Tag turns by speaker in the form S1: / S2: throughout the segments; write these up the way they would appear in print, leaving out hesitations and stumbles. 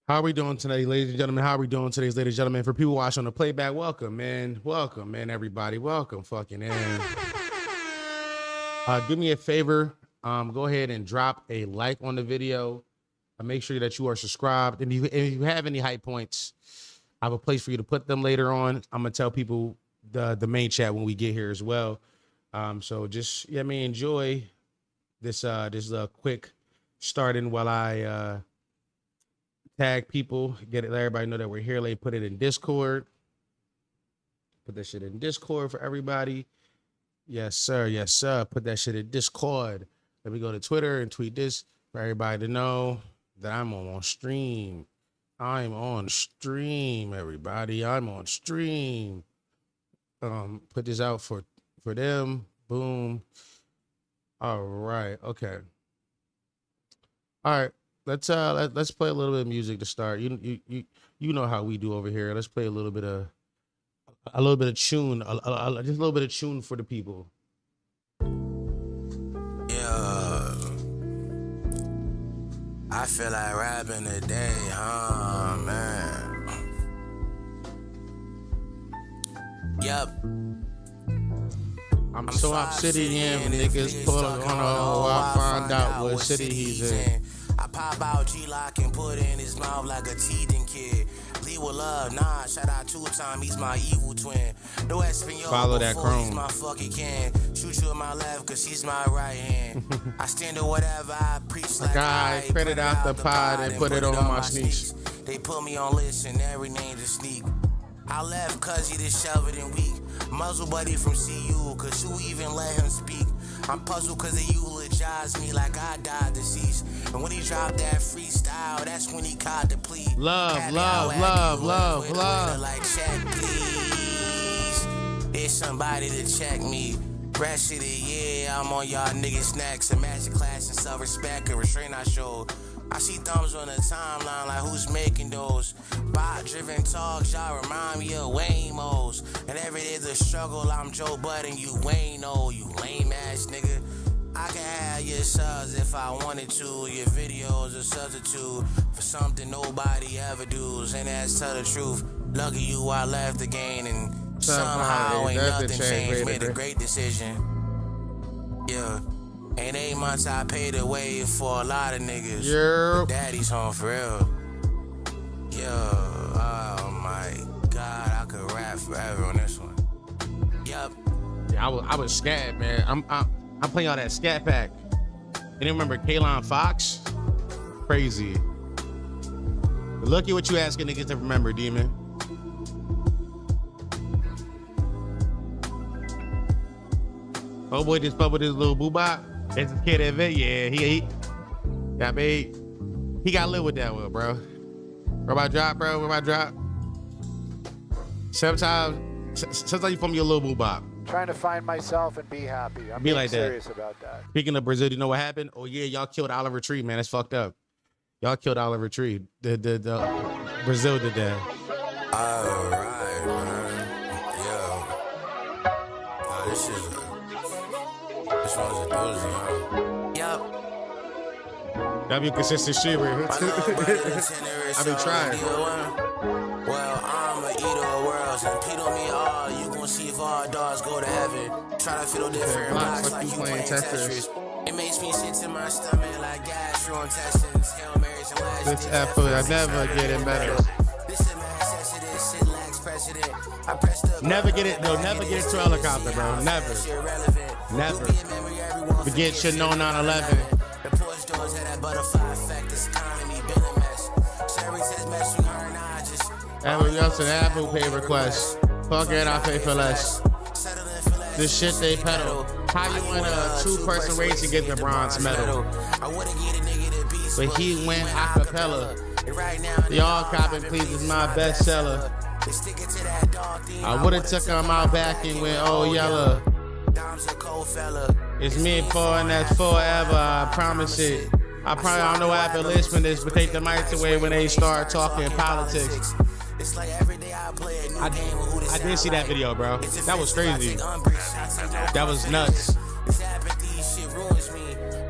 S1: How are we doing today, ladies and gentlemen? How are we doing today, ladies and gentlemen? For people watching on the playback, welcome, man. Welcome, man, everybody. Welcome, fucking in. Do me a favor. Go ahead and drop a like on the video. Make sure that you are subscribed. And if you have any high points, I have a place for you to put them later on. I'm gonna tell people the main chat when we get here as well. So just enjoy this quick starting while I tag people, get it, let everybody know that we're here. They put it in Discord. Put that shit in Discord for everybody. Yes, sir. Yes, sir. Put that shit in Discord. Let me go to Twitter and tweet this for everybody to know that I'm on stream. I'm on stream, everybody. I'm on stream. Put this out for them. Boom. All right. Okay. All right. Let's play a little bit of music to start. You know how we do over here. Let's play a little bit of tune, just a little bit of tune for the people.
S2: Yeah, I feel like rapping today, huh, man? Yep.
S1: I'm so obsidian when niggas pull on I find out what city he's in.
S2: I pop out G-Lock and put in his mouth like a teething kid. Lead with love, nah, shout out two-time, he's my evil twin. No Espanol,
S1: follow that chrome.
S2: He's my fucking can. Shoot you in my left, cause she's my right hand. I stand to whatever I preach like
S1: I printed out the pod and put it on my sneaks.
S2: They put me on list and every name to sneak. I left cause he just shelved and weak. Muzzle buddy from CU, cause who even let him speak? I'm puzzled cause they eulogize me like I died deceased. And when he dropped that freestyle, that's when he caught the plea.
S1: Love.
S2: Like, check, please. There's somebody to check me. Rest of the year, I'm on y'all niggas' necks. A master class in self-respect, a restraint I show. I see thumbs on the timeline like who's making those bot-driven talks, y'all remind me of Waymo's. And every day's a struggle, I'm Joe Budden, you Wayno, you lame-ass nigga. I can have your subs if I wanted to, your videos a substitute for something nobody ever does, and that's tell the truth. Lucky you, I left the game, and somehow ain't nothing changed, made a great decision. Yeah. Ain't 8 months I paid the way for a lot of niggas.
S1: Yep.
S2: Daddy's home for real. Yo, oh my God, I could rap forever on this one. Yup.
S1: Yeah, I was scat, man. I'm playing all that scat pack. And then remember Kalon Fox? Crazy. Look at what you asking niggas to remember, Demon. Oh boy, just fuck with his little boobop. It's his kid at Vet. Yeah, he got made. He got to live with that one, bro. Where my drop, bro? Where my drop? Sometimes you from your little boobop.
S3: Trying to find myself and be happy. I'm
S1: be
S3: being
S1: like
S3: serious
S1: that.
S3: about that.
S1: Speaking of Brazil, you know what happened? Oh yeah, y'all killed Oliver Tree, man. That's fucked up. Y'all killed Oliver Tree. The Brazil did that.
S2: All right, man. Yo. Oh, this one's a doozy, huh? Yup.
S1: That'd be a consistent shit right here. I've been trying.
S2: Well, I'm a eater of worlds, and Pete on me all. You gon' see if all dogs go to heaven. Try to fiddle different blocks like you playing Tetris. It makes me sick to my stomach like gastrointestines, Hail Marys and last
S1: This effort, I never get it better.
S2: This is my necessity, shit lacks precedent. I pressed up.
S1: Never get it, no, never get it to a helicopter, bro. Never. Never. Forget shit on 9/11.
S2: The porch doors had that butterfly effect. This economy been a mess. Sherry says mess with her and I just.
S1: Everyone else an Apple Pay request. Fuck it, I pay for less. This shit they peddle. How you win a two-person race and get the bronze medal? But he went acapella. Y'all copping please is my bestseller. I would've took him out back and went, oh yella. It's me and Paul and that's forever, I promise it. I probably don't know what abolitionists, but take the mics away when they start talking politics. It's like every day I play a new game of who this I did see that video, bro. That was crazy. That was nuts.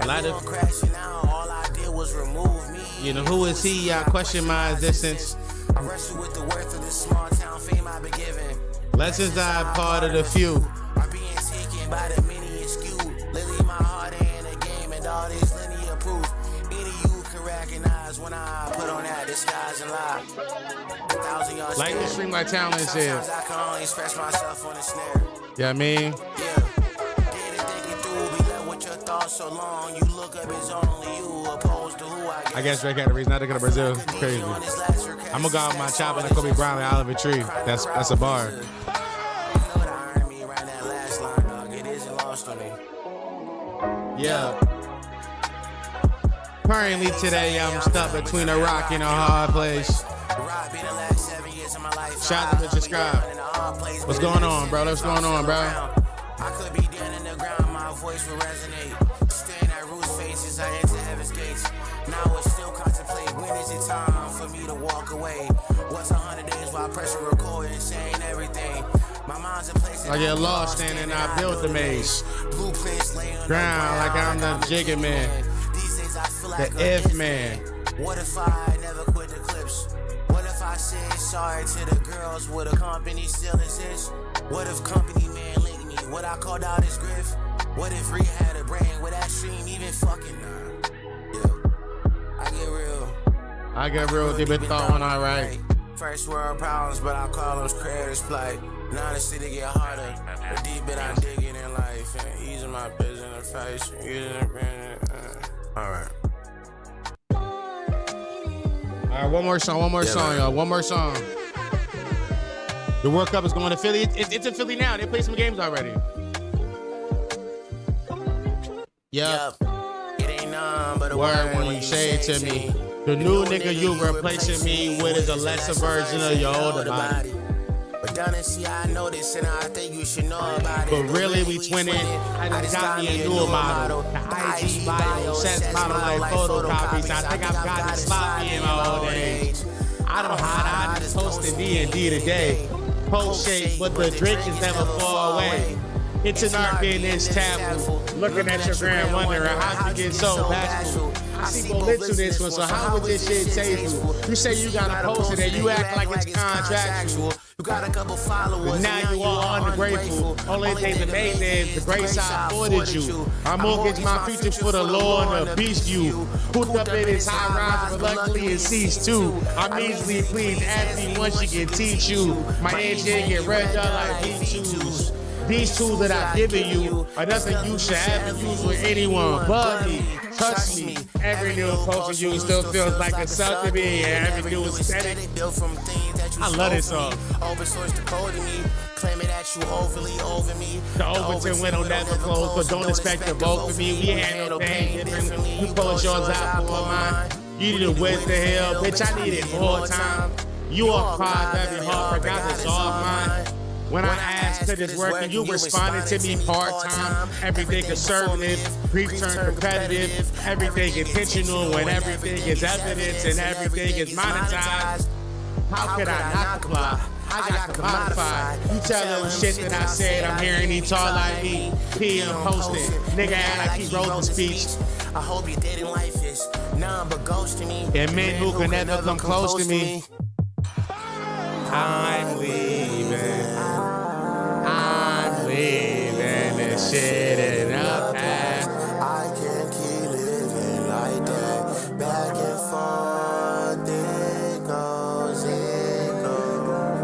S1: A lot of crashing out. All I did was remove me. You know, who is he? Question my existence.
S2: I wrestle with the worth of this small town fame I've been given.
S1: Lessons I part of the few.
S2: Are being taken by the many and skewed. Lily, my heart in the game and all this linear proof. Any of you can recognize when I put on that disguise and lie. 1,000 yards.
S1: Like the stream my talent is here.
S2: Sometimes I can only express myself on the snare.
S1: Yeah, I mean.
S2: Yeah. Did it think it through, be left with your thoughts so long. You look up, it's only you opposed to who
S1: I guess Drake had a reason not to go to Brazil. It's crazy. I'm gonna go out with my chopper and Kobe Bryant out of a tree. That's a bar. Yeah. Currently today, I'm stuck between a rock and a hard place. Shout out to Mr. Scribe. What's going on, bro? What's going on, bro?
S2: I could be dead in the ground, my voice will resonate. Staring at Ruth's faces, I enter heaven's gates. Now I still contemplate, when is it time for me to walk away? What's 100 days while pressure recording, saying everything? My mind's a place
S1: I get lost standing, I built the maze.
S2: Blueprints lay on
S1: Ground like I'm the Jigga Man.
S2: These days I feel like
S1: The If Man.
S2: What if I never quit the clips? What if I said sorry to the girls? Would a company still exist? What if company man linked me? What I called out his griff? What if Ree had a brain? Would that stream even fucking I get real.
S1: I get real deep in thought when I write.
S2: First world problems, but I call those creators plight. Now the city get harder. The deeper I dig it in life, and easing my business in the face, using it. Alright.
S1: All right, one more song, y'all. One more song. The World Cup is going to Philly. It's in Philly now. They played some games already. Yep.
S2: It ain't none but a
S1: Word when you say it to me. The new nigga you replacing me with is a lesser version of your older body.
S2: But done and see, I know this, and I think you should know about it.
S1: But really, we twinning. I just got me a new model. The IG bio sets model like photocopies. I think I've gotten sloppy in my old age. I don't hide, I just posted D&D today. Post shape, but the drink is never far away. It's an art in this taboo. Looking at your grand wondering how you get so bashful. I see both lit to this one, so how would this shit taste you? You say you gotta post it and you act like it's contractual.
S2: You got a couple followers,
S1: but now you are ungrateful. Only thing that made is the grace I afforded you. I mortgage my future for the law and the beast you. Hooked up in this high rise, but luckily it ceased too. I'm easily pleased, ask me once she can teach you. My engine get red up like V2s. These tools that I've given you are nothing you should ever use with anyone but me. Trust me, every new post of you still feels like a sub to me, and every new aesthetic. I love this song.
S2: Oversource the code to me, claiming that you overly over me.
S1: The Overton window never closed, but don't expect to vote for me. We handle pain differently. You close yours out for mine. You need to whiz the hill, bitch. I need it more time. You are cries every heart, forgot to solve mine. When I asked could this work, and you responded to me part-time. Everything conservative, brief turn competitive. Everything intentional when everything is evidence and everything is monetized. How could I not comply? I got commodified. You tell them shit that I said, I'm hearing he talk like me. PM posted, nigga act like he wrote the speech.
S2: I hope your dating life is none but ghost to me.
S1: And men who can never come close to me. I'm leaving. I'm leaving this shit in the past.
S2: I can't keep living like that. Back and forth, it goes, it goes.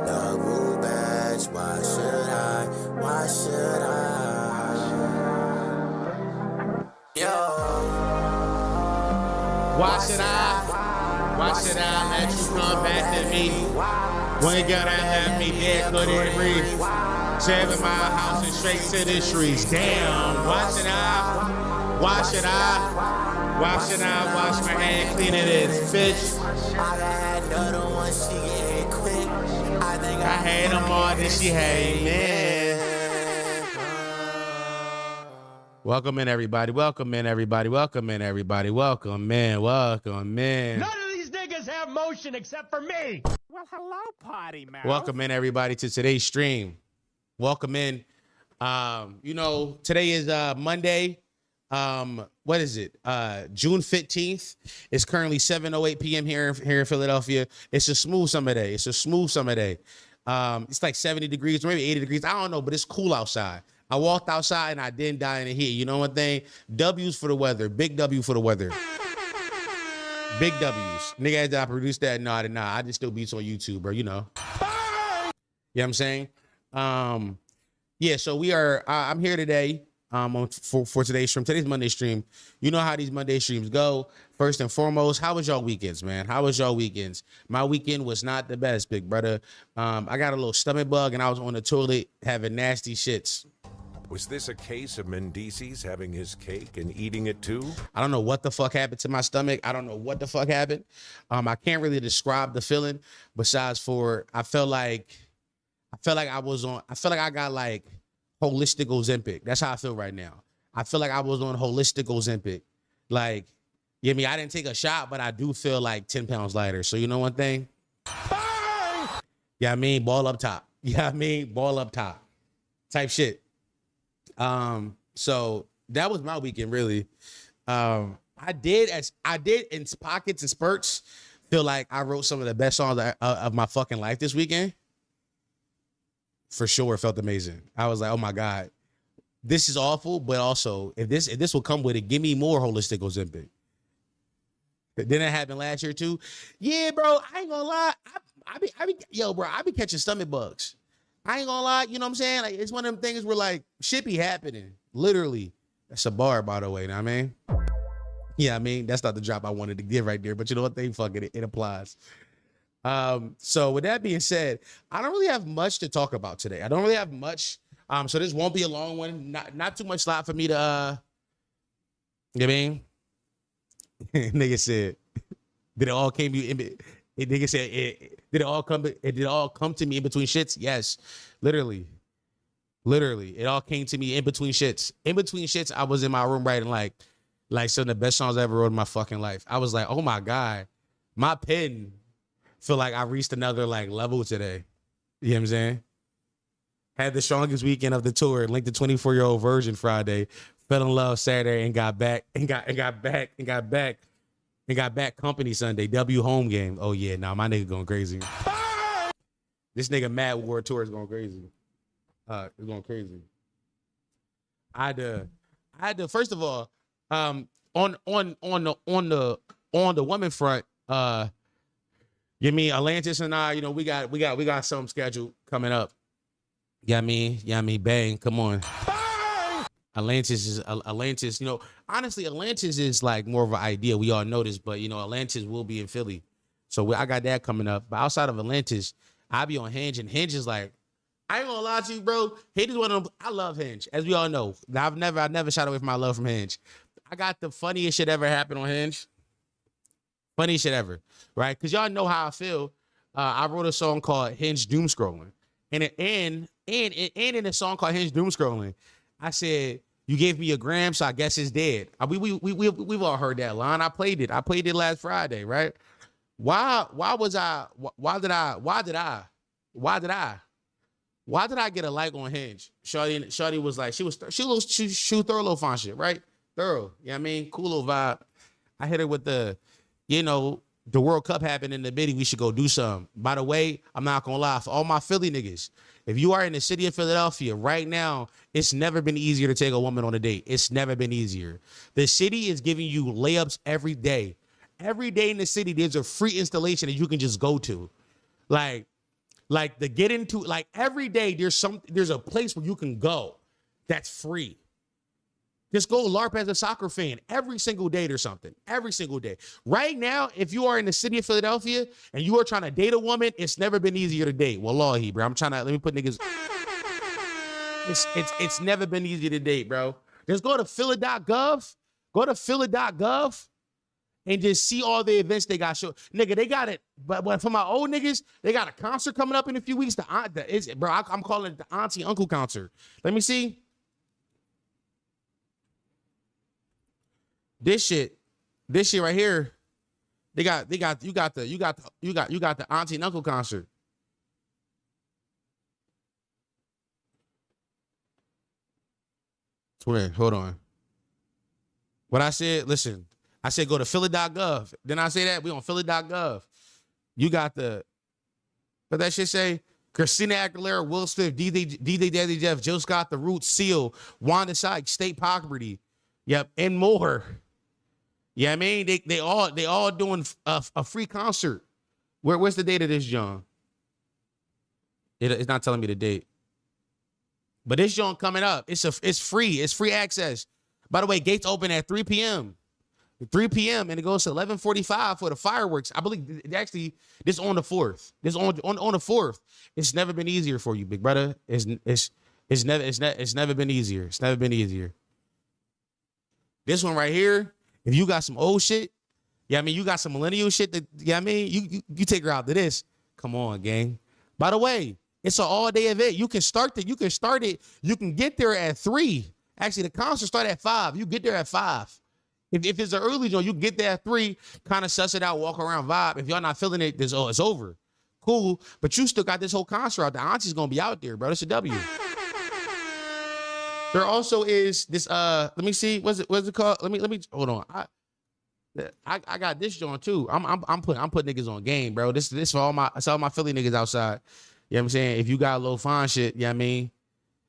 S2: Double batch, why should I? Why should I? Yo.
S1: Why should I? Why should I let you come back to me? When you got to let me dead, couldn't breathe. 7 mile house and straight to the streets. Damn, why should I? Why should I? Why should I wash my hand cleaning this bitch?
S2: I had another one, she get quick. I think
S1: I had them all, then she had me. Welcome in, everybody. Welcome in, everybody. Welcome in, everybody. Welcome in. Welcome in.
S4: None of these niggas have motion except for me. Well, hello, potty mouth.
S1: Welcome in, everybody, to today's stream. Welcome in. You know, today is Monday. What is it? June 15th. It's currently 7:08 p.m. here in Philadelphia. It's a smooth summer day. It's like 70 degrees, maybe 80 degrees. I don't know, but it's cool outside. I walked outside and I didn't die in the heat. You know one thing? W's for the weather. Big W for the weather. Big W's. Nigga, did I produce that? No, I did not. I just still beats on YouTube, bro. You know. You know what I'm saying? Yeah, so we are, I'm here today for today's stream, today's Monday stream. You know how these Monday streams go. First and foremost, how was y'all weekends, man? How was y'all weekends? My weekend was not the best, big brother. I got a little stomach bug and I was on the toilet having nasty shits.
S5: Was this a case of Mendices having his cake and eating it too?
S1: I don't know what the fuck happened to my stomach. I don't know what the fuck happened. I can't really describe the feeling besides for, I felt like I got like holistic Ozempic. That's how I feel right now. I feel like I was on holistic Ozempic. Like, you know me, I didn't take a shot, but I do feel like 10 pounds lighter. So you know one thing? Yeah, I mean, ball up top. Yeah, I mean, ball up top. Type shit. So that was my weekend, really. I did in pockets and spurts feel like I wrote some of the best songs of my fucking life this weekend. For sure, it felt amazing. I was like, oh my God, this is awful, but also if this will come with it, give me more holistic Ozempic. Didn't it happen last year too? Yeah, bro, I ain't gonna lie. I be catching stomach bugs. I ain't gonna lie, you know what I'm saying? Like, it's one of them things where like shit be happening. Literally. That's a bar, by the way, you know what I mean? Yeah, I mean, that's not the drop I wanted to give right there, but you know what? Fuck it, it applies. So with that being said, I don't really have much to talk about today. I don't really have much. So this won't be a long one. Not too much slot for me to you know what I mean? Nigga said, did it all came you in nigga said did it all come to me in between shits? Yes. Literally. It all came to me in between shits. In between shits, I was in my room writing like some of the best songs I ever wrote in my fucking life. I was like, oh my God, my pen feel like I reached another like level today. You know what I'm saying? Had the strongest weekend of the tour, linked the 24-year-old virgin Friday, fell in love Saturday and got back company Sunday. W home game. Oh yeah, nah, my nigga going crazy. This nigga Mad War Tour is going crazy. It's going crazy. I had to first of all, on the woman front, you mean Atlantis and I, you know, we got something scheduled coming up. Yeah, me, bang, come on. Atlantis, you know, honestly, Atlantis is like more of an idea. We all know this, but you know, Atlantis will be in Philly. So I got that coming up. But outside of Atlantis, I'll be on Hinge, and Hinge is like, I ain't gonna lie to you, bro. Hinge is one of them. I love Hinge, as we all know. I've never shied away from my love from Hinge. I got the funniest shit ever happen on Hinge. Funniest shit ever, right? Because y'all know how I feel. I wrote a song called Hinge Doom Scrolling. And in a song called Hinge Doom Scrolling, I said, you gave me a gram, so I guess it's dead. We've all heard that line. I played it last Friday, right? Why did I get a like on Hinge? Shawty was like, she was thorough little fun shit, right? Thorough. You know what I mean? Cool little vibe. I hit her with the, you know, the World Cup happened in the biddy, we should go do something. By the way, I'm not gonna lie, for all my Philly niggas, if you are in the city of Philadelphia right now, it's never been easier to take a woman on a date. It's never been easier. The city is giving you layups every day. Every day in the city, there's a free installation that you can just go to. Like the get into, like every day there's a place where you can go that's free. Just go LARP as a soccer fan every single day or something. Every single day. Right now, if you are in the city of Philadelphia and you are trying to date a woman, it's never been easier to date. Wallahi, bro. Let me put niggas. It's never been easier to date, bro. Just go to philly.gov. Go to philly.gov and just see all the events they got show. Nigga, they got it. But for my old niggas, they got a concert coming up in a few weeks. I'm calling it the auntie uncle concert. Let me see. This shit right here, you got the auntie and uncle concert. Twin, hold on. What I said, listen, I said go to philly.gov. Then I say that we on philly.gov. You got what that shit say? Christina Aguilera, Will Smith, DJ Daddy Jeff, Jill Scott, The Roots, Seal, Wanda Sykes, State Poverty. Yep, and more. Yeah, I mean, they all doing a free concert. Where's the date of this, John? It's not telling me the date. But this joint coming up. It's free. It's free access. By the way, gates open at 3 p.m. 3 p.m. and it goes to 11:45 for the fireworks. I believe actually this on the 4th. This on the 4th. It's never been easier for you, big brother. It's never been easier. It's never been easier. This one right here, if you got some old shit, yeah, I mean, you got some millennial shit that, yeah, I mean, you take her out to this. Come on, gang. By the way, it's an all-day event. You can start it. You can get there at 3. Actually, the concert start at 5. You get there at 5. If it's an early joint, you get there at 3, kind of suss it out, walk around, vibe. If y'all not feeling it, it's over. Cool. But you still got this whole concert out. The auntie's gonna be out there, bro. It's a W. There also is this, let me see, what's it called? Let me hold on. I got this joint too. I'm putting niggas on game, bro. This for all my Philly niggas outside. You know what I'm saying? If you got a little fine shit, you know what I mean?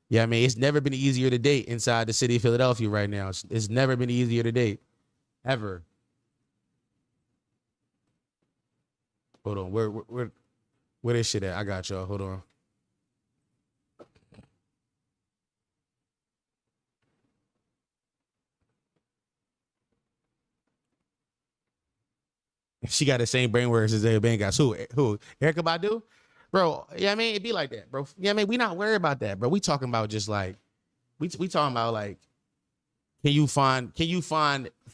S1: Yeah, I mean, it's never been easier to date inside the city of Philadelphia right now. It's never been easier to date. Ever. Hold on. Where this shit at? I got y'all. Hold on. She got the same brain words as Zaya Bangas. Who? Erykah Badu? Bro, yeah, I mean, it'd be like that, bro. Yeah, I mean, we not worried about that, bro. We talking about just like, we talking about like, can you find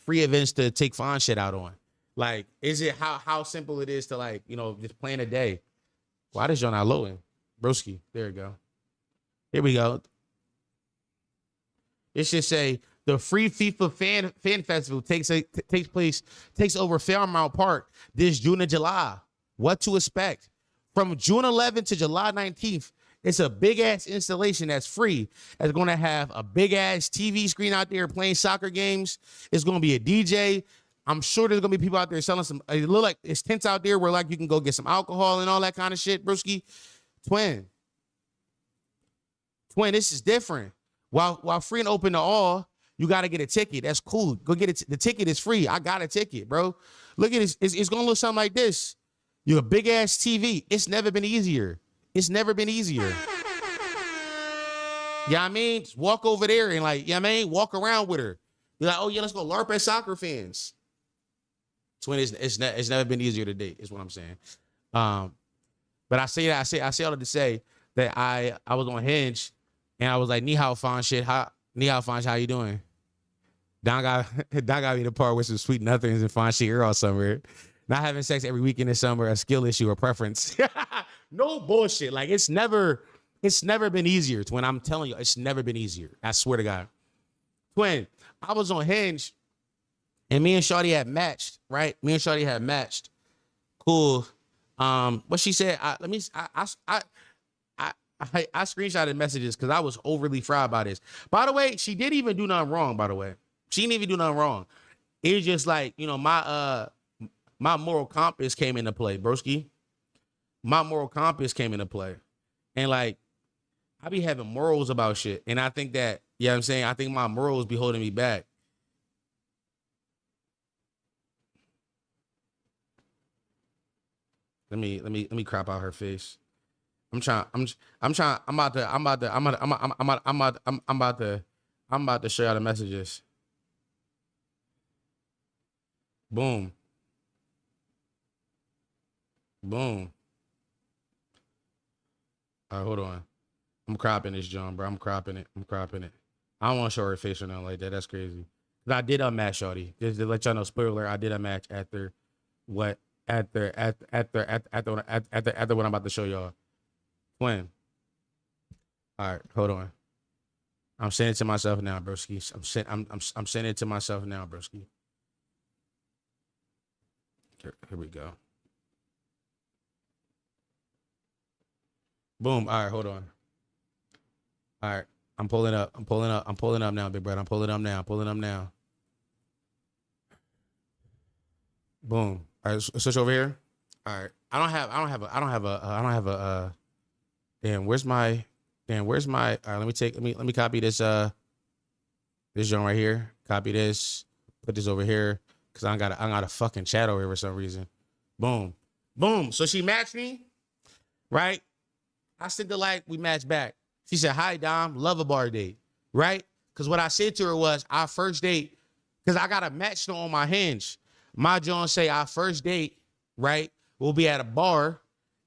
S1: free events to take fun shit out on? Like, is it how simple it is to like, you know, just plan a day? Why does y'all not loading? Broski, there you go. Here we go. It should say the free FIFA fan festival takes over Fairmount Park this June and July. What to expect? From June 11th to July 19th, it's a big ass installation that's free. It's going to have a big ass TV screen out there playing soccer games. It's going to be a DJ. I'm sure there's going to be people out there selling some, it look like it's tents out there where like you can go get some alcohol and all that kind of shit, broski. Twin, this is different. While free and open to all, you got to get a ticket. That's cool. Go get it. The ticket is free. I got a ticket, bro. Look at this. It's going to look something like this. You a big ass TV. It's never been easier. It's never been easier. Yeah, I mean, just walk over there and like, yeah, I mean, walk around with her. You're like, oh yeah, let's go LARP at soccer fans. Twin, it's never been easier to date, is what I'm saying. But I say all that to say that I was on Hinge and I was like, ni hao fan shit. How you doing? Don got me the part with some sweet nothings and fine shit all summer. Not having sex every weekend in summer, a skill issue or preference. No bullshit. Like it's never been easier. Twin, I'm telling you, it's never been easier. I swear to God. Twin, I was on Hinge and me and Shawty had matched, right? Cool. What she said, I screenshotted messages because I was overly fried by this. By the way, she didn't even do nothing wrong, by the way. She didn't even do nothing wrong. It's just like, you know, my moral compass came into play, broski. My moral compass came into play. And like, I be having morals about shit. And I think that, you know what I'm saying? I think my morals be holding me back. Let me crop out her face. I'm about to show y'all the messages. Boom. Boom. All right, hold on. I'm cropping this, John, bro. I'm cropping it. I don't want to show her face or nothing like that. That's crazy. Cause I did unmatch Shawty. Just to let y'all know, spoiler, I did unmatch after what after what I'm about to show y'all. When? All right, hold on. I'm sending it to myself now, broski. I'm sending it to myself now, broski. Here we go. Boom. All right, hold on. All right, I'm pulling up now, big brother. I'm pulling up now. Boom. All right, switch over here. All right. I don't have a damn, where's my all right, let me copy this this joint right here. Copy this, put this over here. Cause I got a fucking chat over here for some reason. Boom. Boom. So she matched me, right? I sent the like, we matched back. She said, "Hi, Dom, love a bar date," right? Because what I said to her was our first date, because I got a match note on my Hinge. My John say our first date, right, will be at a bar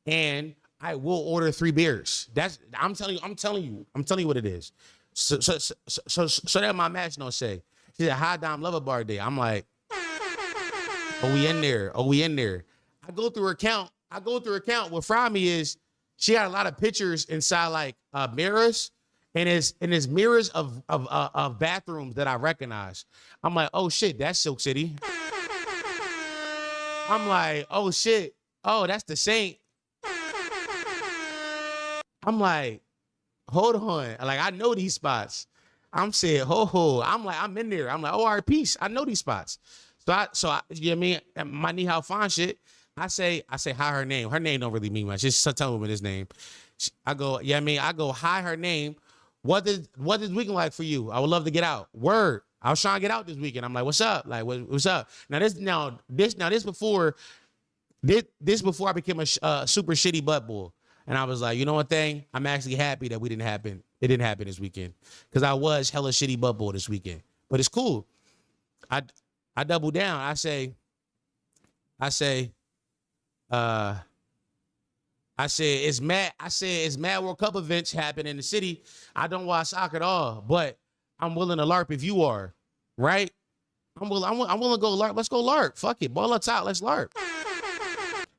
S1: and I will order 3 beers. That's I'm telling you what it is. So that my match note say. She said, "Hi, Dom, love a bar date." I'm like, oh, we in there. Oh, we in there. I go through her account. What fried me is she had a lot of pictures inside like mirrors, and it's mirrors of bathrooms that I recognize. I'm like, oh shit, that's Silk City. I'm like, oh shit, oh that's the Saint. I'm like, hold on, like I know these spots. I'm saying, ho. I'm like, I'm in there. I'm like, oh, all right, peace. I know these spots. So I you know what I mean? My knee how fine shit. I say hi her name. Her name don't really mean much. Just tell me his name. I go, yeah, I mean, I go hi her name. What is weekend like for you? I would love to get out. Word. I was trying to get out this weekend. I'm like, what's up? Like, what's up? This before I became a super shitty butt bull. And I was like, you know what thing? I'm actually happy that it didn't happen this weekend. Because I was hella shitty butt bull this weekend. But it's cool. I double down. I said, it's mad World Cup events happen in the city. I don't watch soccer at all, but I'm willing to LARP if you are, right? I'm willing to go LARP. Let's go LARP. Fuck it. Ball us out. Let's LARP.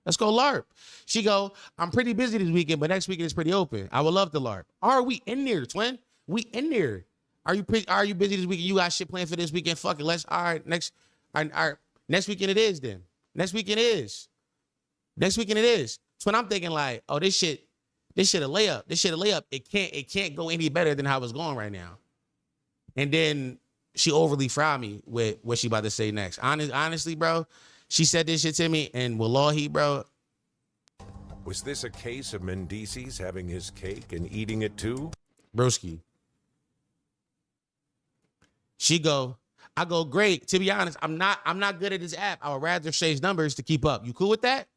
S1: Let's go LARP. She go, I'm pretty busy this weekend, but next weekend is pretty open. I would love to LARP. Are we in there, twin? We in there. Are you busy this weekend? You got shit planned for this weekend? Fuck it. All right, next weekend it is then. Next weekend it is. So when I'm thinking like, oh, this shit a layup. It can't go any better than how it's going right now. And then she overly fried me with what she about to say next. Honestly, bro, she said this shit to me, and wallahi, bro.
S5: Was this a case of Mendices having his cake and eating it too?
S1: Broski. I go, great. To be honest, I'm not good at this app. I would rather change numbers to keep up. You cool with that?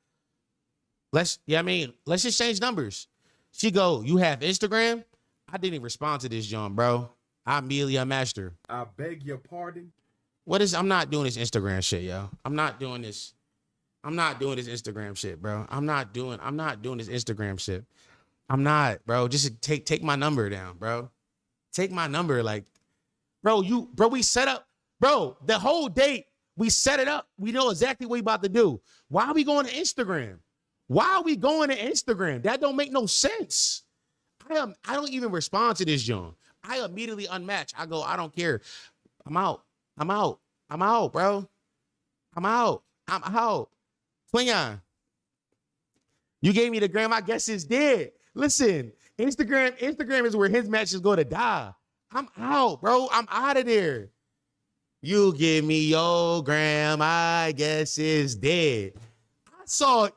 S1: Let's just change numbers. She go, you have Instagram? I didn't even respond to this, John, bro. I immediately unmatched her.
S6: I beg your pardon?
S1: I'm not doing this Instagram shit, yo. I'm not doing this Instagram shit, bro. I'm not doing this Instagram shit. I'm not, bro. Just take my number down, bro. Take my number, like, bro, we set up, bro, the whole date, we set it up. We know exactly what we about to do. Why are we going to Instagram? That don't make no sense. I don't even respond to this, John. I immediately unmatch. I go, I don't care. I'm out, bro. I'm out. Swing on. You gave me the gram. I guess it's dead. Listen, Instagram is where his matches go to die. I'm out, bro. I'm out of there. You give me your gram. I guess it's dead.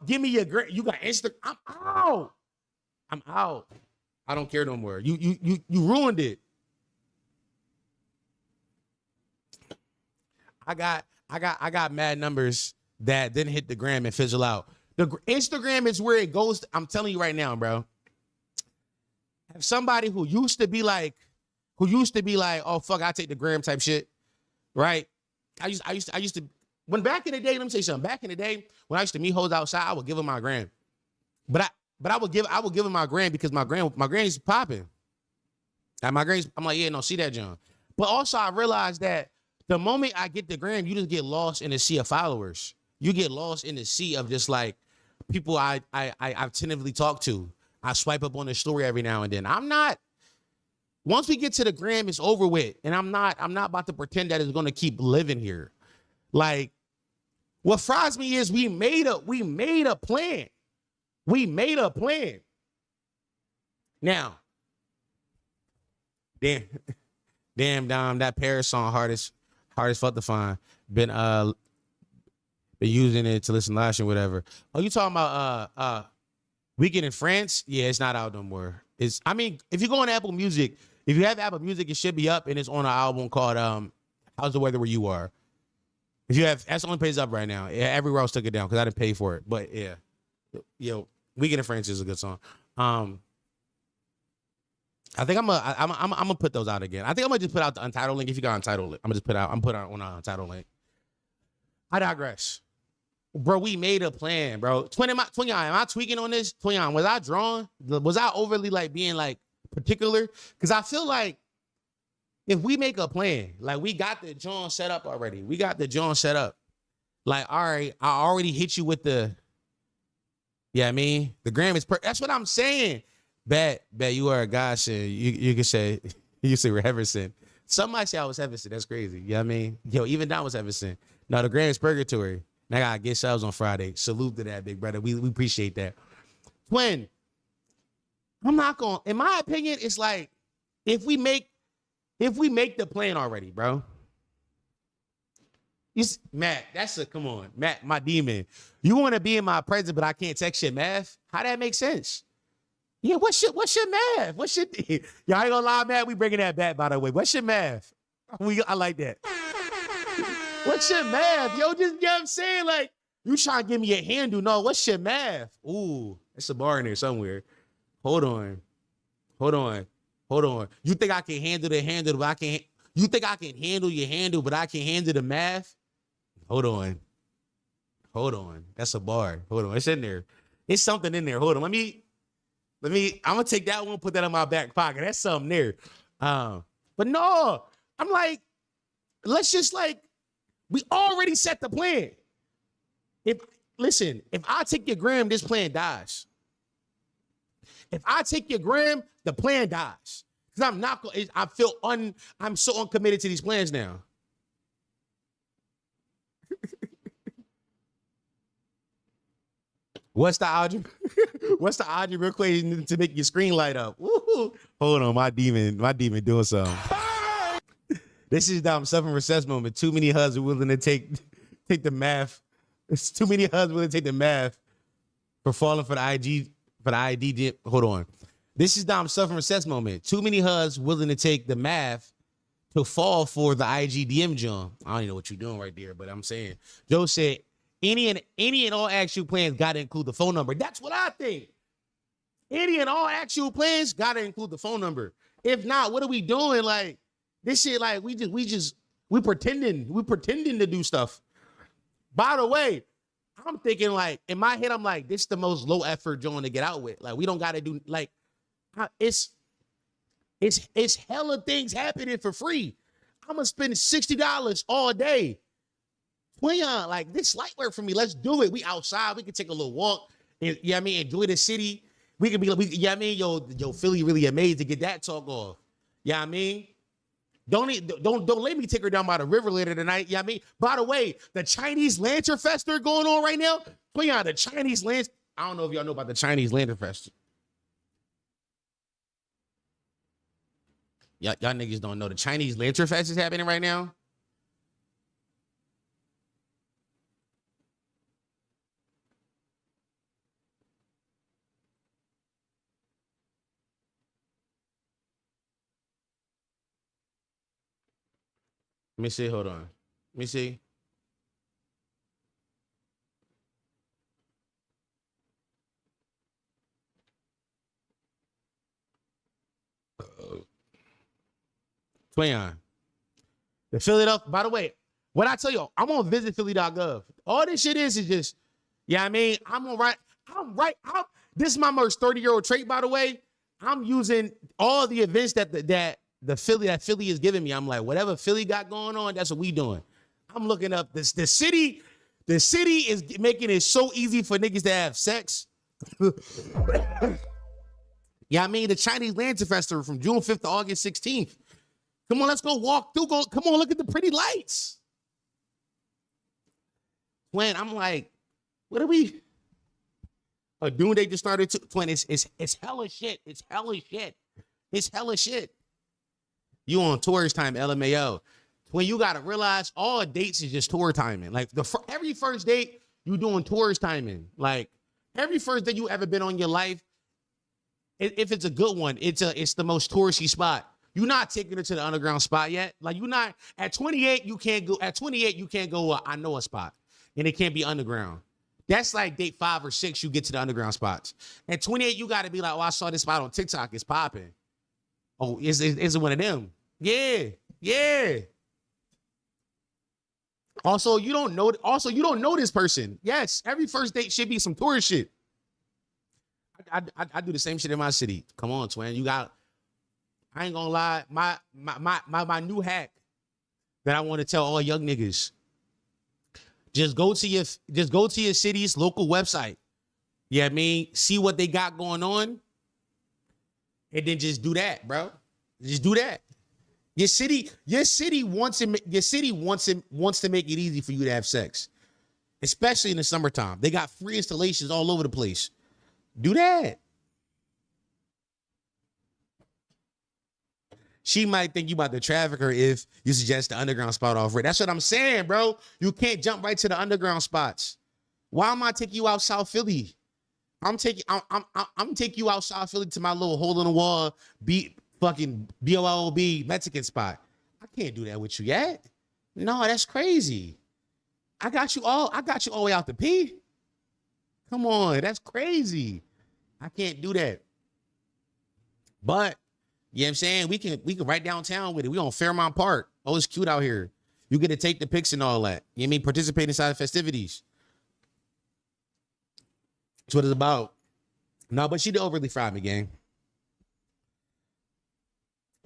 S1: Give me your gram. You got Instagram. I'm out. I don't care no more. You ruined it. I got mad numbers that didn't hit the gram and fizzle out. The Instagram is where it goes. I'm telling you right now, bro. Have somebody who used to be like, oh fuck, I take the gram type shit, right? I used to when back in the day. Let me say something. Back in the day, when I used to meet hoes outside, I would give them my gram, but I would give them my gram because my granny's popping. And my granny's, I'm like, yeah, no, see that, John. But also, I realized that the moment I get the gram, you just get lost in the sea of followers. You get lost in the sea of just like people I tentatively talk to. I swipe up on their story every now and then. Once we get to the gram, it's over with. And I'm not about to pretend that it's gonna keep living here. Like, what fries me is we made a plan. We made a plan. Now, damn, Dom, that Paris song hard as fuck to find. Been Been using it to listen to last and whatever. Oh, you talking about Weekend in France? Yeah, it's not out no more. I mean, if you go on Apple Music, if you have Apple Music, it should be up, and it's on an album called How's the Weather Where You Are. If you have, that's the only place up right now. Yeah, everywhere else took it down because I didn't pay for it. But yeah, yo, Weekend in France is a good song. I think I'm gonna put those out again. I think I'm gonna just put out the Untitled link. If you got Untitled, I'm put out on an Untitled link. I digress. Bro, we made a plan, bro. Twin, am I tweaking on this? Twin, was I drawn? Was I overly like being like particular? Because I feel like if we make a plan, like we got the John set up already. We got the John set up. Like, all right, I already hit you with the, yeah, I mean, the gram is that's what I'm saying. Bet you are a godsend. You can say, you say we're Heverson. Some might say I was Heverson. That's crazy. You know what I mean? Yo, even Don was Heverson. No, the gram is purgatory. And I gotta get subs on Friday. Salute to that, big brother. We appreciate that. Twin, I'm not gonna, in my opinion, it's like if we make the plan already, bro. Matt, come on. Matt, my demon. You want to be in my presence, but I can't text your math? How that make sense? Yeah, what's your math? Y'all ain't gonna lie, Matt. We bringing that back, by the way. What's your math? I like that. What's your math? Yo, just, you know what I'm saying? Like, you trying to give me a handle. No, what's your math? Ooh, it's a bar in there somewhere. Hold on. You think I can handle the handle, but I can't. You think I can handle your handle, but I can handle the math? Hold on. That's a bar. Hold on. It's in there. It's something in there. Hold on. Let me, I'm gonna take that one, put that in my back pocket. That's something there. But no, I'm like, let's just like, we already set the plan. If I take your gram, this plan dies. If I take your gram, the plan dies. Because I'm not going, I'm so uncommitted to these plans now. What's the algebra? What's the algebra equation to make your screen light up? Woo-hoo. Hold on, my demon doing something. This is suffering assessment moment. Too many husbands willing to take the math. It's too many husbands willing to take the math for falling for the ID. Hold on. This is suffering assessment moment. Too many husbands willing to take the math to fall for the IGDM John. I don't even know what you're doing right there, but I'm saying. Joe said, any and all actual plans got to include the phone number. That's what I think. Any and all actual plans got to include the phone number. If not, what are we doing? Like, this shit, like, we pretending to do stuff. By the way, I'm thinking, like, in my head, I'm like, this is the most low effort joint to get out with. Like, we don't got to do, like, it's hella things happening for free. I'm going to spend $60 all day. Like, this light work for me. Let's do it. We outside. We can take a little walk. And, you know what I mean? Enjoy the city. We can be, you know what I mean? Yo, Philly really amazed to get that talk off. You know what I mean? Don't let me take her down by the river later tonight. Yeah, you know what I mean, by the way, the Chinese Lantern Fest are going on right now. The Chinese Lantern. I don't know if y'all know about the Chinese Lantern Fest. Y'all niggas don't know the Chinese Lantern Fest is happening right now. Let me see. Hold on. Let me see. Twayon. The Philadelphia, by the way, what I tell you, I'm on visit Philly.gov. All this shit is just, yeah, I mean, this is my most 30-year-old trait, by the way. I'm using all the events that Philly is giving me. I'm like, whatever Philly got going on, that's what we doing. I'm looking up this. The city is making it so easy for niggas to have sex. Yeah, I mean, the Chinese Lantern Festival from June 5th to August 16th. Come on, let's go walk through. Come on, look at the pretty lights. When I'm like, what are we? A Dune Day just started. When it's hella shit. It's hella shit. You on tourist time, LMAO. when you gotta realize all dates is just tour timing. Like every first date, you doing tourist timing. Like every first date you ever been on your life, if it's a good one, it's the most touristy spot. You're not taking her to the underground spot yet. Like you're not at 28, you can't go. At 28, you can't go. I know a spot, and it can't be underground. That's like date 5 or 6, you get to the underground spots. At 28, you got to be like, oh, I saw this spot on TikTok. It's popping. Oh, is it one of them? Yeah, yeah. Also, you don't know this person. Yes, every first date should be some tourist shit. I do the same shit in my city. Come on, twin. I ain't gonna lie. My new hack that I want to tell all young niggas. Just go to your city's local website. Yeah, I mean, see what they got going on, and then just do that, bro. Just do that. Your city wants to make it easy for you to have sex, especially in the summertime. They got free installations all over the place. Do that. She might think you about to traffic her if you suggest the underground spot off rip. That's what I'm saying, bro. You can't jump right to the underground spots. Why am I taking you out South Philly? I'm taking you out South Philly to my little hole in the wall, fucking BOLB Mexican spot. I can't do that with you yet. No, that's crazy. I got you all the way out to P. Come on, that's crazy. I can't do that. But you know what I'm saying? We can right downtown with it. We on Fairmount Park. Oh, it's cute out here. You get to take the pics and all that. You know what I mean? Participate inside the festivities. That's what it's about. No, but she did overly fry me, gang.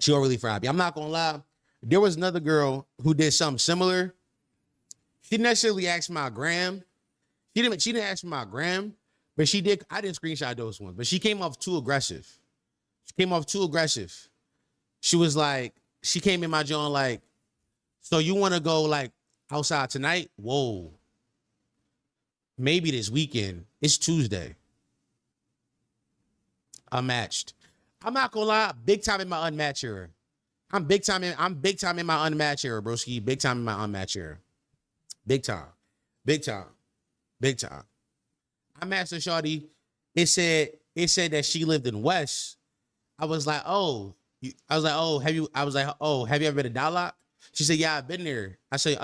S1: She overly fried me. I'm not gonna lie. There was another girl who did something similar. She didn't necessarily ask my gram. She didn't ask my gram, but she did. I didn't screenshot those ones, but she came off too aggressive. She was like, she came in my joint like, so you want to go like outside tonight? Whoa. Maybe this weekend. It's Tuesday. Unmatched. I'm not gonna lie, big time in my unmatched era. I'm big time in my unmatched era, broski. Big time in my unmatched era. Big time. I matched a shorty. It said that she lived in West. I was like, have you ever been to Dallock? She said, yeah, I've been there. I said,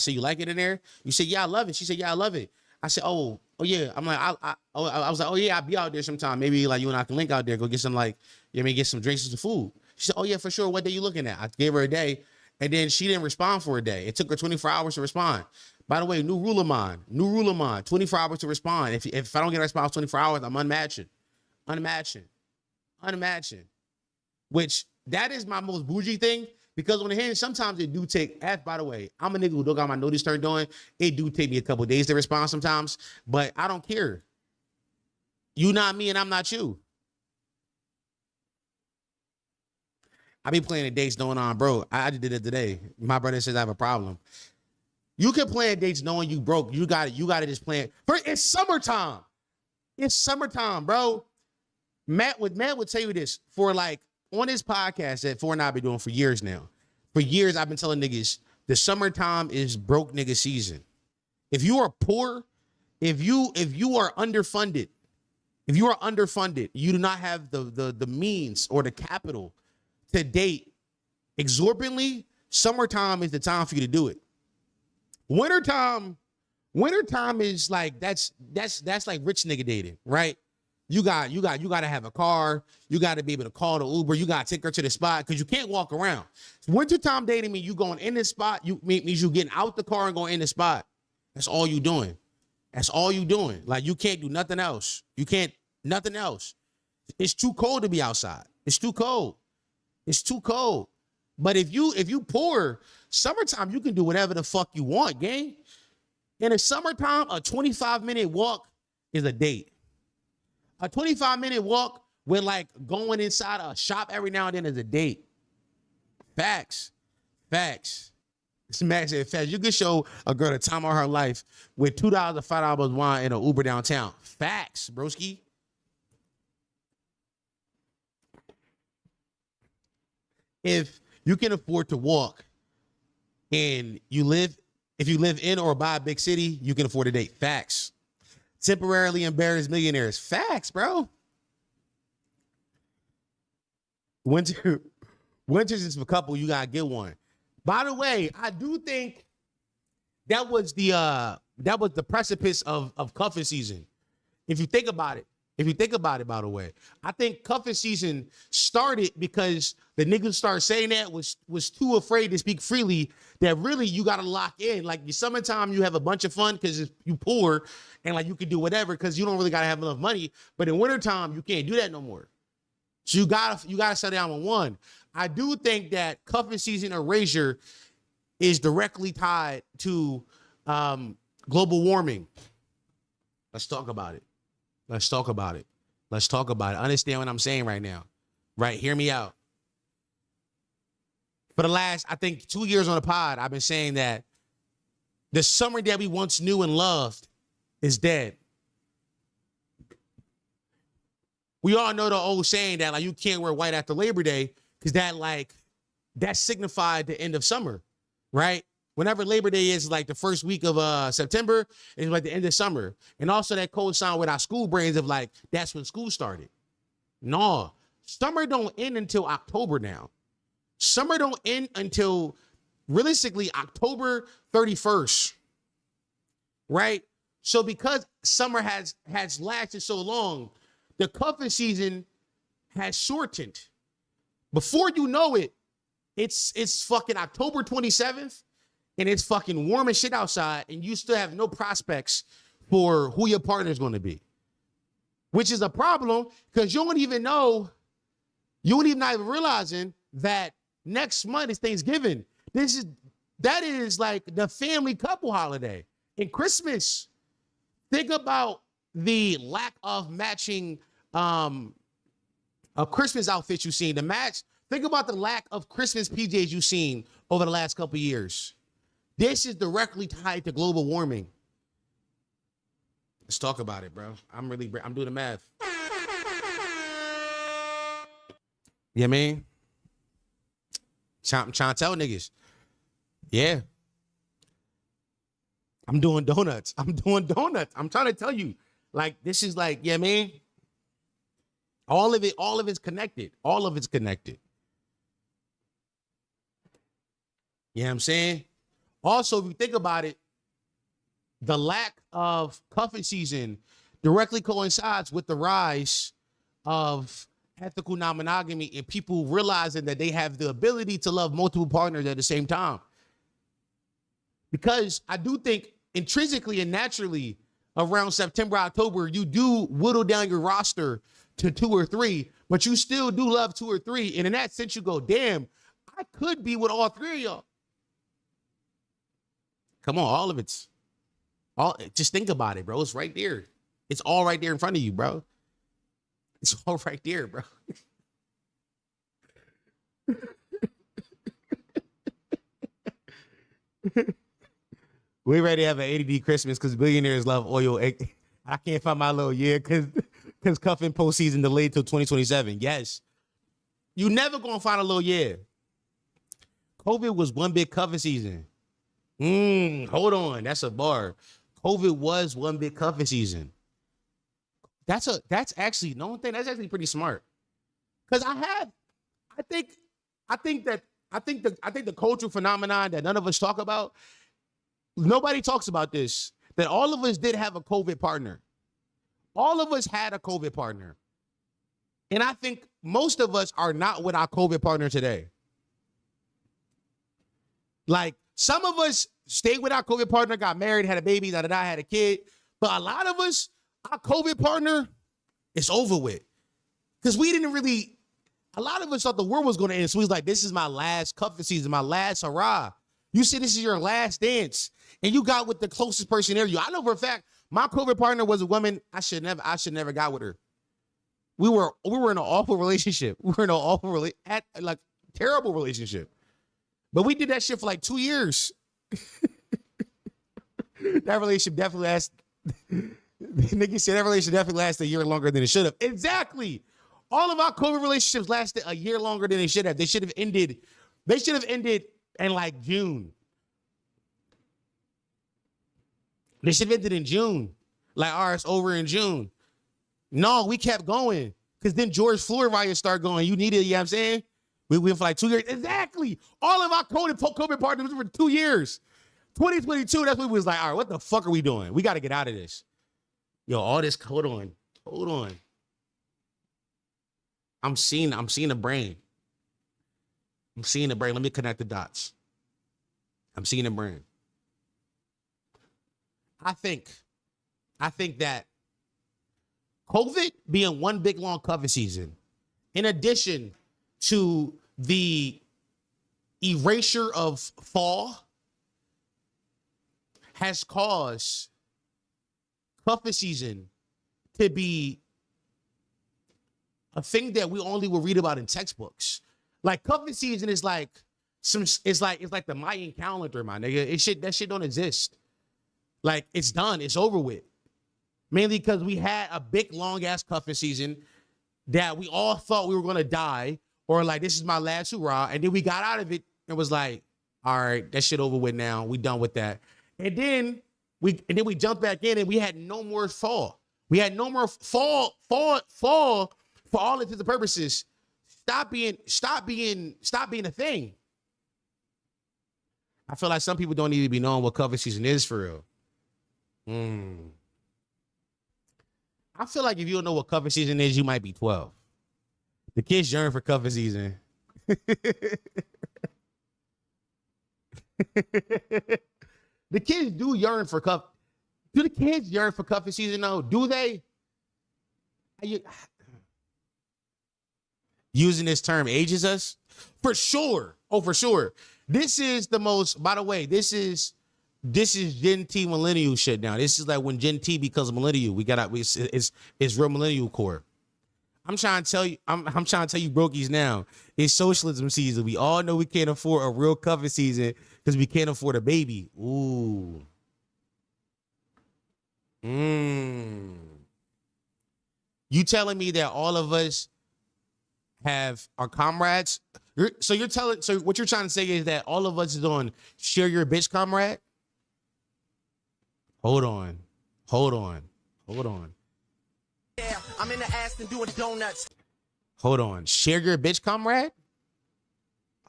S1: you like it in there? You said, yeah, I love it. She said, yeah, I love it. I said, oh yeah. I'm like, I was like, oh yeah, I'll be out there sometime. Maybe like you and I can link out there, go get some get some drinks and some food. She said, oh yeah, for sure. What day you looking at? I gave her a day, and then she didn't respond for a day. It took her 24 hours to respond. By the way, new rule of mine, 24 hours to respond. If I don't get a response 24 hours, I'm unmatching. Which that is my most bougie thing, because on the hand, sometimes it do take, by the way, I'm a nigga who don't got my notice turned on. It do take me a couple days to respond sometimes, but I don't care. You not me and I'm not you. I be playing the dates going on, bro. I just did it today. My brother says I have a problem. You can plan dates knowing you broke. You got to just plan. It's summertime. It's summertime, bro. Matt would tell you this for like on his podcast that Furry and I been doing for years now. For years, I've been telling niggas the summertime is broke nigga season. If you are poor, if you are underfunded, you do not have the means or the capital to date exorbitantly, summertime is the time for you to do it. Wintertime is like that's like rich nigga dating, right? You got to have a car. You got to be able to call the Uber. You got to take her to the spot because you can't walk around. Wintertime dating means you going in the spot. Means you getting out the car and going in the spot. That's all you doing. Like you can't do nothing else. Nothing else. It's too cold to be outside. It's too cold. But if you poor, summertime, you can do whatever the fuck you want, gang. In the summertime, a 25-minute walk is a date. A 25-minute walk with like going inside a shop every now and then is a date. Facts. This man said facts. You can show a girl the time of her life with $2 or $5 wine in an Uber downtown. Facts, broski. If you can afford to walk and if you live in or by a big city, you can afford to date. Facts. Temporarily embarrassed millionaires. Facts, bro. Winters is for a couple, you gotta get one. By the way, I do think that was the precipice of cuffing season. If you think about it, by the way, I think cuffing season started because the niggas started saying that was too afraid to speak freely, that really you got to lock in. Like the summertime, you have a bunch of fun because you poor and like you can do whatever because you don't really got to have enough money. But in wintertime, you can't do that no more. So you gotta settle down on one. I do think that cuffing season erasure is directly tied to global warming. Let's talk about it. Understand what I'm saying right now. Right? Hear me out. For the last, I think, 2 years on the pod, I've been saying that the summer that we once knew and loved is dead. We all know the old saying that like you can't wear white after Labor Day because that signified the end of summer, right? Whenever Labor Day is like the first week of September, it's like the end of summer. And also that coincide with our school brains of like, that's when school started. No, summer don't end until October now. Summer don't end until realistically October 31st, right? So because summer has lasted so long, the cuffing season has shortened. Before you know it, it's fucking October 27th. And it's fucking warm as shit outside, and you still have no prospects for who your partner is going to be, which is a problem because you don't even realizing that next month is Thanksgiving. That is like the family couple holiday. And Christmas, think about the lack of matching Christmas outfits you've seen. Think about the lack of Christmas PJs you've seen over the last couple of years. This is directly tied to global warming. Let's talk about it, bro. I'm doing the math. You know what I mean? I'm trying to tell niggas. Yeah. I'm doing donuts. I'm trying to tell you. Like, this is like, you know what I mean? All of it's connected. All of it's connected. You know what I'm saying? Also, if you think about it, the lack of cuffing season directly coincides with the rise of ethical non-monogamy and people realizing that they have the ability to love multiple partners at the same time. Because I do think intrinsically and naturally around September, October, you do whittle down your roster to 2 or 3, but you still do love 2 or 3. And in that sense, you go, damn, I could be with all 3 of y'all. Come on, just think about it, bro. It's right there. It's all right there in front of you, bro. It's all right there, bro. We ready to have an ADD Christmas because billionaires love oil. I can't find my little year because cuffing postseason delayed till 2027. Yes. You never gonna find a little year. COVID was one big cuffing season. Hold on. That's a bar. COVID was one big cuffing season. That's actually pretty smart. Because I think the cultural phenomenon that none of us talk about, nobody talks about this, that all of us did have a COVID partner. All of us had a COVID partner. And I think most of us are not with our COVID partner today. Like, some of us stayed with our COVID partner, got married, had a baby, had a kid. But a lot of us, our COVID partner, it's over with. Because a lot of us thought the world was going to end. So we was like, this is my last cuffing season, my last hurrah. You said this is your last dance. And you got with the closest person near you. I know for a fact, my COVID partner was a woman. I should never got with her. We were in an awful relationship. We were in an awful, terrible relationship. But we did that shit for like 2 years. That relationship definitely lasted. Nigga said that relationship definitely lasted a year longer than it should have. Exactly. All of our COVID relationships lasted a year longer than they should have. They should have ended in like June. This shit ended in June. Like, all right, it's over in June. No, we kept going. Because then George Floyd riots start going. You needed, you know what I'm saying? We went for like 2 years. Exactly. All of our COVID partners for 2 years. 2022, that's when we was like, all right, what the fuck are we doing? We got to get out of this. Yo, all this, hold on. I'm seeing the brain. Let me connect the dots. I'm seeing the brain. I think that COVID being one big long cover season, in addition to the erasure of fall, has caused cuffing season to be a thing that we only will read about in textbooks. Like cuffing season is like it's like the Mayan calendar, my nigga. That shit don't exist. Like it's done, it's over with. Mainly because we had a big long ass cuffing season that we all thought we were gonna die, or like this is my last hurrah, and then we got out of it and was like, all right, that shit over with now. We done with that. And then we jumped back in and we had no more fall. We had no more fall for all intents and purposes. Stop being a thing. I feel like some people don't need to be knowing what cover season is for real. I feel like if you don't know what cover season is, you might be 12. The kids yearn for cover season. The kids do yearn for cuff. Do the kids yearn for cuffing season though? Do they? Using this term ages us? For sure. Oh, for sure. This is the most, by the way, this is Gen T millennial shit now. This is like when Gen T becomes a millennial. It's real millennial core. I'm trying to tell you, I'm trying to tell you brokies now. It's socialism season. We all know we can't afford a real cover season because we can't afford a baby. Ooh. You telling me that all of us have our comrades? So what you're trying to say is that all of us is on share your bitch comrade? Hold on.
S2: Yeah, I'm in the Aston doing donuts.
S1: Hold on. Share your bitch comrade?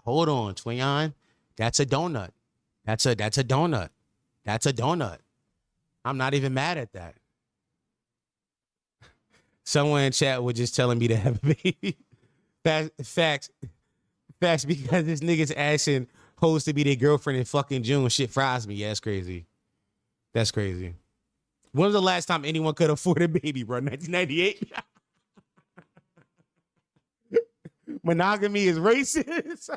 S1: Hold on, Twayon. That's a donut. That's a donut. That's a donut. I'm not even mad at that. Someone in chat was just telling me to have a baby. Facts because this nigga's asking hoes to be their girlfriend in fucking June. Shit fries me. Yeah, that's crazy. That's crazy. When was the last time anyone could afford a baby, bro? 1998? Monogamy is racist.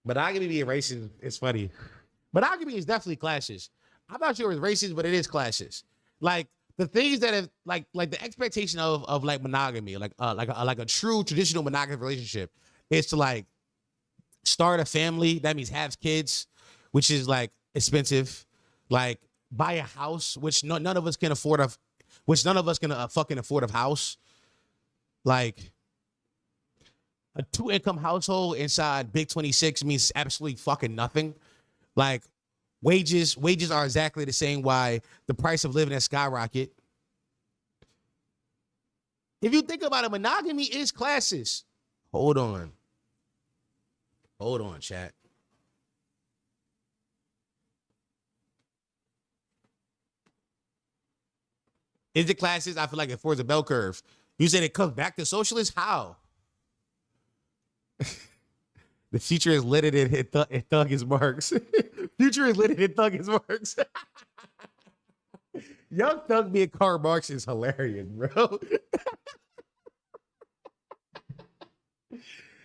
S1: Monogamy being racist is funny. Monogamy is definitely clashes. I'm not sure it's racist, but it is clashes. Like the things that have like the expectation of like monogamy, like a true traditional monogamous relationship is to like start a family. That means have kids, which is like expensive. Like buy a house, which none of us can afford. Which none of us can fucking afford a house. Like a 2-income household inside Big 26 means absolutely fucking nothing. Like wages are exactly the same why the price of living has skyrocket. If you think about it, monogamy is classes. Hold on, chat. Is it classes? I feel like it forms a bell curve. You said it comes back to socialists? How? The future is littered in thug is marks. Future is littered in thug is marks. Young Thug being Karl Marx is hilarious, bro.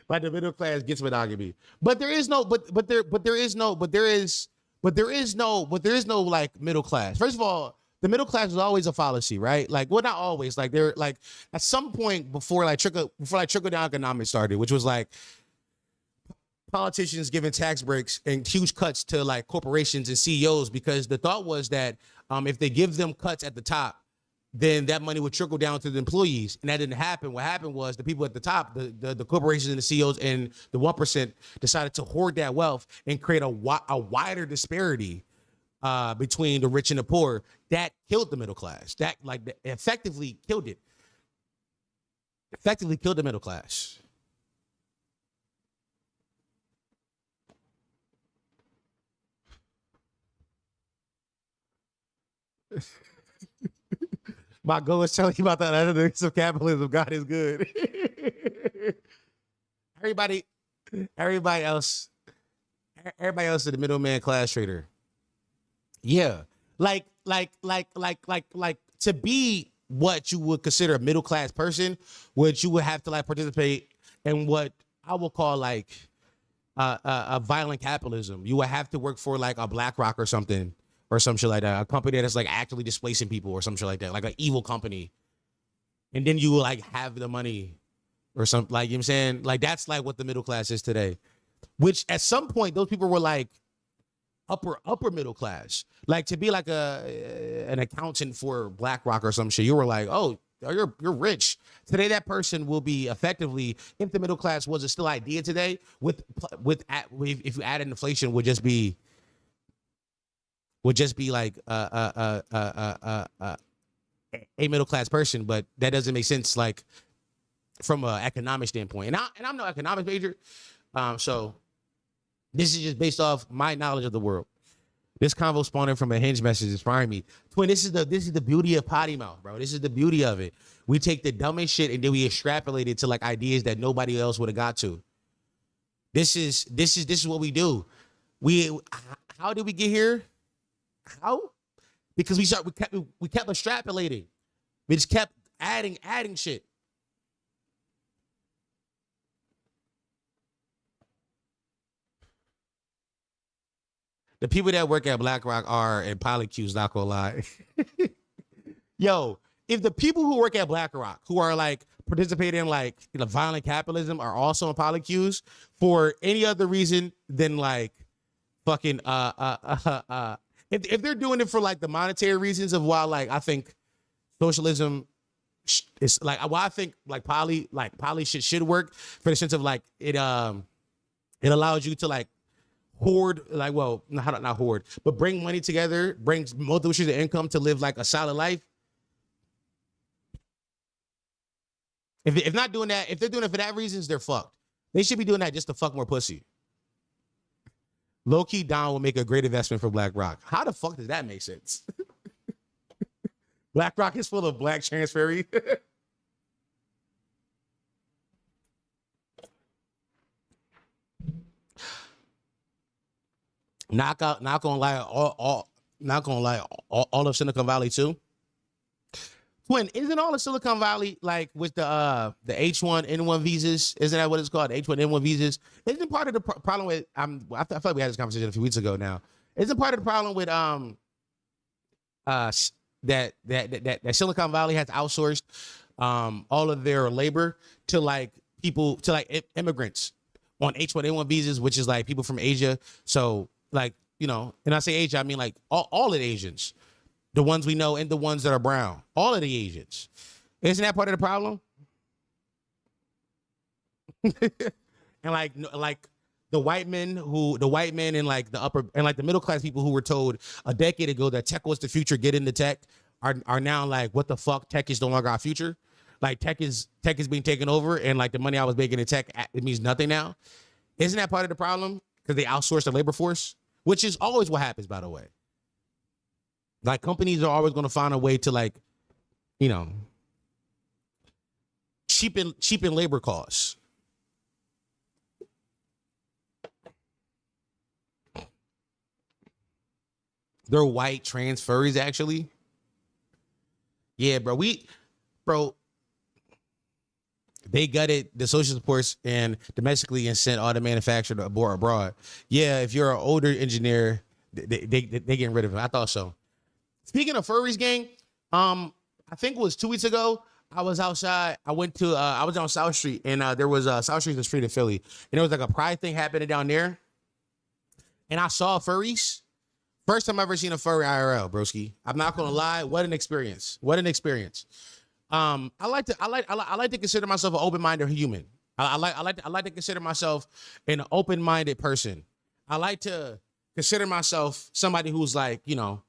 S1: Like the middle class gets monogamy, but there is no like middle class. First of all, the middle class was always a fallacy, right? Like, well, not always. Like, they're like at some point before trickle down economics started, which was like politicians giving tax breaks and huge cuts to like corporations and CEOs, because the thought was that if they give them cuts at the top, then that money would trickle down to the employees. And that didn't happen. What happened was the people at the top, the corporations and the CEOs and the 1% decided to hoard that wealth and create a wider disparity between the rich and the poor. That killed the middle class. That effectively killed it. Effectively killed the middle class. My goal is telling you about the ethics of capitalism. God is good. everybody else is the middleman class trader. Yeah. Like to be what you would consider a middle class person, which you would have to like participate in what I will call like a violent capitalism. You would have to work for like a BlackRock or something. Or some shit like that. A company that's like actually displacing people or some shit like that. Like an evil company. And then you will like have the money or something. Like, you know what I'm saying? Like that's like what the middle class is today. Which at some point, those people were like upper middle class. Like to be like an accountant for BlackRock or some shit. You were like, oh, you're rich. Today, that person will be effectively, if the middle class was a still idea today, if you add in inflation, would just be like a middle class person, but that doesn't make sense like from an economic standpoint. And I'm no economics major, so this is just based off my knowledge of the world. This convo spawning from a Hinge message inspiring me. Twin, this is the beauty of potty mouth, bro. This is the beauty of it. We take the dumbest shit and then we extrapolate it to like ideas that nobody else would have got to. This is what we do. How did we get here? How? Because we kept extrapolating. We just kept adding shit. The people that work at BlackRock are in polycues, not gonna lie. Yo, if the people who work at BlackRock, who are like participating in like violent capitalism, are also in polycues for any other reason than like fucking if they're doing it for like the monetary reasons of why, like I think socialism is like, well, I think like poly shit should work for the sense of like it allows you to like hoard, like, well, not hoard, but bring money together, brings multiple streams of income to live like a solid life. If not doing that, if they're doing it for that reasons, they're fucked. They should be doing that just to fuck more pussy. Low-key Don will make a great investment for BlackRock. How the fuck does that make sense? BlackRock is full of black trans furry. Not gonna lie, all of Silicon Valley too. Twin, isn't all of Silicon Valley like with the H1N1 visas? Isn't that what it's called? H1N1 visas. Isn't part of the problem with I feel like we had this conversation a few weeks ago now. Isn't part of the problem with that Silicon Valley has outsourced all of their labor to like people, to like immigrants on H1N1 visas, which is like people from Asia. So like, you know, and I say Asia, I mean like all of the Asians, the ones we know and the ones that are brown, all of the Asians. Isn't that part of the problem? And like the white men and like the upper and like the middle class people who were told a decade ago that tech was the future, get into tech, are now like, what the fuck? Tech is no longer our future. Like tech is being taken over, and like the money I was making in tech, it means nothing now. Isn't that part of the problem? Because they outsource the labor force, which is always what happens, by the way. Like companies are always going to find a way to like, you know, cheapen labor costs. They're white trans furries, actually. Yeah, bro. They gutted the social supports and domestically and sent all the manufactured abroad. Yeah, if you're an older engineer, they getting rid of it. I thought so. Speaking of furries, gang, I think it was 2 weeks ago. I was outside. I was on South Street, and there was South Street is a street in Philly, and there was like a pride thing happening down there. And I saw furries First time I ever seen a furry IRL, broski. I'm not gonna lie. What an experience. What an experience. I like to consider myself an open-minded human. I like to consider myself an open-minded person. I like to consider myself somebody who's like, you know,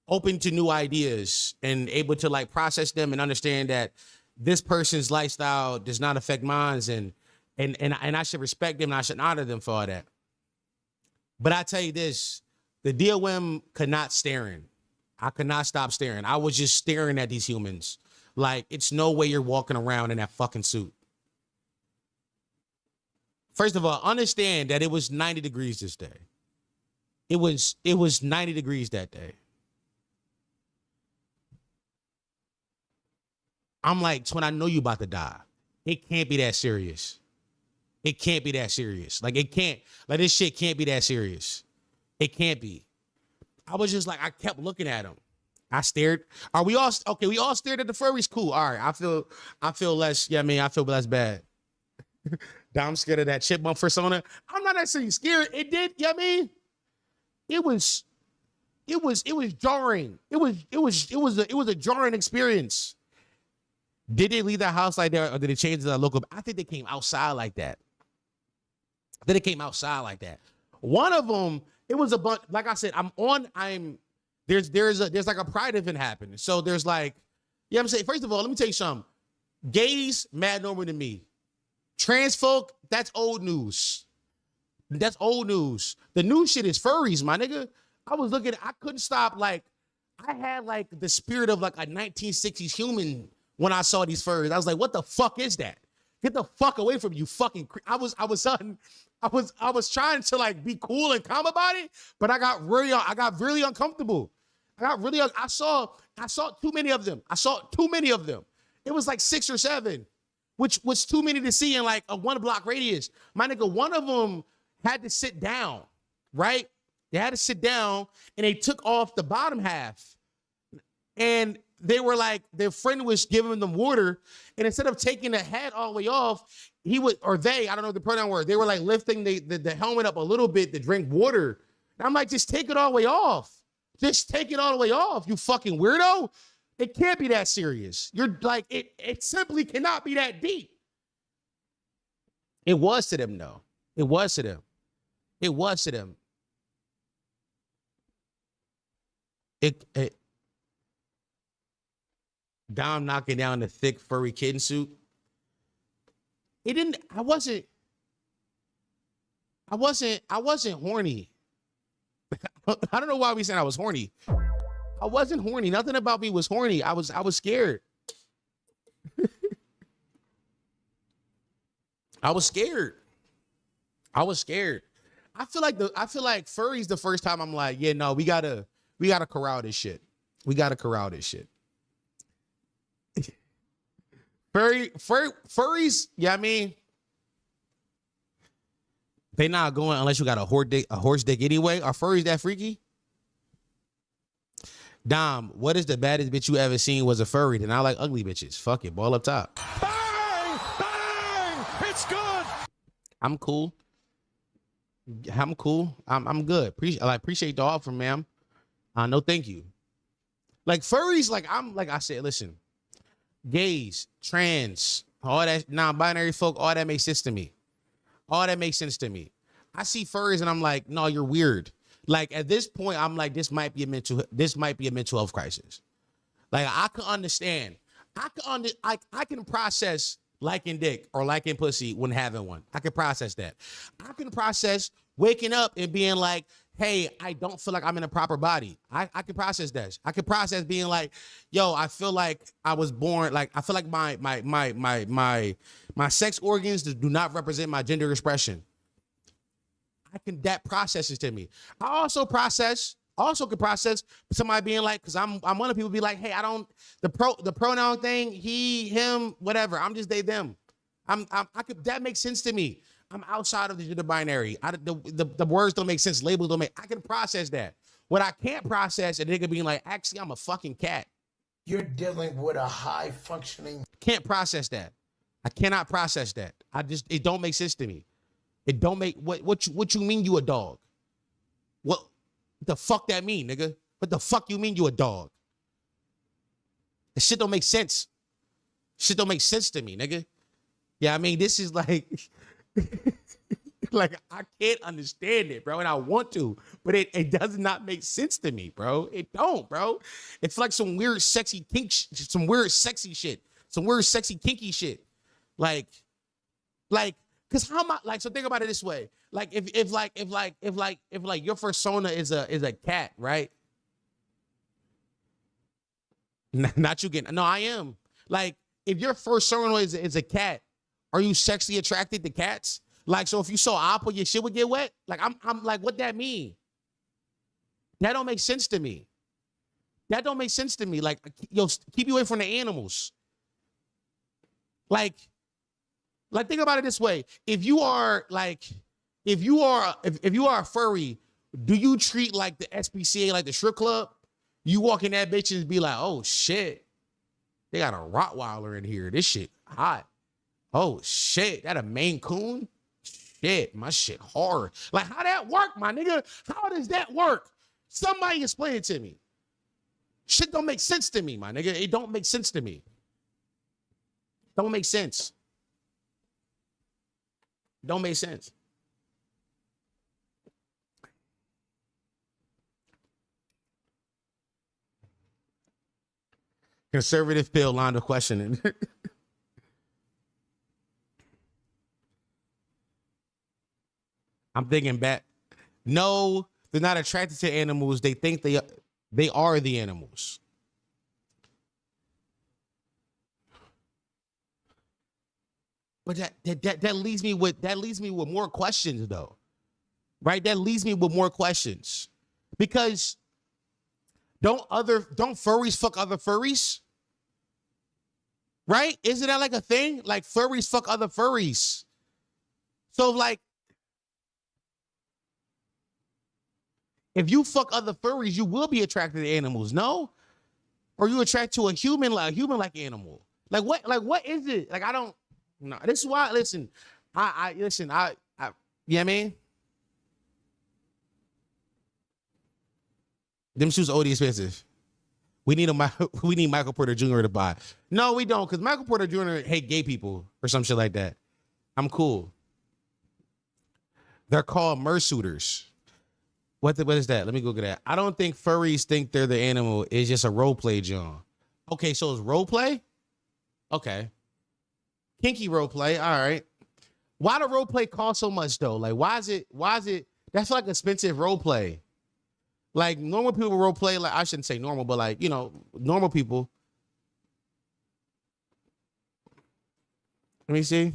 S1: open to new ideas and able to like process them and understand that this person's lifestyle does not affect mine, and I should respect them and I should honor them for all that. But I tell you this, the DOM could not staring. I could not stop staring. I was just staring at these humans. Like, it's no way you're walking around in that fucking suit. First of all, understand that it was 90 degrees this day. It was 90 degrees that day. I'm like, Twin, I know you about to die. It can't be that serious. It can't be that serious. Like, it can't. Like, this shit can't be that serious. It can't be. I was just like, I kept looking at him. I stared. Are we all okay? We all stared at the furries. Cool. All right. I feel less. Yeah, I mean, I feel less bad. Now I'm scared of that chipmunk persona. I'm not necessarily scared. It did. Yeah, I mean, it was jarring. It was a jarring experience. Did they leave that house like that, or did they change to the local? I think they came outside like that. One of them, it was a bunch. Like I said, there's like a pride event happening. So there's like, yeah, I'm saying, first of all, let me tell you something. Gays, mad normal to me. Trans folk, that's old news. That's old news. The new shit is furries, my nigga. I was looking, I couldn't stop. Like, I had like the spirit of like a 1960s human when I saw these furries. I was like, what the fuck is that? Get the fuck away from you, fucking. I was trying to like be cool and calm about it, but I got really uncomfortable. I saw too many of them. It was like 6 or 7, which was too many to see in like a 1 block radius. My nigga, one of them had to sit down, right? They had to sit down and they took off the bottom half. And they were like, their friend was giving them water. And instead of taking the head all the way off, I don't know what the pronoun word, they were like lifting the helmet up a little bit to drink water. And I'm like, just take it all the way off. Just take it all the way off, you fucking weirdo. It can't be that serious. You're like, it simply cannot be that deep. It was to them, though. It was to them. Dom knocking down the thick furry kitten suit. I wasn't horny. I don't know why we saying I was horny. I wasn't horny. Nothing about me was horny. I was scared. I was scared. I feel like furry's the first time I'm like, yeah, no, we gotta corral this shit. Furries, yeah, I mean, they not going unless you got a horse dick anyway. Are furries that freaky? Dom, what is the baddest bitch you ever seen was a furry? Then I like ugly bitches. Fuck it, ball up top.
S4: Bang! Bang! It's good!
S1: I'm cool. I'm good. Appreciate the offer, ma'am. No, thank you. Like furries, like I said, listen, gays, trans, all that non-binary folk, all that makes sense to me. I see furries and I'm like, no, you're weird. Like at this point, I'm like, this might be a mental health crisis. Like I can understand. I can process liking dick or liking pussy when having one. I can process that. I can process waking up and being like, hey, I don't feel like I'm in a proper body. I can process that. I can process being like, yo, I feel like I was born, like I feel like my sex organs do not represent my gender expression. That processes to me. I also can process somebody being like, because I'm one of people be like, hey, I don't, the pronoun thing, he, him, whatever. I'm just they, them. That makes sense to me. I'm outside of the gender binary. The words don't make sense. Labels don't make. I can process that. What I can't process, a nigga being like, actually, I'm a fucking cat.
S6: You're dealing with a high functioning.
S1: Can't process that. I cannot process that. It don't make sense to me. It don't make what you mean you a dog? What What the fuck that mean, nigga? What the fuck you mean you a dog? That shit don't make sense. Shit don't make sense to me, nigga. Yeah, I mean, this is like, like I can't understand it, bro, and I want to, but it does not make sense to me, bro. It don't, bro. It's like some weird, sexy kink, some weird, sexy shit, some weird, sexy, kinky shit, like, cause how am I like? So think about it this way, like if your persona is a cat, right? Not you getting, no, I am. Like, if your first persona is a cat, are you sexually attracted to cats? Like, so if you saw Apple, your shit would get wet? Like, I'm like, what that mean? That don't make sense to me. That don't make sense to me. Like, yo, keep you away from the animals. Like, think about it this way. If you are a furry, do you treat like the SPCA like the strip club? You walk in that bitch and be like, oh shit, they got a Rottweiler in here. This shit hot. Oh shit, that a Maine Coon? Shit, my shit hard. Like, how that work, my nigga? How does that work? Somebody explain it to me. Shit don't make sense to me, my nigga. It don't make sense to me. Don't make sense. Don't make sense. Conservative pill line of questioning. I'm thinking back. No, they're not attracted to animals. They think they are the animals. But that leaves me with more questions though. Right? That leaves me with more questions. Because don't furries fuck other furries? Right? Isn't that like a thing? Like, furries fuck other furries. So like, if you fuck other furries, you will be attracted to animals, no? Or you attract to a human like animal. Like what is it? Like, I don't know. This is why, listen, I you know what I mean? Them shoes OD expensive. We need Michael Porter Jr. to buy. No, we don't, because Michael Porter Jr. hate gay people or some shit like that. I'm cool. They're called mersuiters. What is that? Let me Google that. I don't think furries think they're the animal. It's just a role play, John. Okay, so it's role play? Okay. Kinky role play. All right. Why do role play cost so much though? Like, why is it that's like expensive role play? Like, normal people role play, like, I shouldn't say normal, but like, you know, normal people. Let me see.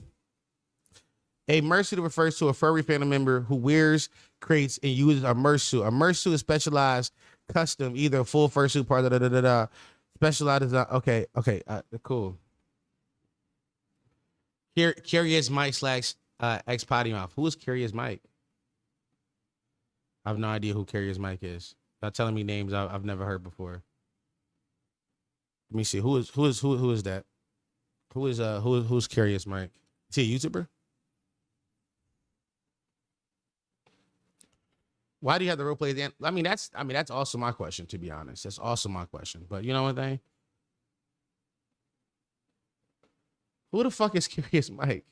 S1: A mersuit refers to a furry family member who wears, creates, and uses a mersuit. A mersuit is specialized, custom, either a full fursuit part, specialized design. Okay, cool. Here, Curious Mike / ex Potty Mouth. Who is Curious Mike? I have no idea who Curious Mike is. Not telling me names I've never heard before. Let me see. Who is that? Who's Curious Mike? Is he a YouTuber? Why do you have the role play? I mean, that's also my question, to be honest. That's also my question. But you know one thing? Who the fuck is Curious Mike?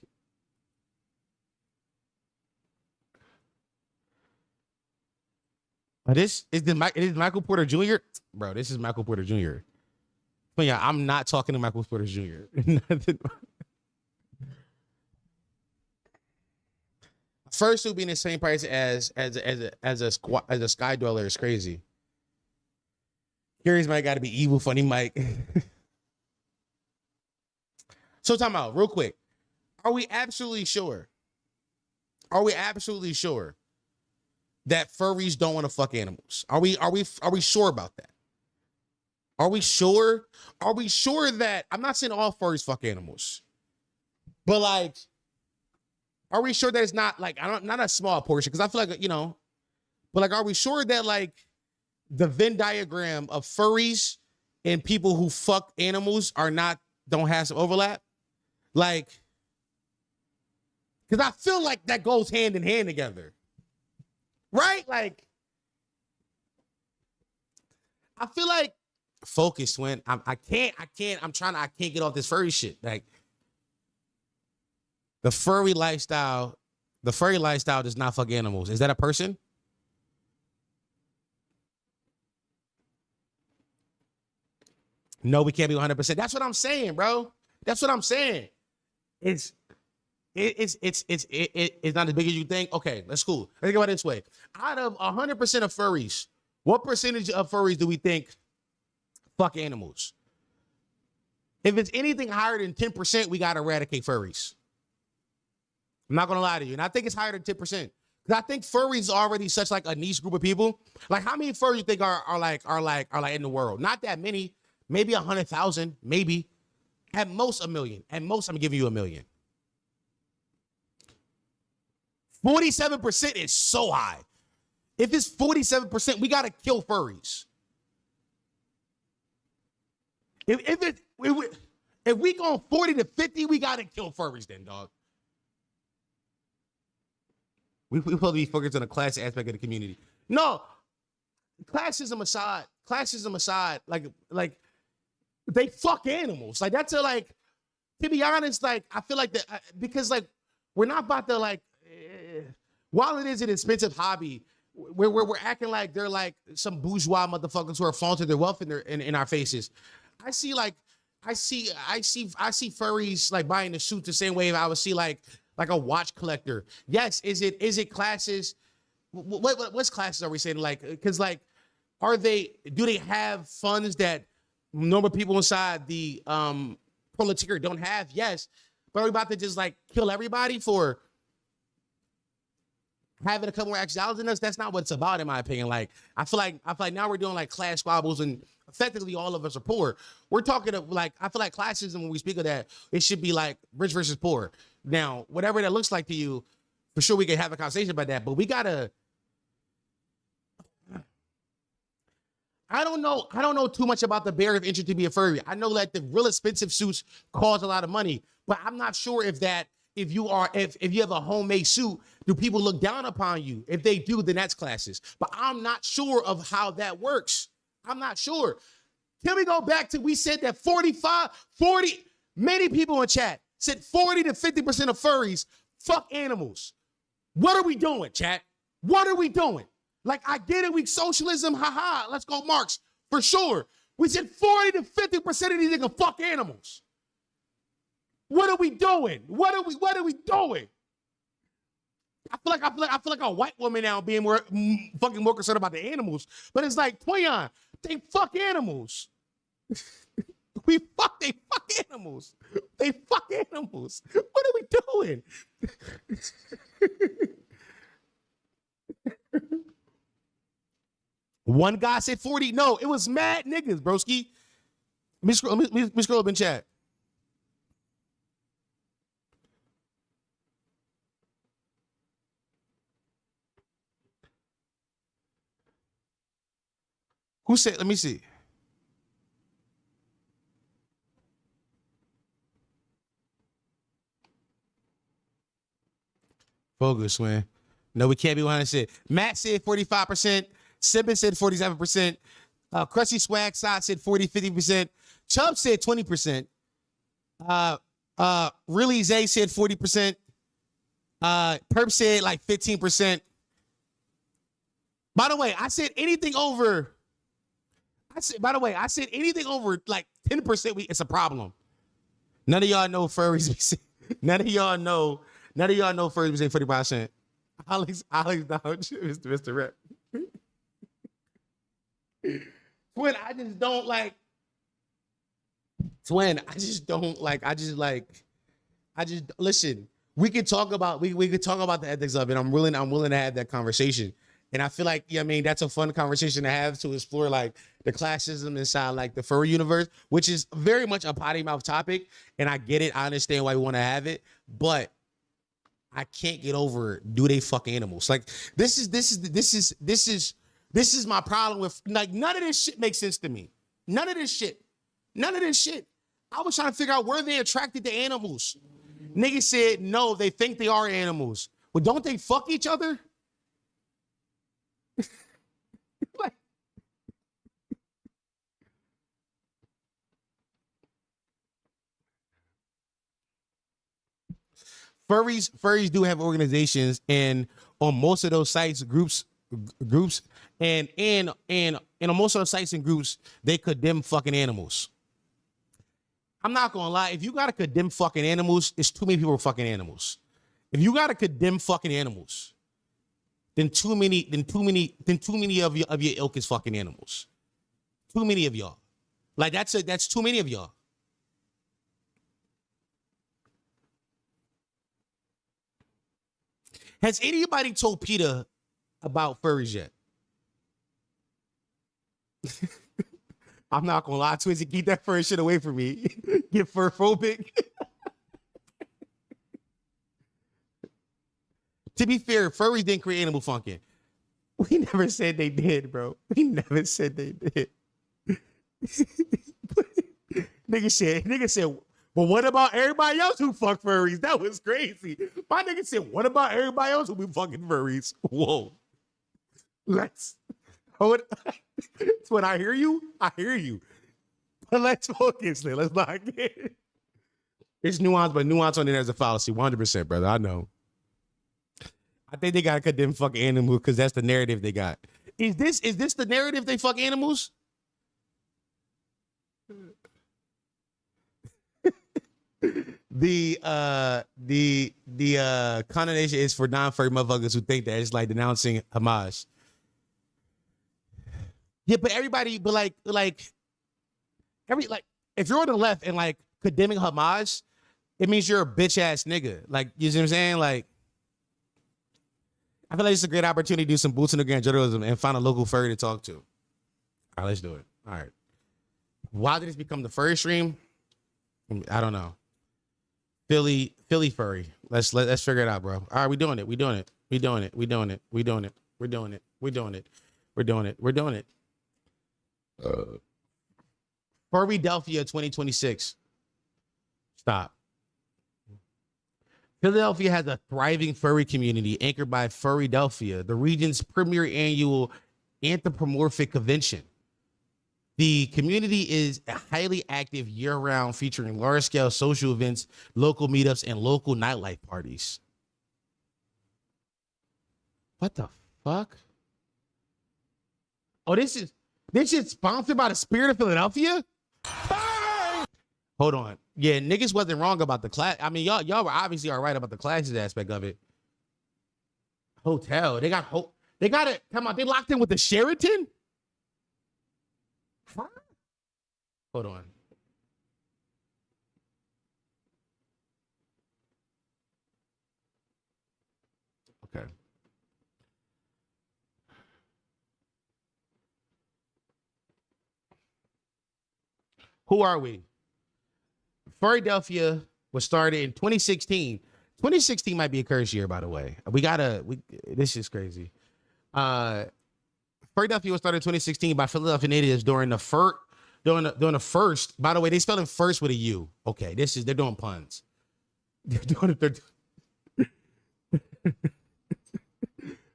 S1: This is Michael Porter Jr. Bro, this is Michael Porter Jr. But yeah, I'm not talking to Michael Porter Jr. First, will be in the same price as a Sky Dweller is crazy. Curious Mike got to be evil, funny Mike. So, time out real quick. Are we absolutely sure? That furries don't want to fuck animals? Are we sure about that? Are we sure? Are we sure that, I'm not saying all furries fuck animals, but like, are we sure that it's not like, not a small portion? Because I feel like, you know, but like, are we sure that like the Venn diagram of furries and people who fuck animals don't have some overlap? Like, because I feel like that goes hand in hand together. Right? Like, I feel like focus, twin. I can't get off this furry shit. Like the furry lifestyle does not fuck animals. Is that a person? No, we can't be 100%. That's what I'm saying, bro. That's what I'm saying. It's not as big as you think. Okay, that's cool. Think about it this way. Out of 100% of furries, what percentage of furries do we think fuck animals? If it's anything higher than 10%, we got to eradicate furries. I'm not going to lie to you. And I think it's higher than 10%. Because I think furries is already such like a niche group of people. Like how many furries you think are like in the world? Not that many. Maybe 100,000, maybe. At most, 1 million. At most, I'm giving you 1 million. 47% is so high. If it's 47%, we got to kill furries. If we go 40 to 50, we got to kill furries then, dog. We supposed to be focused on the class aspect of the community. No, classism aside, like they fuck animals. Like that's to be honest, like I feel like that because like we're not about to like while it is an expensive hobby, we're acting like they're like some bourgeois motherfuckers who are flaunting their wealth in our faces. I see furries like buying the suit the same way I would see like a watch collector. Yes, is it classes? What's classes are we saying? Like, because like, do they have funds that normal people inside the proletariat don't have? Yes, but are we about to just like kill everybody for having a couple more extra dollars than us? That's not what it's about, in my opinion. Like, I feel like now we're doing like class squabbles, and effectively all of us are poor. We're talking of like, I feel like classism, when we speak of that, it should be like rich versus poor. Now, whatever that looks like to you, for sure we can have a conversation about that, but we gotta. I don't know too much about the barrier of entry to be a furry. I know that the real expensive suits cost a lot of money, but I'm not sure if you have a homemade suit, do people look down upon you? If they do, then that's classes. But I'm not sure of how that works. I'm not sure. Can we go back to, we said that 40, many people in chat said 40 to 50% of furries fuck animals. What are we doing, chat? What are we doing? Like, I get it, we socialism, haha, let's go Marx, for sure. We said 40 to 50% of these niggas fuck animals. What are we doing? What are we doing? I feel like a white woman now being more concerned about the animals. But it's like, Toyon, they fuck animals. They fuck animals. They fuck animals. What are we doing? One guy said 40. No, it was mad niggas, broski. Let me scroll up in chat. Who said, let me see. Focus, man. No, we can't be 100%. Matt said 45%. Simmons said 47%. Crusty Swag Side said 40, 50%. Chubb said 20%. Really Zay said 40%. Perp said like 15%. By the way, I said anything over like 10%, it's a problem. None of y'all know furries. None of y'all know furries be saying 45%. Alex Dodge, Mr. Rep. Twin, I just don't like. Listen, we could talk about the ethics of it. I'm willing to have that conversation. And I feel like, yeah, I mean, that's a fun conversation to have, to explore like the classism inside like the furry universe, which is very much a potty mouth topic. And I get it. I understand why we want to have it, but I can't get over, do they fuck animals? Like this is my problem with, like, none of this shit makes sense to me. None of this shit. I was trying to figure out, were they attracted to animals? Niggas said no, they think they are animals. Well, don't they fuck each other? Like, Furries do have organizations, and on most of those sites, groups, and on most of those sites and groups, they condemn fucking animals. I'm not gonna lie. If you gotta condemn fucking animals, it's too many people fucking animals. If you gotta condemn fucking animals, then too many of your ilk is fucking animals. Too many of y'all. Like that's too many of y'all. Has anybody told Peter about furries yet? I'm not gonna lie, Twizzy, keep that fur shit away from me. Get fur phobic. To be fair, furries didn't create animal function. We never said they did, bro. We never said they did. Nigga said, well, what about everybody else who fuck furries? That was crazy. My nigga said, what about everybody else who be fucking furries? Whoa. Let's hold. That's when I hear you. But let's focus there. Let's not get. It's nuance, but nuance on it as a fallacy. 100%, brother. I know. I think they gotta condemn fucking animals because that's the narrative they got. Is this the narrative they fuck animals? The condemnation is for non-furry motherfuckers who think that it's like denouncing Hamas. Yeah, but everybody, if you're on the left and like condemning Hamas, it means you're a bitch ass nigga. Like, you see what I'm saying? Like, I feel like it's a great opportunity to do some boots in the ground journalism and find a local furry to talk to. All right, let's do it. All right. Why did this become the furry stream? I don't know. Philly furry. Let's figure it out, bro. All right, we're doing it. Furrydelphia 2026. Stop. Philadelphia has a thriving furry community anchored by Furrydelphia, the region's premier annual anthropomorphic convention. The community is highly active year-round, featuring large-scale social events, local meetups, and local nightlife parties. What the fuck? Oh, this is sponsored by the Spirit of Philadelphia? Hold on. Yeah, niggas wasn't wrong about the class. I mean, y'all were obviously all right about the classes aspect of it. Hotel. They got it. Come on, they locked in with the Sheraton? Huh? Hold on. Okay. Who are we? Furrydelphia was started in 2016. 2016 might be a curse year, by the way. This is crazy. Furrydelphia was started in 2016 by Philadelphia natives during the first. By the way, they spelling first with a U. Okay, they're doing puns.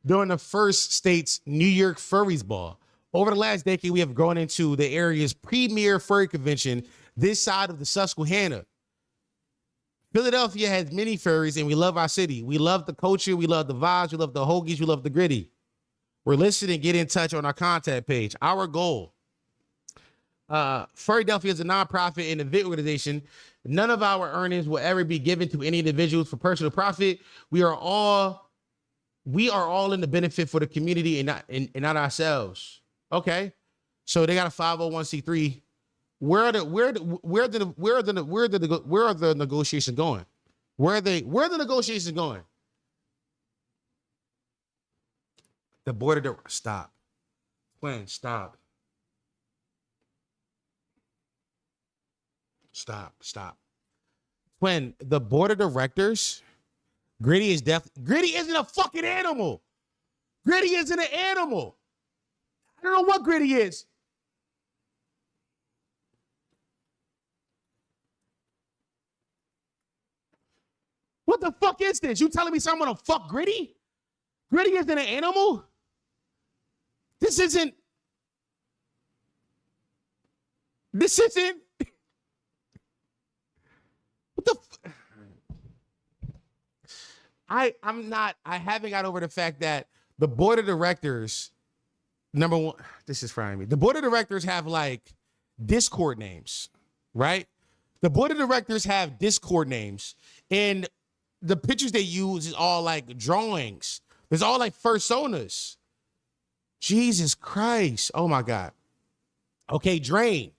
S1: During the first state's New York Furries Ball. Over the last decade, we have grown into the area's premier furry convention this side of the Susquehanna. Philadelphia has many furries, and we love our city. We love the culture. We love the vibes. We love the hoagies. We love the gritty. We're listening. Get in touch on our contact page. Our goal. Furrydelphia is a nonprofit and event organization. None of our earnings will ever be given to any individuals for personal profit. We are all in the benefit for the community and not ourselves. Okay, so they got a 501c3. Where are the negotiations going? Where are the negotiations going? The board of stop. When stop. Stop. When the board of directors, Gritty isn't a fucking animal. Gritty isn't an animal. I don't know what Gritty is. What the fuck is this? You telling me someone to fuck Gritty? Gritty isn't an animal? This isn't. What the I haven't got over the fact that the board of directors, number one, this is frying me. The board of directors have like Discord names, right? The board of directors have Discord names, and the pictures they use is all like drawings. There's all like personas. Jesus Christ. Oh my God. Okay, Drain,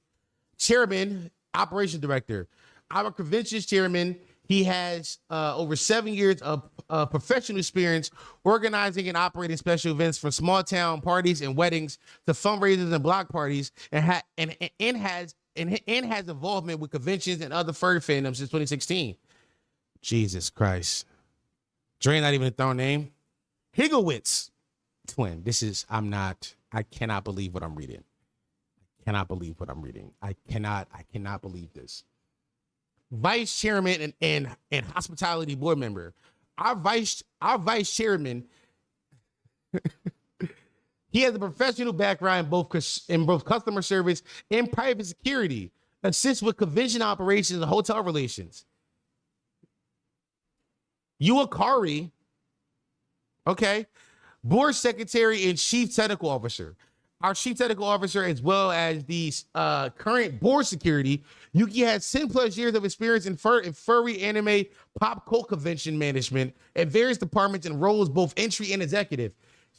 S1: chairman, operations director. Our conventions chairman, he has over 7 years of professional experience organizing and operating special events from small town parties and weddings to fundraisers and block parties, and has involvement with conventions and other furry fandoms since 2016. Jesus Christ. Drain not even a thrown name. Higglewitz twin. I cannot believe what I'm reading. I cannot believe this. Vice chairman and hospitality board member. Our vice chairman, he has a professional background in both customer service and private security, assists with convention operations and hotel relations. Yuakari, okay, board secretary and chief technical officer. Our chief technical officer, as well as the current board security, Yuki has 10 plus years of experience in furry anime pop cult convention management at various departments and roles, both entry and executive.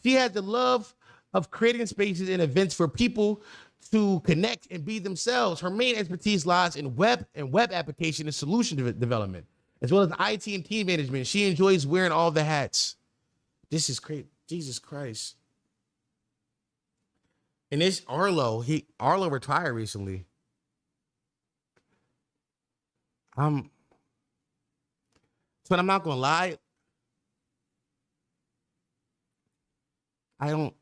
S1: She has the love of creating spaces and events for people to connect and be themselves. Her main expertise lies in web application and solution development, as well as IT and team management. She enjoys wearing all the hats. This is great. Jesus Christ. And this Arlo retired recently. But I'm not gonna lie. I'm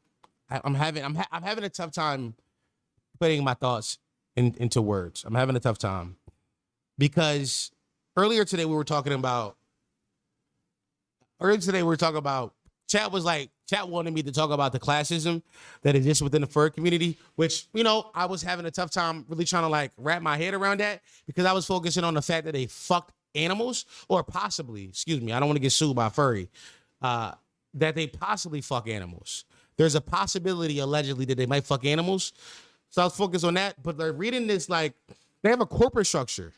S1: having a tough time putting my thoughts into words. I'm having a tough time because earlier today we were talking about Chat wanted me to talk about the classism that exists within the fur community, which, I was having a tough time really trying to like wrap my head around that because I was focusing on the fact that they fucked animals, or possibly, excuse me, I don't want to get sued by Furry, that they possibly fuck animals. There's a possibility, allegedly, that they might fuck animals. So I was focused on that, but they're reading this like they have a corporate structure.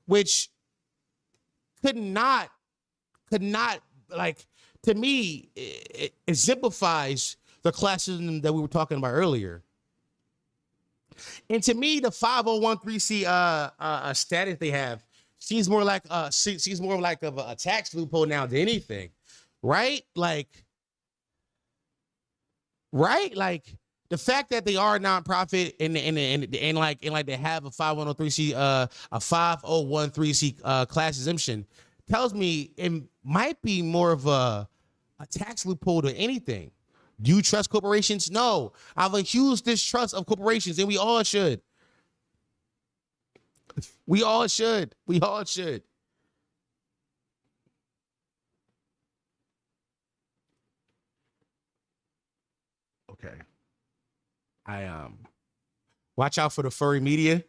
S1: Which could not, like, to me, it exemplifies the classism that we were talking about earlier. And to me, the 5013C status they have seems more like of a tax loophole now than anything, right? Like the fact that they are a nonprofit and they have a 5013C class exemption tells me it might be more of a tax loophole than anything. Do you trust corporations? No. I have a huge distrust of corporations, and we all should. We all should. Okay. Watch out for the furry media.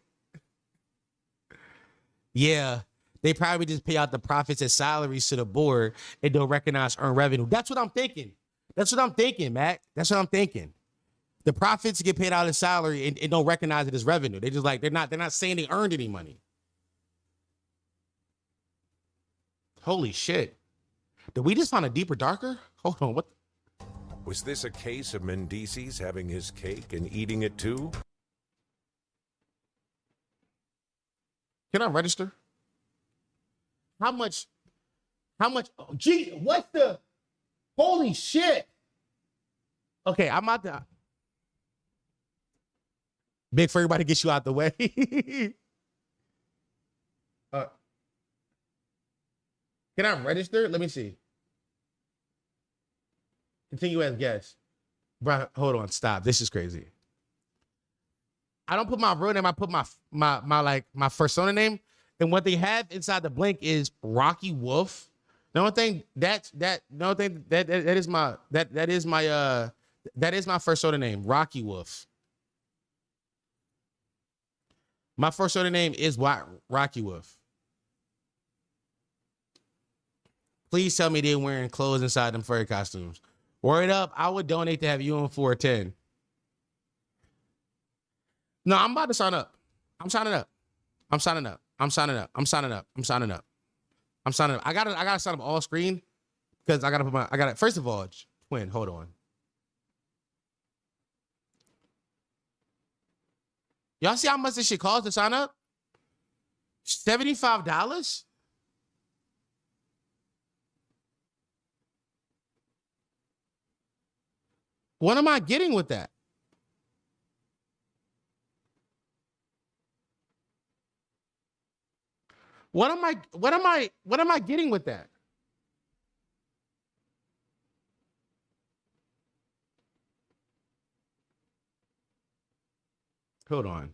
S1: Yeah. They probably just pay out the profits as salaries to the board and don't recognize earned revenue. That's what I'm thinking. Matt. That's what I'm thinking. The profits get paid out as salary and don't recognize it as revenue. They just they're not saying they earned any money. Holy shit. Did we just find a deeper, darker? Hold on, what?
S5: Was this a case of Mendices having his cake and eating it too?
S1: Can I register? How much? Oh, gee, what's the? Holy shit. Okay, I'm out there. Big for everybody to get you out the way. Can I register? Let me see. Continue as guest. Bro, hold on, stop. This is crazy. I don't put my real name, I put my persona name. And what they have inside the blank is Rocky Wolf. The only thing that is my first soda name, Rocky Wolf. My first soda name is Rocky Wolf. Please tell me they're wearing clothes inside them furry costumes. Word up, I would donate to have you on 410. No, I'm about to sign up. I'm signing up. I'm signing up. I'm signing up. I'm signing up. I'm signing up. I'm signing up. I gotta sign up all screen because I gotta first of all, twin, hold on. Y'all see how much this shit costs to sign up? $75? What am I getting with that? What am I getting with that? Hold on.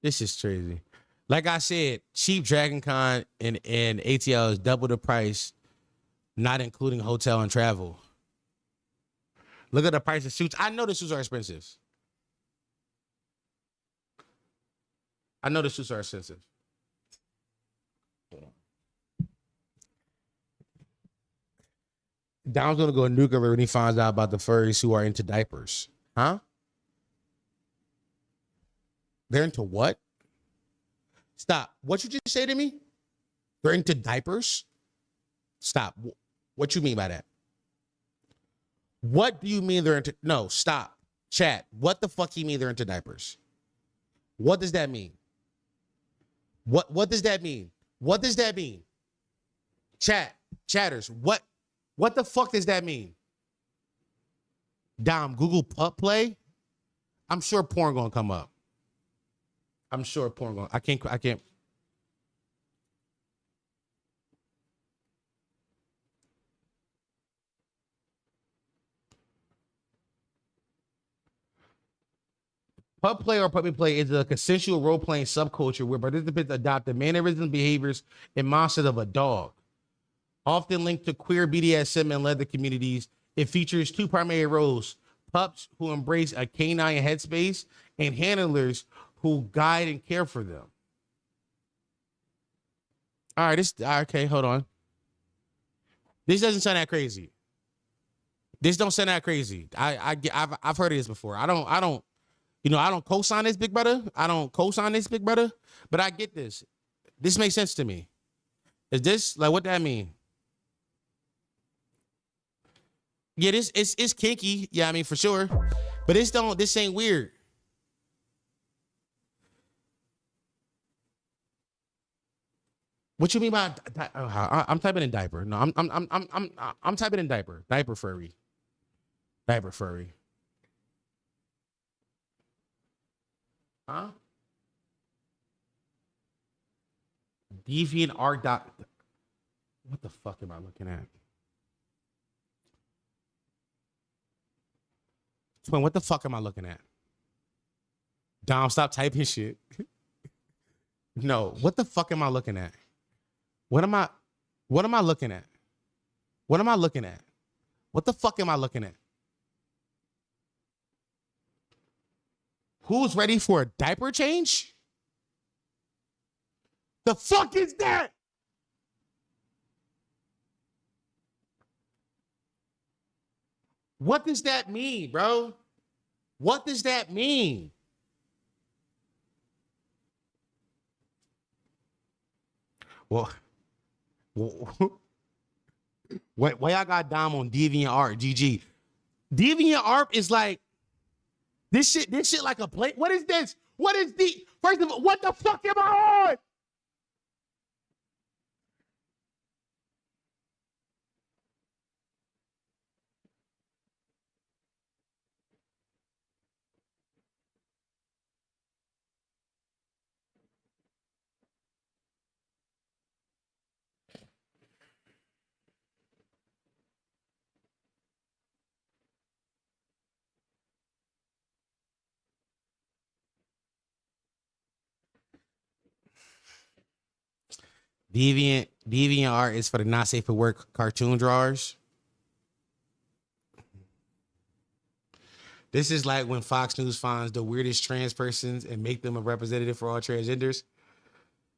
S1: This is crazy. Like I said, cheap Dragon Con and ATL is double the price, not including hotel and travel. Look at the price of suits. I know the suits are expensive. I know the suits are expensive. Dom's gonna go nuclear when he finds out about the furries who are into diapers. Huh? They're into what? Stop. What you just say to me? They're into diapers? Stop. What you mean by that? What do you mean they're into? No, stop. Chat. What the fuck you mean they're into diapers? What does that mean? What does that mean? What does that mean? Chatters. What the fuck does that mean? Dom, Google pup play? I'm sure porn gonna come up. I'm sure porn going. I can't. Pup play or puppy play is a consensual role-playing subculture where participants adopt the mannerisms, behaviors, and monsters of a dog. Often linked to queer BDSM and leather communities, it features two primary roles: pups who embrace a canine headspace and handlers who guide and care for them. All right, okay, hold on. This doesn't sound that crazy. This don't sound that crazy. I've heard of this before. I don't, I don't co-sign this, big brother. I don't co-sign this, big brother, but I get this. This makes sense to me. Is this like what that mean? Yeah, it's kinky. Yeah, I mean for sure. But this ain't weird. What you mean by I'm typing in diaper? No, I'm typing in diaper. Diaper furry. Diaper furry. Huh? Deviant art. What the fuck am I looking at? Twin, what the fuck am I looking at? Dom, stop typing shit. No, what the fuck am I looking at? What am I looking at? What am I looking at? What the fuck am I looking at? Who's ready for a diaper change? The fuck is that? What does that mean, bro? What does that mean? Well, why y'all got Dom on DeviantArt? GG. DeviantArt is like this shit like a play. What is this? What is first of all, what the fuck am I on? DeviantArt is for the not safe for work cartoon drawers. This is like when Fox News finds the weirdest trans persons and make them a representative for all transgenders.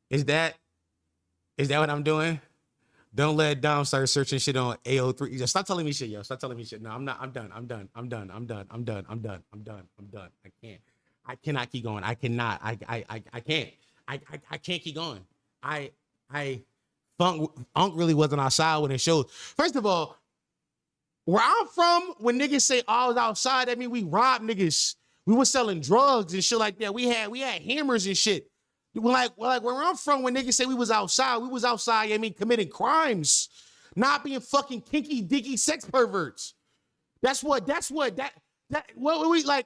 S1: Is that what I'm doing? Don't let Dom start searching shit on AO3. Just stop telling me shit, yo. Stop telling me shit. No, I'm not. I'm done. I'm done. I'm done. I'm done. I'm done. I'm done. I'm done. I'm done. I can't. I cannot keep going. I cannot. I can't. I can't keep going. Unc really wasn't outside when it showed. First of all, where I'm from, when niggas say, oh, I was outside, that mean we robbed niggas. We were selling drugs and shit like that. We had hammers and shit. Like where I'm from, when niggas say we was outside, I mean, committing crimes, not being fucking kinky, dicky sex perverts. That's what we like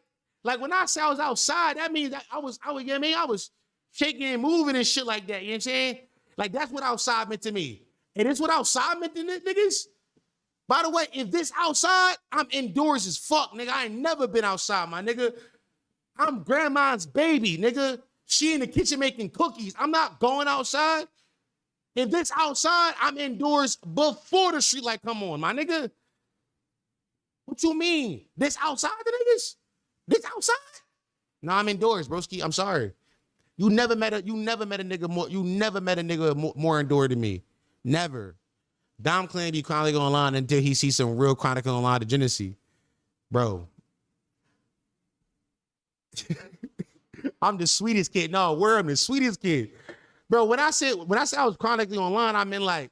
S1: when I say I was outside, that means that I was, you know what I mean? I was shaking and moving and shit like that. You know what I'm saying? Like, that's what outside meant to me. And it's what outside meant to niggas. By the way, if this outside, I'm indoors as fuck, nigga. I ain't never been outside, my nigga. I'm grandma's baby, nigga. She in the kitchen making cookies. I'm not going outside. If this outside, I'm indoors before the street light come on, my nigga. What you mean? This outside the niggas? This outside? No, I'm indoors, broski. I'm sorry. You never met a nigga more indoor than me. Never. Dom claimed he chronically online until he sees some real chronicle online degeneracy. Bro. I'm the sweetest kid. No, I'm the sweetest kid. Bro, when I said I was chronically online, I meant like,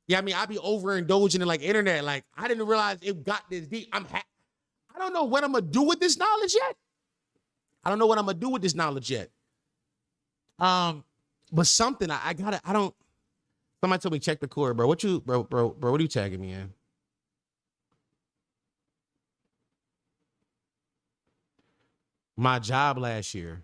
S1: yeah, I mean, I be overindulging in like internet. Like, I didn't realize it got this deep. I don't know what I'm gonna do with this knowledge yet. But something somebody told me check the cord, bro. What are you tagging me in? My job last year.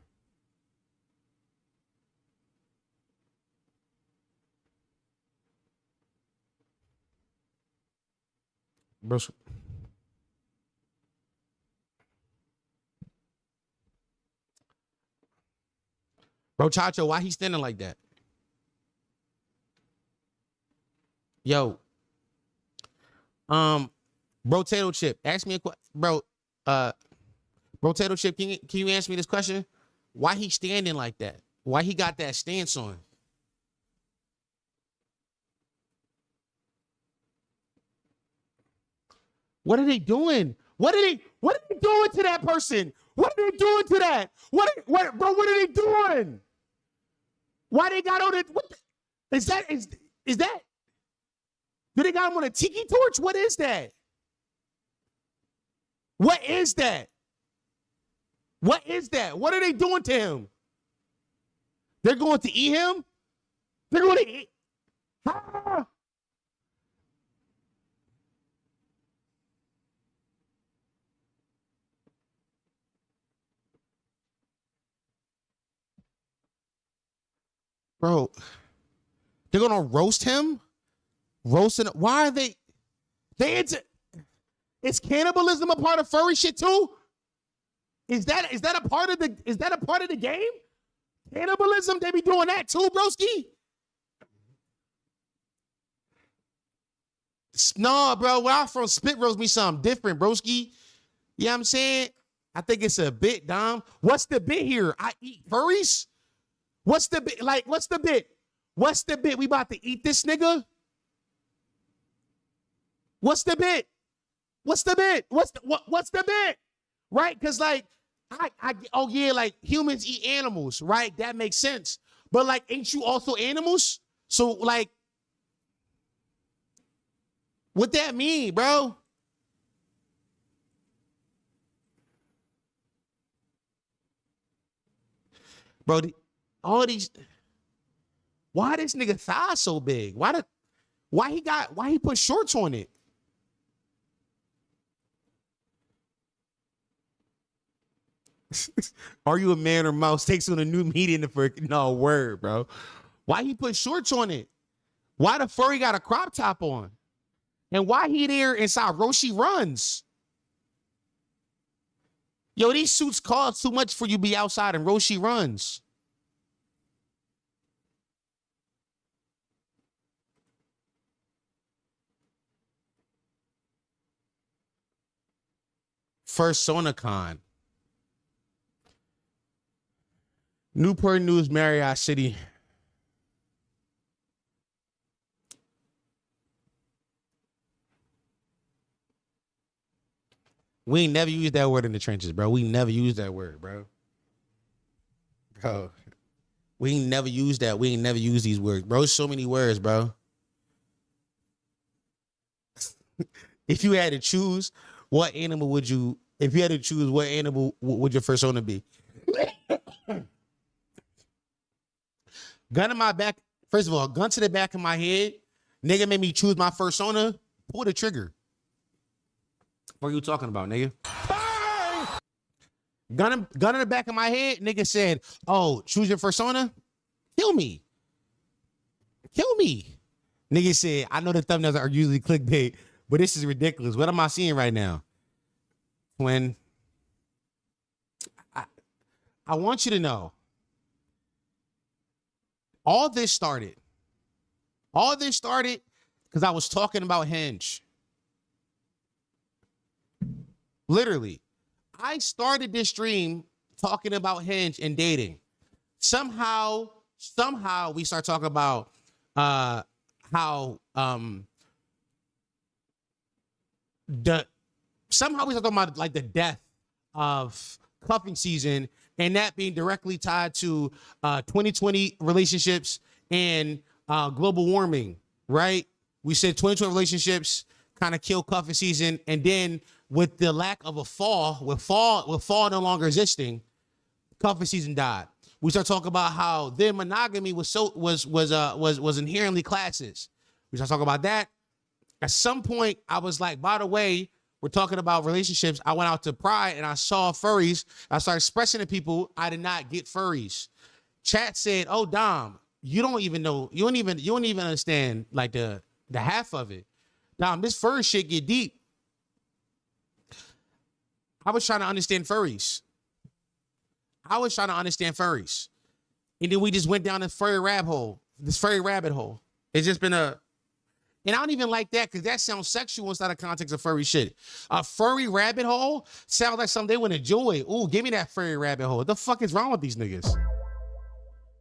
S1: Bro, Chacho, why he standing like that? Yo, bro, Tato Chip, ask me a question, bro. Bro, Tato Chip, can you answer me this question? Why he standing like that? Why he got that stance on? What are they doing? What are they doing to that person? What are they doing to that? What are they doing? Why they got on it? Is that? Do they got him on a tiki torch? What is that? What is that? What is that? What are they doing to him? They're going to eat him? They're going to eat. Ah! Bro, they're going to roast him? Roasting? Why are they into? Is cannibalism a part of furry shit too? Is that a part of the game? Cannibalism, they be doing that too, broski. No, bro, where I'm from, spit roast me something different, broski. You know what I'm saying? I think it's a bit, Dom. What's the bit here? I eat furries? What's the bit? Like, what's the bit? What's the bit? We about to eat this nigga? What's the bit? What's the bit? What's the bit? Right? Because like, oh yeah, like humans eat animals, right? That makes sense. But like, ain't you also animals? So like, what that mean, bro? Bro, all these, why this nigga thigh so big? Why he put shorts on it? Are you a man or mouse? Takes on a new medium for no word, bro. Why he put shorts on it? Why the furry got a crop top on? And why he there inside Roshi runs? Yo, these suits cost too much for you to be outside and Roshi runs. First SonaCon. Newport News, Marriott City. We ain't never used that word in the trenches, bro. We never used that word, bro. Bro, we ain't never used that. We ain't never used these words, bro. So many words, bro. If you had to choose, what animal would you? If you had to choose, what animal would your persona be? Gun in my back. First of all, gun to the back of my head. Nigga made me choose my persona. Pull the trigger. What are you talking about, nigga? Gun in the back of my head. Nigga said, "Oh, choose your persona. Kill me. Kill me." Nigga said, "I know the thumbnails are usually clickbait, but this is ridiculous. What am I seeing right now?" When I want you to know, all this started because I was talking about Hinge. Literally, I started this stream talking about Hinge and dating. Somehow we start talking about how somehow we start talking about like the death of cuffing season, and that being directly tied to 2020 relationships and global warming, right? We said 2020 relationships kind of kill cuffing season, and then with the lack of a fall, with fall no longer existing, cuffing season died. We start talking about how then monogamy was inherently classist. We start talking about that. At some point, I was like, by the way, we're talking about relationships. I went out to Pride and I saw furries. I started expressing to people I did not get furries. Chat said, "Oh, Dom, you don't even know. You don't even understand like the half of it. Dom, this furry shit get deep." I was trying to understand furries. And then we just went down this furry rabbit hole. It's just been and I don't even like that because that sounds sexual inside the context of furry shit. A furry rabbit hole sounds like something they would enjoy. Ooh, give me that furry rabbit hole. What the fuck is wrong with these niggas?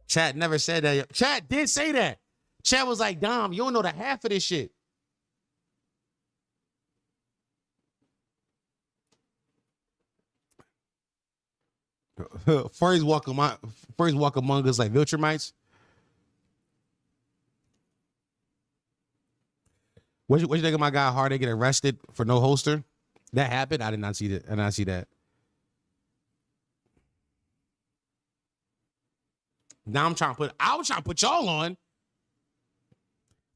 S1: Chat never said that. Chat did say that. Chat was like, "Dom, you don't know the half of this shit." Furries walk among us like Viltrumites. What you think of my guy Hardy get arrested for no holster? That happened. I did not see that. I did not see that. Now I was trying to put y'all on.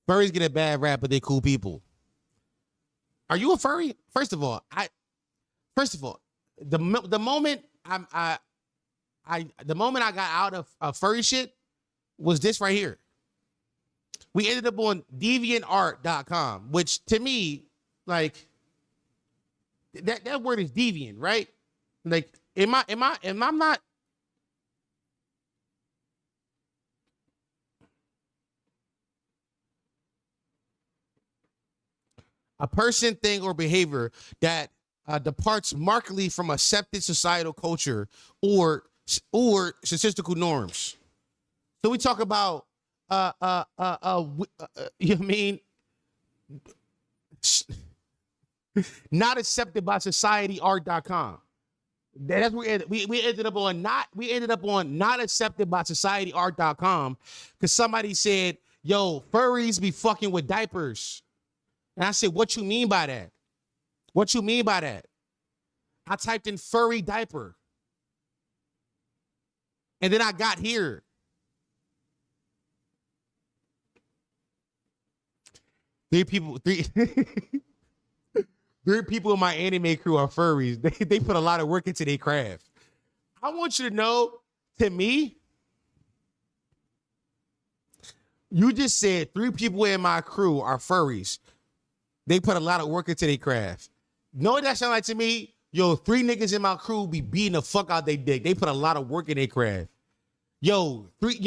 S1: Furries get a bad rap, but they cool people. Are you a furry? First of all, the moment the moment I got out of furry shit was this right here. We ended up on deviantart.com, which to me, like, that word is deviant, right? Like, am I not? A person, thing, or behavior that departs markedly from accepted societal culture or statistical norms. So we talk about you know what I mean? Not accepted by society art.com. That's where we ended up on not accepted by society art.com because somebody said, "Yo, furries be fucking with diapers." And I said, "What you mean by that? What you mean by that?" I typed in furry diaper. And then I got here. Three people in my anime crew are furries. They put a lot of work into their craft. I want you to know, to me, you just said 3 people in my crew are furries. They put a lot of work into their craft. Know what that sound like to me? Yo, 3 niggas in my crew be beating the fuck out they dick. They put a lot of work in their craft. Yo, 3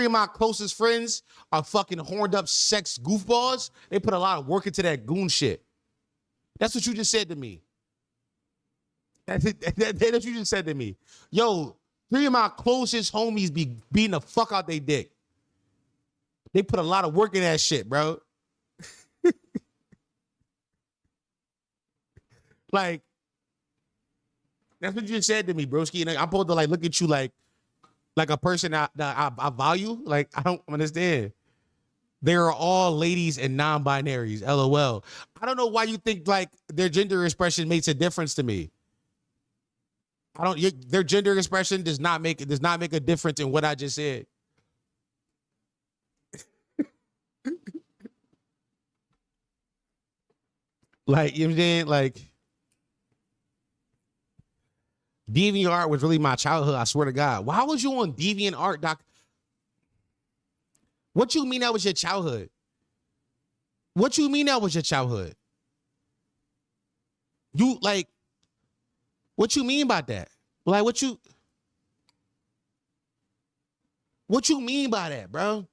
S1: of my closest friends are fucking horned up sex goofballs. They put a lot of work into that goon shit. That's what you just said to me. That's what you just said to me. Yo, 3 of my closest homies be beating the fuck out they dick. They put a lot of work in that shit, bro. Like, That's what you just said to me, broski. And I'm supposed to like look at you like a person that I value. Like, I don't understand. They are all ladies and non-binaries. LOL. I don't know why you think like their gender expression makes a difference to me. Their gender expression does not make a difference in what I just said. Like, you know what I'm saying? Like, DeviantArt was really my childhood, I swear to God. Why was you on DeviantArt, Doc? What you mean that was your childhood? What you mean that was your childhood? You, like, what you mean by that? Like, what you mean by that, bro?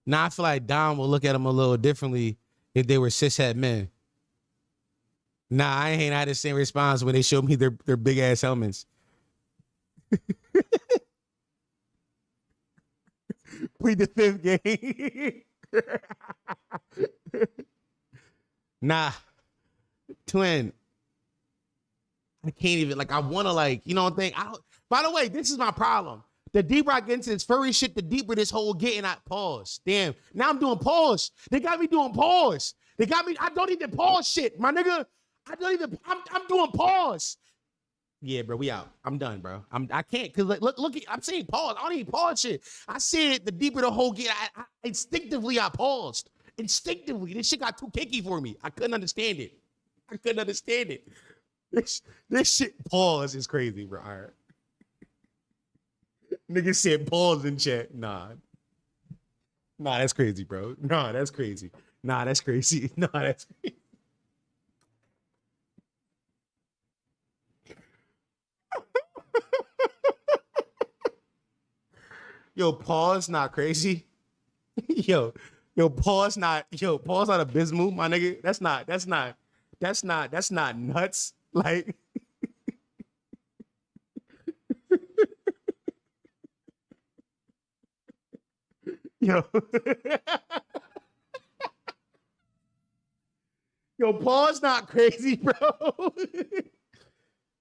S1: Now, I feel like Dom will look at them a little differently if they were cishet men. Nah, I ain't had the same response when they showed me their big ass helmets. Plead the fifth game. Nah, twin. I can't even, like, I want to, like, you know what I'm saying? By the way, this is my problem. The deeper I get into this furry shit, the deeper this whole getting at pause. Damn. Now I'm doing pause. They got me doing pause. They got me. I don't even pause shit, my nigga. I'm doing pause. Yeah, bro, we out. I'm done, bro. I can't, cause like, look, I'm saying pause. I don't even pause shit. I said the deeper the whole get, I instinctively I paused. Instinctively, this shit got too kinky for me. I couldn't understand it. This shit pause is crazy, bro. All right. Nigga said pause in chat. Nah, that's crazy, bro. Nah, that's crazy. Nah, that's crazy. Yo, pause not crazy. Yo, pause not abysmal, my nigga. That's not nuts. Like, yo. Yo, pause not crazy, bro. All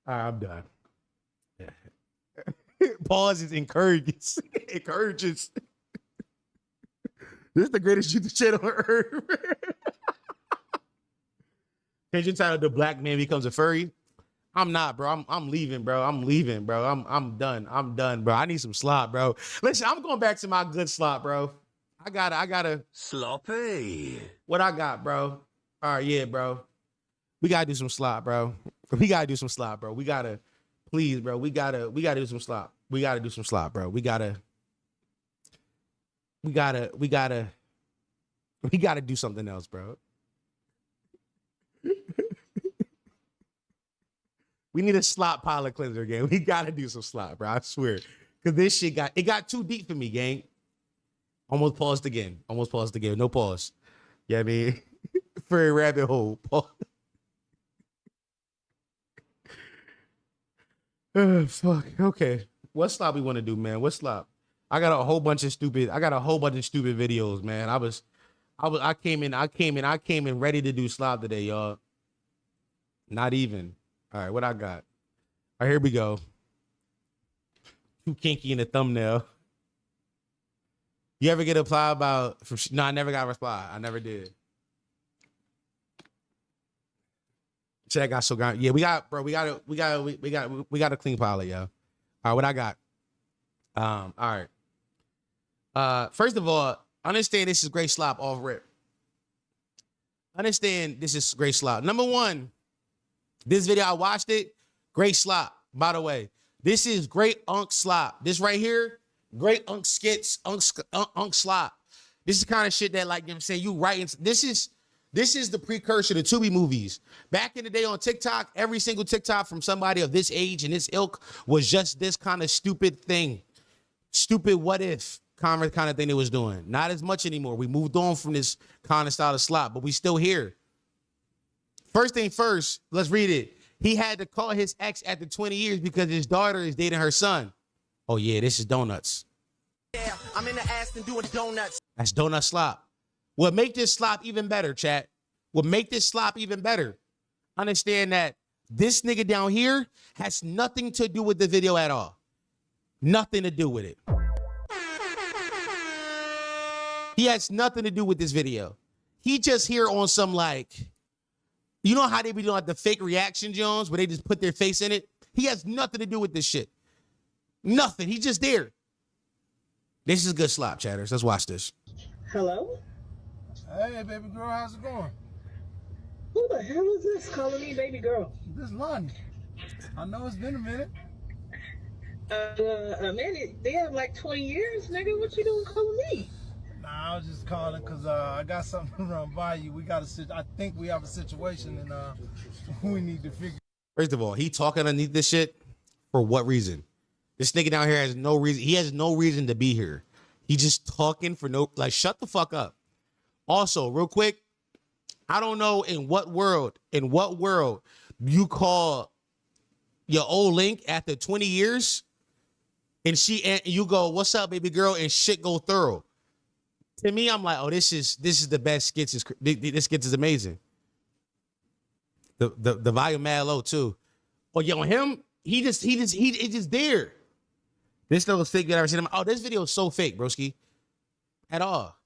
S1: right, I'm done. Pause is encourages. This is the greatest YouTube channel on earth. Change your title to Black Man Becomes a Furry. I'm not, bro. I'm leaving, bro. I'm done, bro. I need some slop, bro. Listen, I'm going back to my good slop, bro. I gotta
S5: Sloppy.
S1: what I got, bro. All right, yeah, bro. We gotta do some slop, bro. We gotta do some slop, bro. We gotta, please, bro. We gotta do some slop. We gotta do some slop, bro. We gotta do something else, bro. We need a slop pilot cleanser, gang. We gotta do some slop, bro. I swear. Cause this shit got too deep for me, gang. Almost paused again. No pause. Yeah, I mean, furry rabbit hole. Pause. Fuck. Okay. What slop we want to do, man? What slop? I got a whole bunch of stupid videos, man. I came in ready to do slop today, y'all. Not even. All right, what I got? All right, here we go. Too kinky in the thumbnail. You ever get a reply about? No, I never got a reply. I never did. Check out so good. Yeah, we got a clean pilot, yo. All right, what I got? All right. First of all, understand this is great slop off rip. Understand this is great slop. Number one, this video I watched it, great slop. By the way, this is great unk slop. This right here, great unk skits, unk slop. This is the kind of shit that, like, you know what I'm saying, you writing. This is the precursor to Tubi movies. Back in the day on TikTok, every single TikTok from somebody of this age and this ilk was just this kind of stupid thing. Stupid what if kind of thing they was doing. Not as much anymore. We moved on from this kind of style of slop, but we still here. First thing first, let's read it. He had to call his ex after 20 years because his daughter is dating her son. Oh yeah, this is donuts.
S2: Yeah, I'm in the Aston doing donuts.
S1: That's donut slop. What make this slop even better, chat? What make this slop even better? Understand that This nigga down here has nothing to do with the video at all. Nothing to do with it. He has nothing to do with this video. He just here on some like, you know how they be doing like the fake reaction Jones where they just put their face in it? He has nothing to do with this shit. Nothing. He's just there. This is good slop, chatters. Let's watch this.
S7: Hello?
S8: Hey, baby girl, how's it going?
S7: Who the hell is this calling me baby girl?
S8: This is Lonnie. I know it's been a minute.
S7: A minute? Damn, like 20 years, nigga? What you doing calling me?
S8: Nah, I was just calling because I got something to run by you. I think we have a situation and we need to figure.
S1: First of all, he talking underneath this shit for what reason? This nigga down here has no reason. He has no reason to be here. He just talking for no, like, shut the fuck up. Also, real quick, I don't know in what world you call your old link after 20 years and you go, what's up, baby girl? And shit go thorough. To me, I'm like, oh, this is the best skits. This skits is amazing. The volume mad low too. Oh, yo, him, it's just there. This little fake that I ever seen him. Oh, this video is so fake, broski. At all.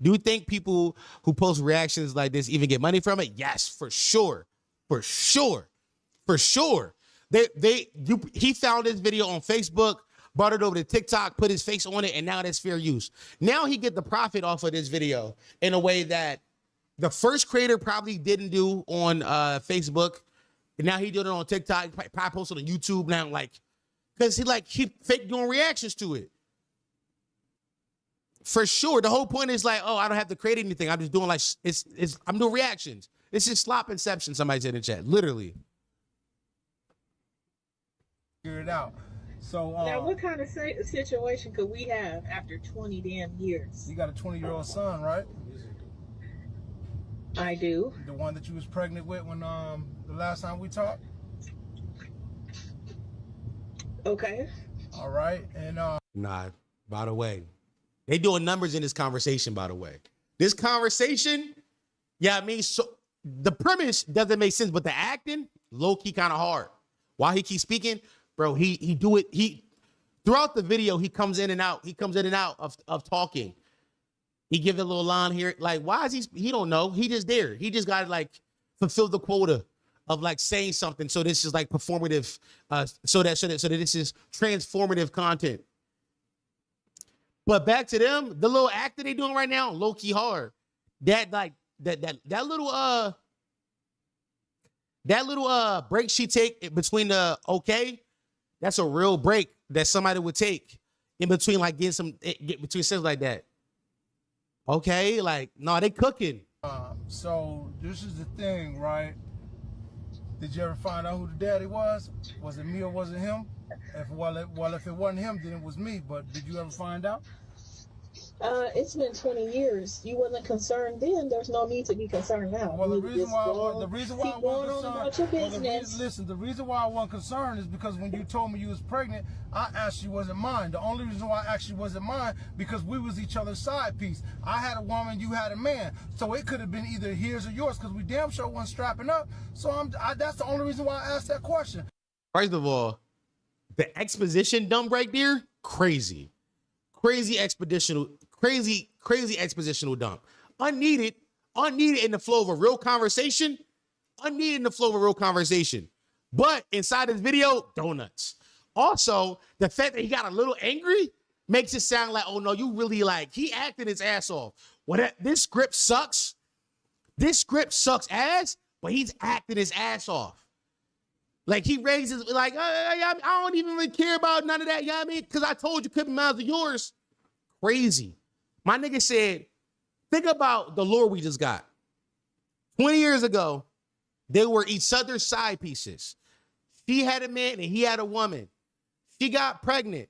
S1: Do you think people who post reactions like this even get money from it? Yes, for sure. For sure. For sure. He found this video on Facebook, brought it over to TikTok, put his face on it, and now that's fair use. Now he get the profit off of this video in a way that the first creator probably didn't do on Facebook. And now he did it on TikTok, probably posted on YouTube now, like, because he fake doing reactions to it. For sure. The whole point is like, oh, I don't have to create anything. I'm just doing like, I'm doing reactions. It's just slop inception, somebody said in the chat. Literally.
S8: Figure it out. So
S7: now, what kind of situation could we have after 20 damn years?
S8: You got a 20-year-old son, right?
S7: I do.
S8: The one that you was pregnant with when the last time we talked?
S7: Okay.
S8: All right. And
S1: Nah, by the way. They doing numbers in this conversation, by the way. This conversation, yeah, I mean, so the premise doesn't make sense, but the acting, low-key kind of hard. While he keeps speaking, bro, he do it. Throughout the video, he comes in and out. He comes in and out of talking. He gives a little line here. Like, why is he don't know. He just there. He just got to like fulfill the quota of like saying something. So this is like performative, so that this is transformative content. But back to them, the little acting they doing right now, low key hard. That little break she take between the okay, that's a real break that somebody would take in between like between scenes like that. Okay, like no, they cooking.
S8: so this is the thing, right? Did you ever find out who the daddy was? Was it me or was it him? If it wasn't him, then it was me. But did you ever find out?
S7: It's been 20 years. You wasn't concerned then. There's no need to be concerned now.
S8: Well, the reason why I wasn't
S7: concerned.
S8: The reason why I wasn't concerned is because when you told me you was pregnant, I asked you wasn't mine. The only reason why I asked you wasn't mine because we was each other's side piece. I had a woman, you had a man, so it could have been either his or yours because we damn sure wasn't strapping up. So that's the only reason why I asked that question.
S1: First of all, the exposition dump right there, crazy expositional dump. Unneeded in the flow of a real conversation. But inside this video, donuts. Also, the fact that he got a little angry makes it sound like, oh no, you really like, he acted his ass off. This script sucks. This script sucks ass, but he's acting his ass off. Like he raises, like, I don't even really care about none of that, you know what I mean? Because I told you couldn't be mine of yours. Crazy. My nigga said, think about the lore we just got. 20 years ago, they were each other's side pieces. She had a man and he had a woman. She got pregnant.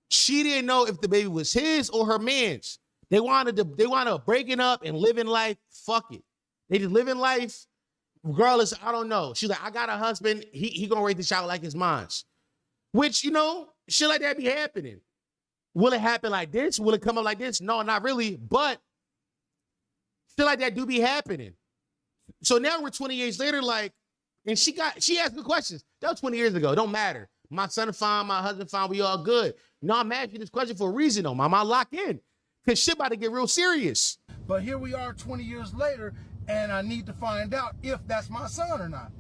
S1: She didn't know if the baby was his or her man's. They wanted to breaking up and living life. Fuck it. They just living life. Regardless, I don't know. She's like, I got a husband. He gonna raise the child like his mom's. Which, you know, shit like that be happening. Will it happen like this? Will it come up like this? No, not really. But shit like that do be happening. So now we're 20 years later, like, And she asked me questions. That was 20 years ago. It don't matter. My son fine, my husband fine, we all good. No, I'm asking you this question for a reason though, mama. Lock in. Cause shit about to get real serious.
S8: But here we are 20 years later, and I need to find out if that's my son or not.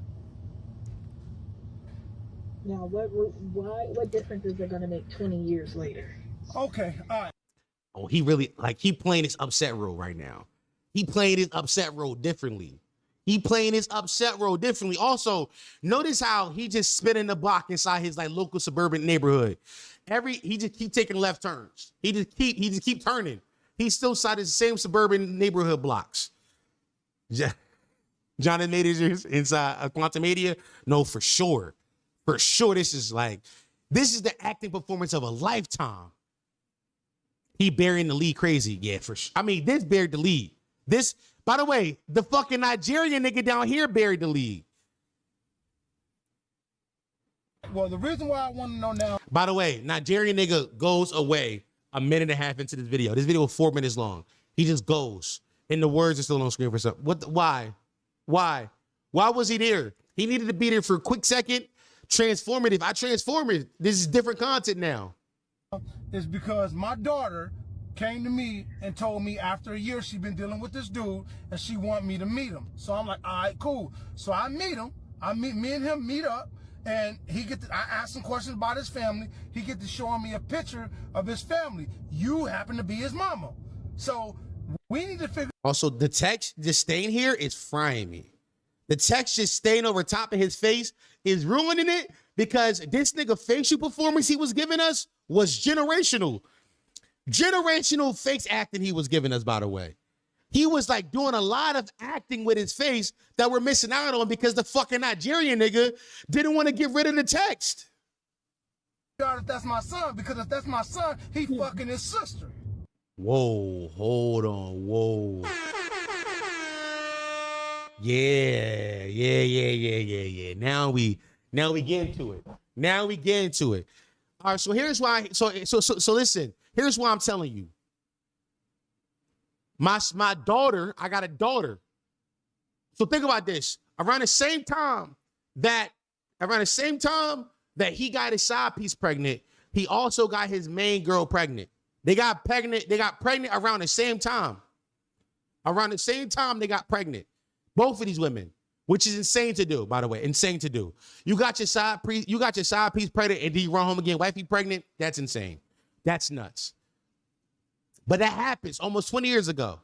S7: Now, what difference is it going to make 20 years later?
S8: Okay, all right.
S1: Oh, he really, like, he playing his upset role right now. He playing his upset role differently. He playing his upset role differently. Also, notice how he just spinning the block inside his like local suburban neighborhood. He just keep taking left turns. He just keep turning. He's still inside the same suburban neighborhood blocks. Jonathan Majors inside Quantum Media? No, for sure. For sure, this is the acting performance of a lifetime. He burying the lead crazy. Yeah, for sure. I mean, this buried the lead. This, by the way, the fucking Nigerian nigga down here buried the lead.
S8: Well, the reason why I want to know now.
S1: By the way, Nigerian nigga goes away a minute and a half into this video. This video is 4 minutes long. He just goes. And the words are still on screen for some. Why? Why was he there? He needed to be there for a quick second. Transformative. I transformed it. This is different content now.
S8: Is because my daughter came to me and told me after a year she'd been dealing with this dude and she want me to meet him. So I'm like, all right, cool. So I meet him. Me and him meet up, and I ask him questions about his family. He get to showing me a picture of his family. You happen to be his mama. So we need to figure.
S1: Also, the text just staying here is frying me. The text just staying over top of his face is ruining it because this nigga facial performance he was giving us was generational. Generational face acting he was giving us, by the way. He was like doing a lot of acting with his face that we're missing out on because the fucking Nigerian nigga didn't want to get rid of the text.
S8: If that's my son, because if that's my son, he fucking his sister.
S1: Whoa, hold on, whoa. Yeah. Now we get into it. All right, so here's why. So listen. Here's why I'm telling you. My daughter, I got a daughter. So think about this. Around the same time that he got his side piece pregnant, he also got his main girl pregnant. They got pregnant around the same time. Around the same time they got pregnant. Both of these women, which is insane to do, by the way. Insane to do. You got your side piece pregnant, and then you run home again, wifey pregnant. That's insane. That's nuts. But that happens almost 20 years ago.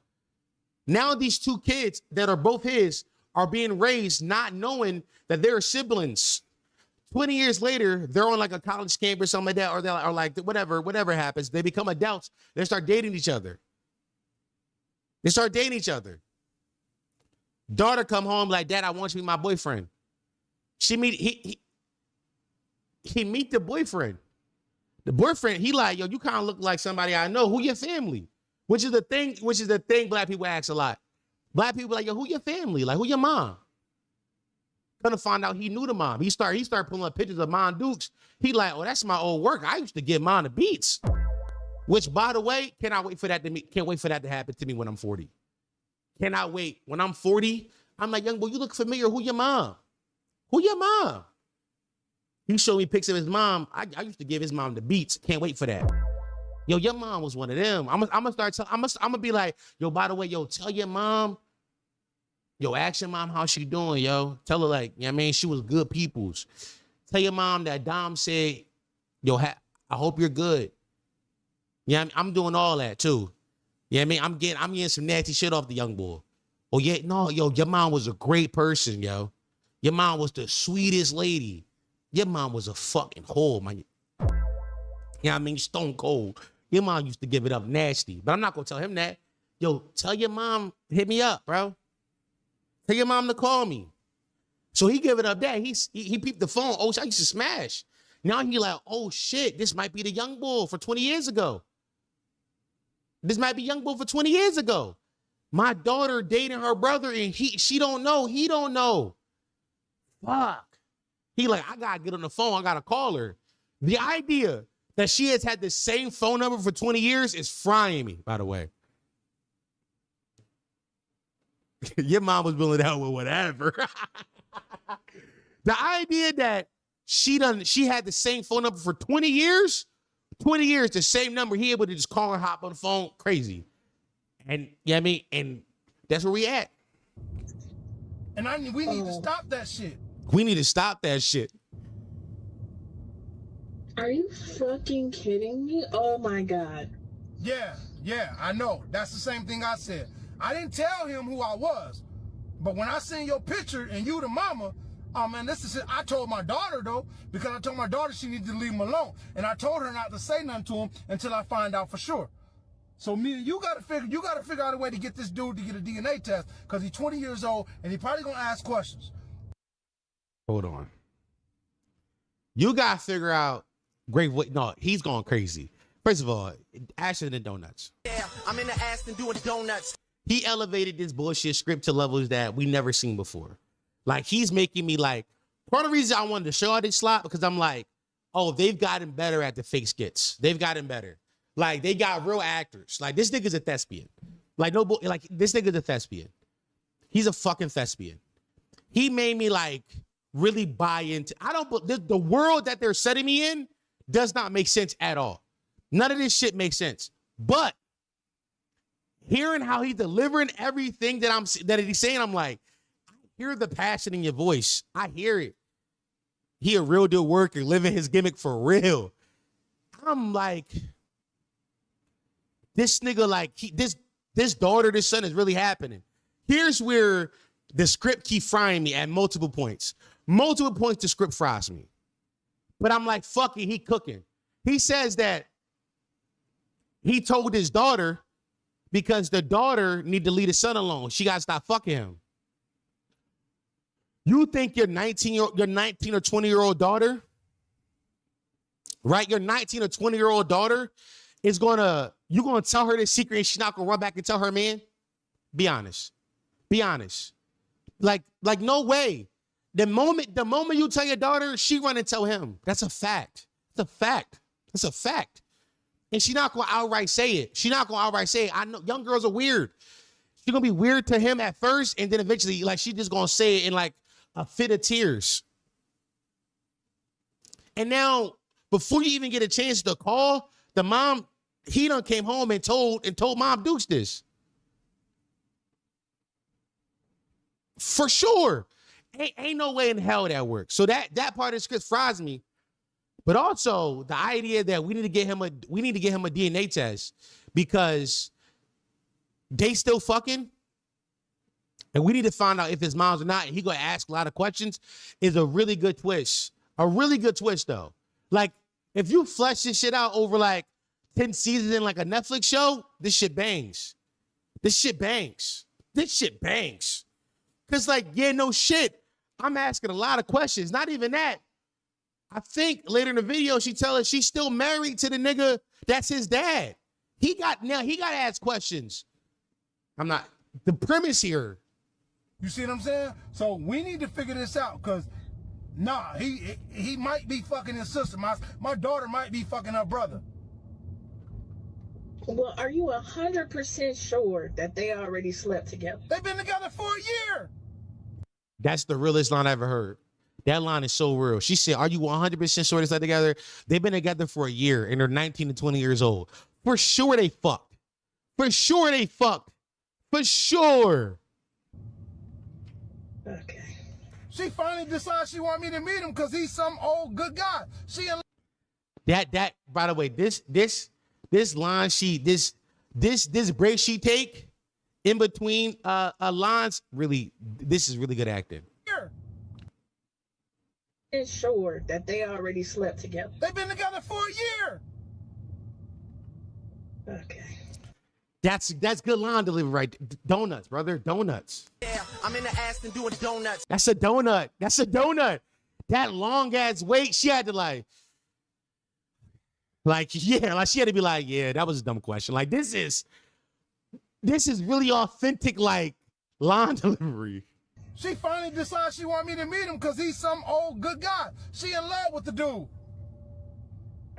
S1: Now these two kids that are both his are being raised not knowing that they're siblings. 20 years later, they're on like a college camp or something like that, or they're like whatever happens. They become adults. They start dating each other. Daughter come home like, Dad, I want you to be my boyfriend. He meet the boyfriend. The boyfriend, he like, yo, you kind of look like somebody I know. Who your family? Which is the thing black people ask a lot. Black people like, yo, who your family? Like, who your mom? Gonna find out he knew the mom. He started pulling up pictures of Mom Dukes. He like, oh, that's my old work. I used to give Mom the beats. Which, by the way, can't wait for that to happen to me when I'm 40. Cannot wait. When I'm 40, I'm like, young boy, you look familiar. Who your mom? He showed me pics of his mom. I used to give his mom the beats. Can't wait for that. Yo, your mom was one of them. I'm gonna be like, yo, by the way, yo, tell your mom, yo, ask your mom how she doing, yo. Tell her like, you know what I mean, she was good peoples. Tell your mom that Dom said, yo, I hope you're good. Yeah, I'm doing all that too. Yeah, I mean, I'm getting some nasty shit off the young boy. Oh yeah, no, yo, your mom was a great person, yo. Your mom was the sweetest lady. Your mom was a fucking whore, man. Yeah, I mean, stone cold. Your mom used to give it up nasty, but I'm not gonna tell him that. Yo, tell your mom, hit me up, bro. Tell your mom to call me. So he give it up that. He peeped the phone. Oh, I used to smash. Now he like, oh shit, this might be the young boy for 20 years ago. This might be young boy for 20 years ago. My daughter dating her brother and she don't know. He don't know. Fuck. He like, I gotta get on the phone. I gotta call her. The idea that she has had the same phone number for 20 years is frying me, by the way. Your mom was willing to help with whatever. The idea that she had the same phone number for 20 years, the same number, he able to just call and hop on the phone, crazy. And you know what I mean? And that's where we at.
S8: And we need to stop that shit.
S1: We need to stop that shit.
S7: Are you fucking kidding me? Oh my God.
S8: Yeah, I know. That's the same thing I said. I didn't tell him who I was. But when I seen your picture and you the mama, oh man, this is it. I told my daughter though, because I told my daughter she needed to leave him alone. And I told her not to say nothing to him until I find out for sure. So me and you gotta figure out a way to get this dude to get a DNA test, because he's 20 years old and he probably gonna ask questions.
S1: Hold on. You gotta figure out no, he's going crazy. First of all, Ashton and Donuts.
S2: Yeah, I'm in the Aston doing donuts.
S1: He elevated this bullshit script to levels that we never seen before. Like, he's making me like, part of the reason I wanted to show all this slot, because I'm like, oh, they've gotten better at the fake skits. They've gotten better. Like, they got real actors. Like, this nigga's a thespian. Like, this nigga's a thespian. He's a fucking thespian. He made me like really buy into, the world that they're setting me in does not make sense at all. None of this shit makes sense. But hearing how he's delivering everything that he's saying, I'm like, I hear the passion in your voice. I hear it. He a real deal worker, living his gimmick for real. I'm like, this nigga, like, this daughter, this son is really happening. Here's where the script keep frying me at multiple points. Multiple points the script fries me. But I'm like, fuck it, he cooking. He says that he told his daughter because the daughter need to leave his son alone. She got to stop fucking him. You think your 19 or 20-year-old daughter, right? Your 19 or 20-year-old daughter is you're gonna tell her this secret and she's not gonna run back and tell her man? Be honest. Be honest. Like no way. The moment you tell your daughter, she run and tell him. That's a fact. It's a fact. It's a fact. And she's not gonna outright say it. She's not gonna outright say it. I know young girls are weird. She's gonna be weird to him at first, and then eventually, like, she's just gonna say it in like a fit of tears. And now, before you even get a chance to call, the mom, he done came home and told Mom Dukes this. For sure. Ain't no way in hell that works. So that part of the script fries me. But also the idea that we need to get him a DNA test because they still fucking, and we need to find out if his mom's or not, and he gonna ask a lot of questions, is a really good twist. A really good twist though. Like, if you flesh this shit out over like 10 seasons in like a Netflix show, this shit bangs. This shit bangs. This shit bangs. Cause like, yeah, no shit. I'm asking a lot of questions. Not even that. I think later in the video, she tell us she's still married to the nigga that's his dad. He got to ask questions. The premise here.
S8: You see what I'm saying? So we need to figure this out, because he might be fucking his sister. My daughter might be fucking her brother.
S7: Well, are you 100% sure that they already slept together?
S8: They've been together for a year.
S1: That's the realest line I ever heard. That line is so real. She said, are you 100% sure they slept together? They've been together for a year and they're 19 to 20 years old. For sure they fucked. For sure they fucked. For sure.
S7: Okay.
S8: She finally decides she want me to meet him because he's some old good guy.
S1: That by the way, this line this break she take in between lines, really, this is really good acting.
S7: Is sure that they already slept together.
S8: They've been together for a year.
S7: Okay.
S1: That's good line delivery, right? Donuts, brother, donuts.
S2: Yeah, I'm in the Aston doing donuts.
S1: That's a donut. That's a donut. That long ass wait, she had to like she had to be like, yeah, that was a dumb question. Like, this is really authentic, like, line delivery.
S8: She finally decides she want me to meet him because he's some old good guy. She in love with the dude.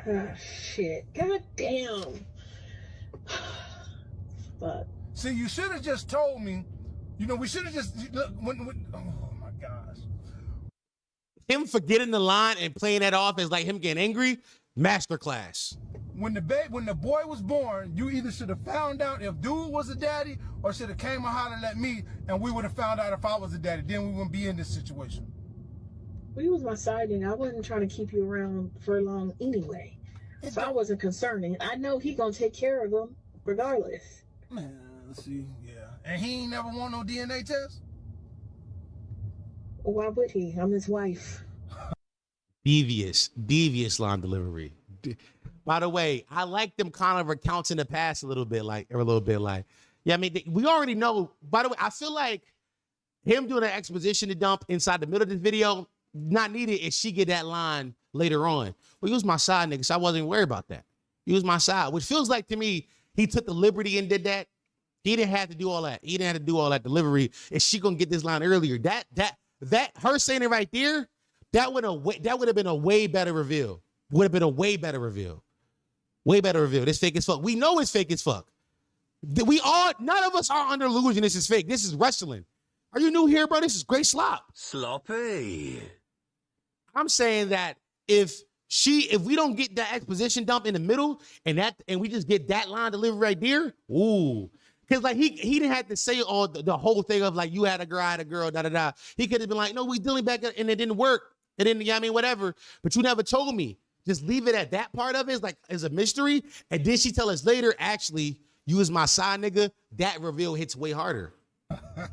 S7: Oh, shit. God damn. Fuck.
S8: See, you should have just told me. You know, we should have just, oh my gosh.
S1: him forgetting the line and playing that off as like him getting angry, masterclass.
S8: When the boy was born, you either should have found out if dude was a daddy or should have came and hollered at me, and we would have found out if I was a daddy. Then we wouldn't be in this situation.
S7: Well, you was my side, and I wasn't trying to keep you around for long anyway. So I wasn't concerned. And I know he gonna take care of him regardless.
S8: Man, let's see, yeah. And he ain't never want no DNA test?
S7: Why would he? I'm his wife.
S1: Devious line delivery. By the way, I like them kind of recounting the past a little bit, like, yeah, I mean, we already know. By the way, I feel like him doing an exposition to dump inside the middle of this video, not needed if she get that line later on. Well, he was my side nigga, so I wasn't worried about that. He was my side, which feels like to me, he took the liberty and did that. He didn't have to do all that. He didn't have to do all that delivery. Is she gonna get this line earlier? That her saying it right there, that would have been a way better reveal. Would have been a way better reveal. Way better reveal. This fake as fuck. We know it's fake as fuck. None of us are under illusion this is fake. This is wrestling. Are you new here, bro? This is great slop.
S5: Sloppy.
S1: I'm saying that if we don't get that exposition dump in the middle and we just get that line delivered right there, ooh. Because like he didn't have to say all the whole thing of like you had a girl, I had a girl, da da da. He could have been like, no, we dealing back and it didn't work. And then, yeah, I mean, whatever. But you never told me. Just leave it at that part of it as a mystery. And then she tell us later, actually, you was my side nigga. That reveal hits way harder.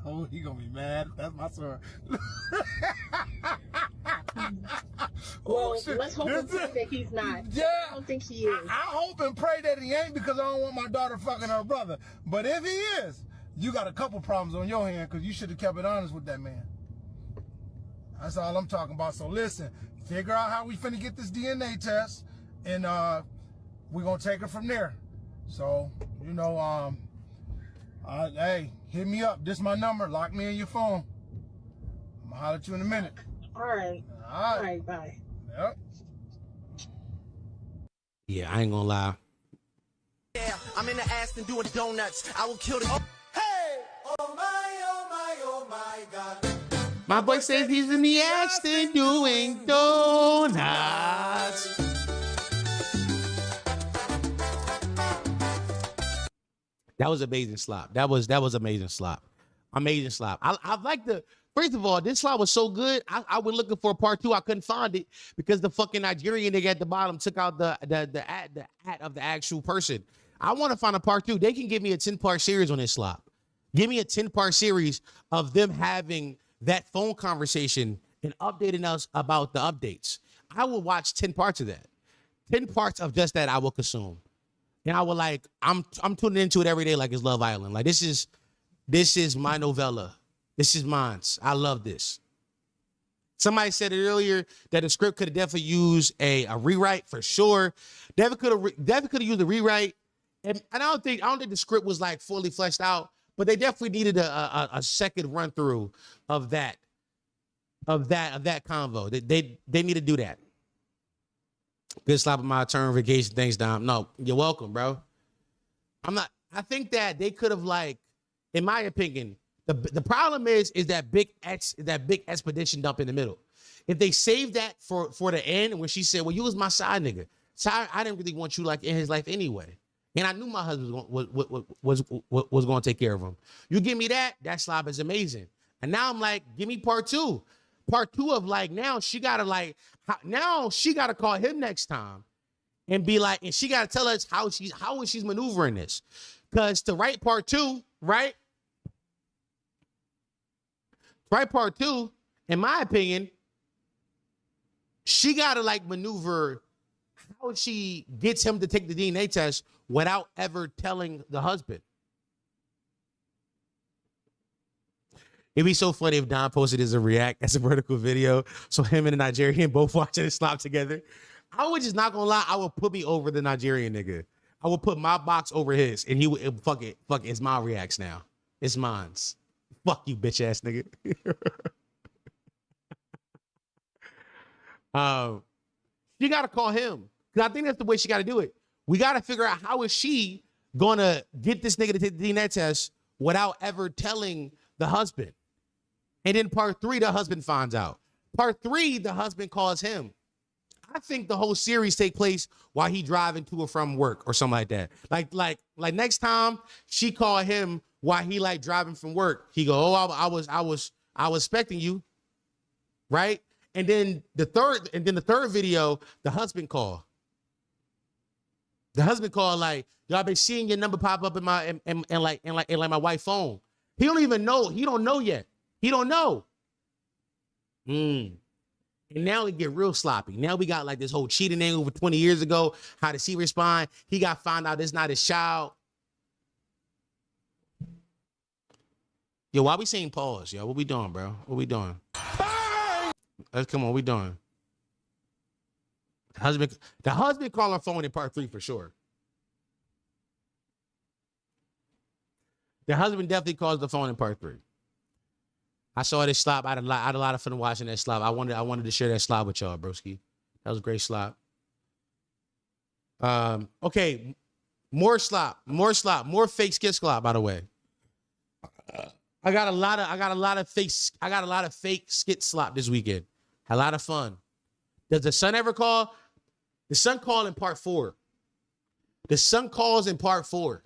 S8: Oh, he gonna be mad. That's my son.
S7: Well, let's hope and pray that he's not.
S8: Yeah.
S7: I don't think he is.
S8: I hope and pray that he ain't, because I don't want my daughter fucking her brother. But if he is, you got a couple problems on your hand, because you should have kept it honest with that man. That's all I'm talking about. So listen, figure out how we finna get this DNA test, and we're gonna take it from there. So, you know, hey, hit me up. This is my number. Lock me in your phone. I'm gonna holler at you in a minute.
S7: All right. All right, bye.
S8: Yep.
S1: Yeah, I ain't gonna lie.
S2: Yeah, I'm in the Aston doing donuts. I will kill the.
S1: My boy says he's in the Aston doing donuts. That was amazing slop. That was amazing slop. Amazing slop. I like the. First of all, this slop was so good. I went looking for a part 2. I couldn't find it because the fucking Nigerian nigga at the bottom took out the at of the actual person. I want to find a part 2. They can give me a 10-part series on this slop. Give me a 10-part series of them having that phone conversation and updating us about the updates. I will watch 10 parts of that. 10 parts of just that I will consume. And I will I'm tuning into it every day like it's Love Island. Like this is my novella. This is mine. I love this. Somebody said it earlier that the script could have definitely used a rewrite for sure. Definitely could have used a rewrite. And I don't think the script was like fully fleshed out, but they definitely needed a second run through of that convo. They need to do that. Good slap of my turn vacation. Thanks, Dom. No, you're welcome, bro. I think that they could have in my opinion, the problem is that big expedition dump in the middle. If they save that for the end, when she said, well, you was my side nigga. So I didn't really want you in his life anyway. And I knew my husband was going to take care of him. You give me that slob is amazing. And now I'm like, give me part 2. Part 2 of now she got to call him next time and be like, and she got to tell us how she's maneuvering this. Because to write part 2, right? Right, part 2, in my opinion, she got to maneuver how she gets him to take the DNA test without ever telling the husband. It'd be so funny if Don posted as a vertical video. So him and the Nigerian both watching it slop together. I would just not gonna lie, I would put me over the Nigerian nigga. I would put my box over his, and he would fuck it. It's my reacts now. It's mine's. Fuck you, bitch ass nigga. She gotta call him. Because I think that's the way she gotta do it. We gotta figure out how is she gonna get this nigga to take the DNA test without ever telling the husband. And then part 3, the husband finds out. Part 3, the husband calls him. I think the whole series take place while he driving to or from work or something like that. Like next time she called him while he like driving from work, he go, "Oh, I was expecting you," right? And then the third video, the husband call. The husband called like, "Yo, I've been seeing your number pop up in my and like my wife's phone." He don't even know. He don't know yet. He don't know. And now it get real sloppy. Now we got like this whole cheating thing over 20 years ago. How does he respond? He got found out it's not his child. Yo, why we saying pause? Yo, what we doing, bro? What we doing? Come on, what we doing? The husband call her phone in part 3 for sure. The husband definitely calls the phone in part 3. I saw this slop. I had a lot of fun watching that slop. I wanted to share that slop with y'all, broski. That was a great slop. Okay, more slop, more fake skit slop. By the way, I got a lot of fake skit slop this weekend. Had a lot of fun. Does the son ever call? The son called in part 4. The son calls in part 4.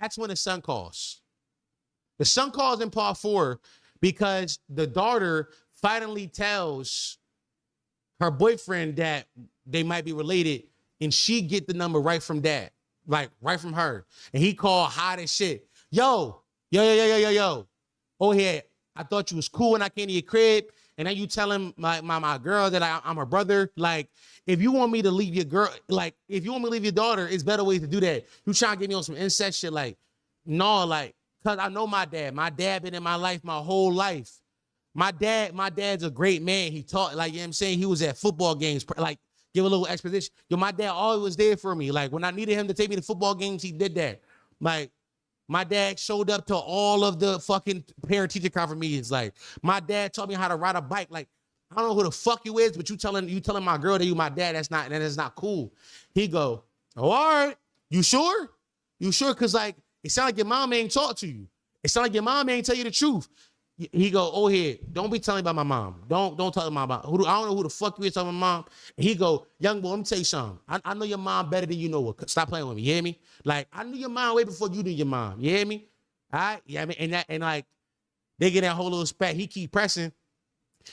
S1: That's when the son calls. The son calls in part 4 because the daughter finally tells her boyfriend that they might be related, and she get the number right from dad, like right from her. And he called hot as shit. Yo. Oh, yeah, I thought you was cool when I came to your crib. And then you telling my girl that I'm her brother. Like, if you want me to leave your girl, like, if you want me to leave your daughter, it's better ways to do that. You trying to get me on some incest shit, like, no, like, because I know my dad. My dad been in my life my whole life. My dad's a great man. He taught, like, you know what I'm saying? He was at football games, like, give a little exposition. Yo, my dad always was there for me. Like, when I needed him to take me to football games, he did that. Like, my dad showed up to all of the fucking parent-teacher conference meetings. Like, my dad taught me how to ride a bike. Like, I don't know who the fuck you is, but you telling my girl that you my dad, that's not cool. He go, oh, all right, you sure? You sure? Cause like, it sound like your mom ain't talk to you. It sound like your mom ain't tell you the truth. He go, oh, here, don't be telling about my mom. Don't tell my mom. I don't know who the fuck you is telling my mom. And he go, young boy, let me tell you something. I know your mom better than you know her. Stop playing with me. You hear me? Like, I knew your mom way before you knew your mom. You hear me? All right? Yeah, I mean, and like, they get that whole little spat. He keep pressing.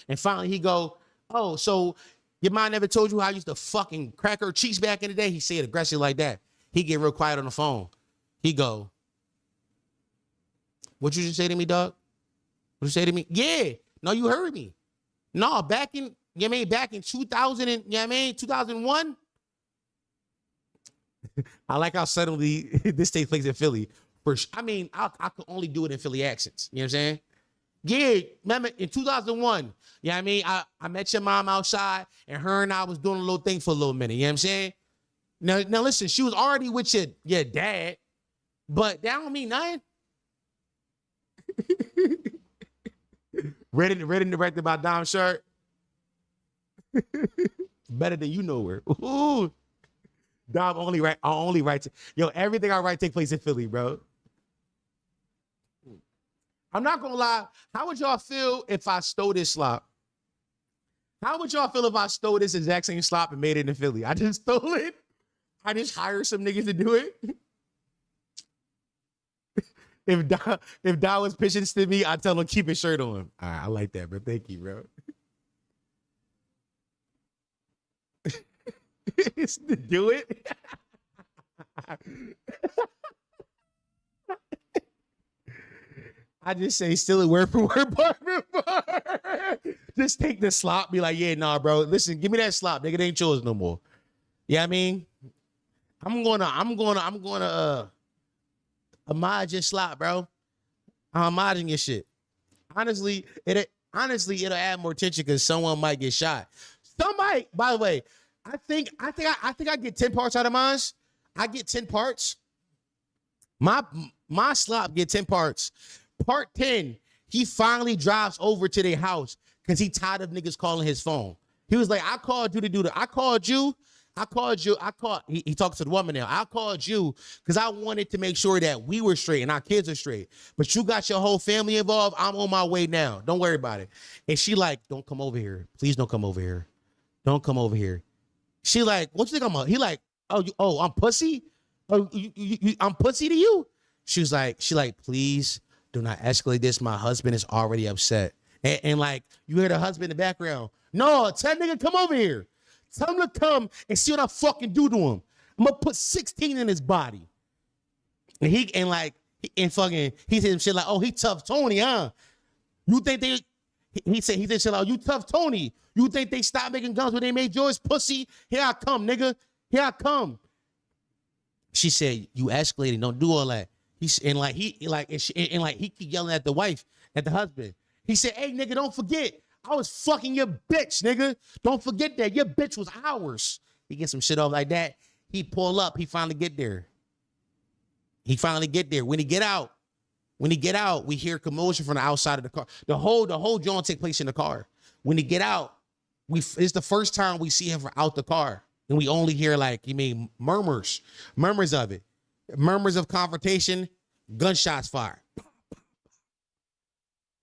S1: And finally he go, oh, so your mom never told you how I used to fucking crack her cheeks back in the day? He say it aggressive like that. He get real quiet on the phone. He go, what you just say to me, dog? What you say to me? Yeah. No, you heard me. No, back in 2000 and, 2001. I like how suddenly this takes place in Philly. I could only do it in Philly accents. You know what I'm saying? Yeah, remember in 2001, I met your mom outside, and her and I was doing a little thing for a little minute. You know what I'm saying? Now listen, she was already with your dad, but that don't mean nothing. Read in directed about Dom Shirt. Better than you know her. Ooh. Dom only writes. Yo, everything I write take place in Philly, bro. I'm not gonna lie. How would y'all feel if I stole this slop? How would y'all feel if I stole this exact same slop and made it in Philly? I just stole it. I just hired some niggas to do it. If Don was pitching this to me, I'd tell him keep his shirt on. All right, I like that, bro. Thank you, bro. It's to do it. I just say steal it word for word, bar for bar. Just take the slop, be like, yeah, nah, bro. Listen, give me that slop, nigga. It ain't yours no more. Yeah, I mean, I'm gonna homage your slop, bro. I'm homaging your shit. Honestly, it'll add more tension because someone might get shot. Somebody, by the way, I think I get 10 parts out of mine. I get 10 parts. My slop get 10 parts. Part 10, he finally drives over to their house because he tired of niggas calling his phone. He was like, I called you to do I called you. he talks to the woman now. I called you because I wanted to make sure that we were straight and our kids are straight. But you got your whole family involved. I'm on my way now. Don't worry about it. And she like, don't come over here. Please don't come over here. Don't come over here. She like, what you think I'm a? He like, I'm pussy? Oh, I'm pussy to you? She like, please do not escalate this. My husband is already upset. And like, you hear the husband in the background. No, tell nigga, come over here. Tell him to come and see what I fucking do to him. I'm gonna put 16 in his body. And he said shit like, oh, he tough Tony, huh? You think he said shit like, oh, you tough Tony. You think they stopped making guns when they made yours, pussy? Here I come, nigga. Here I come. She said, you escalating, don't do all that. He keep yelling at the wife, at the husband. He said, hey, nigga, don't forget. I was fucking your bitch, nigga. Don't forget that. Your bitch was ours. He gets some shit off like that. He pull up. He finally get there. When he get out, we hear commotion from the outside of the car. The whole joint take place in the car. When he get out, it's the first time we see him from out the car. And we only hear murmurs of it. Murmurs of confrontation, gunshots fired.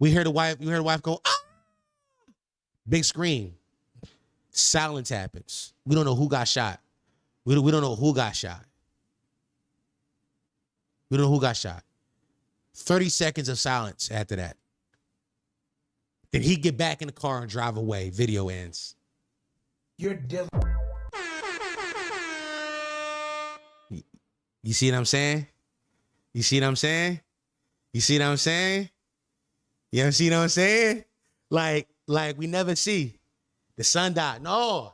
S1: You hear the wife go, ah! Big scream. Silence happens. We don't know who got shot. We don't know who got shot. 30 seconds of silence after that. Then he get back in the car and drive away. Video ends.
S6: You're dealing.
S1: You see what I'm saying? You see what I'm saying? Like we never see the son died. No,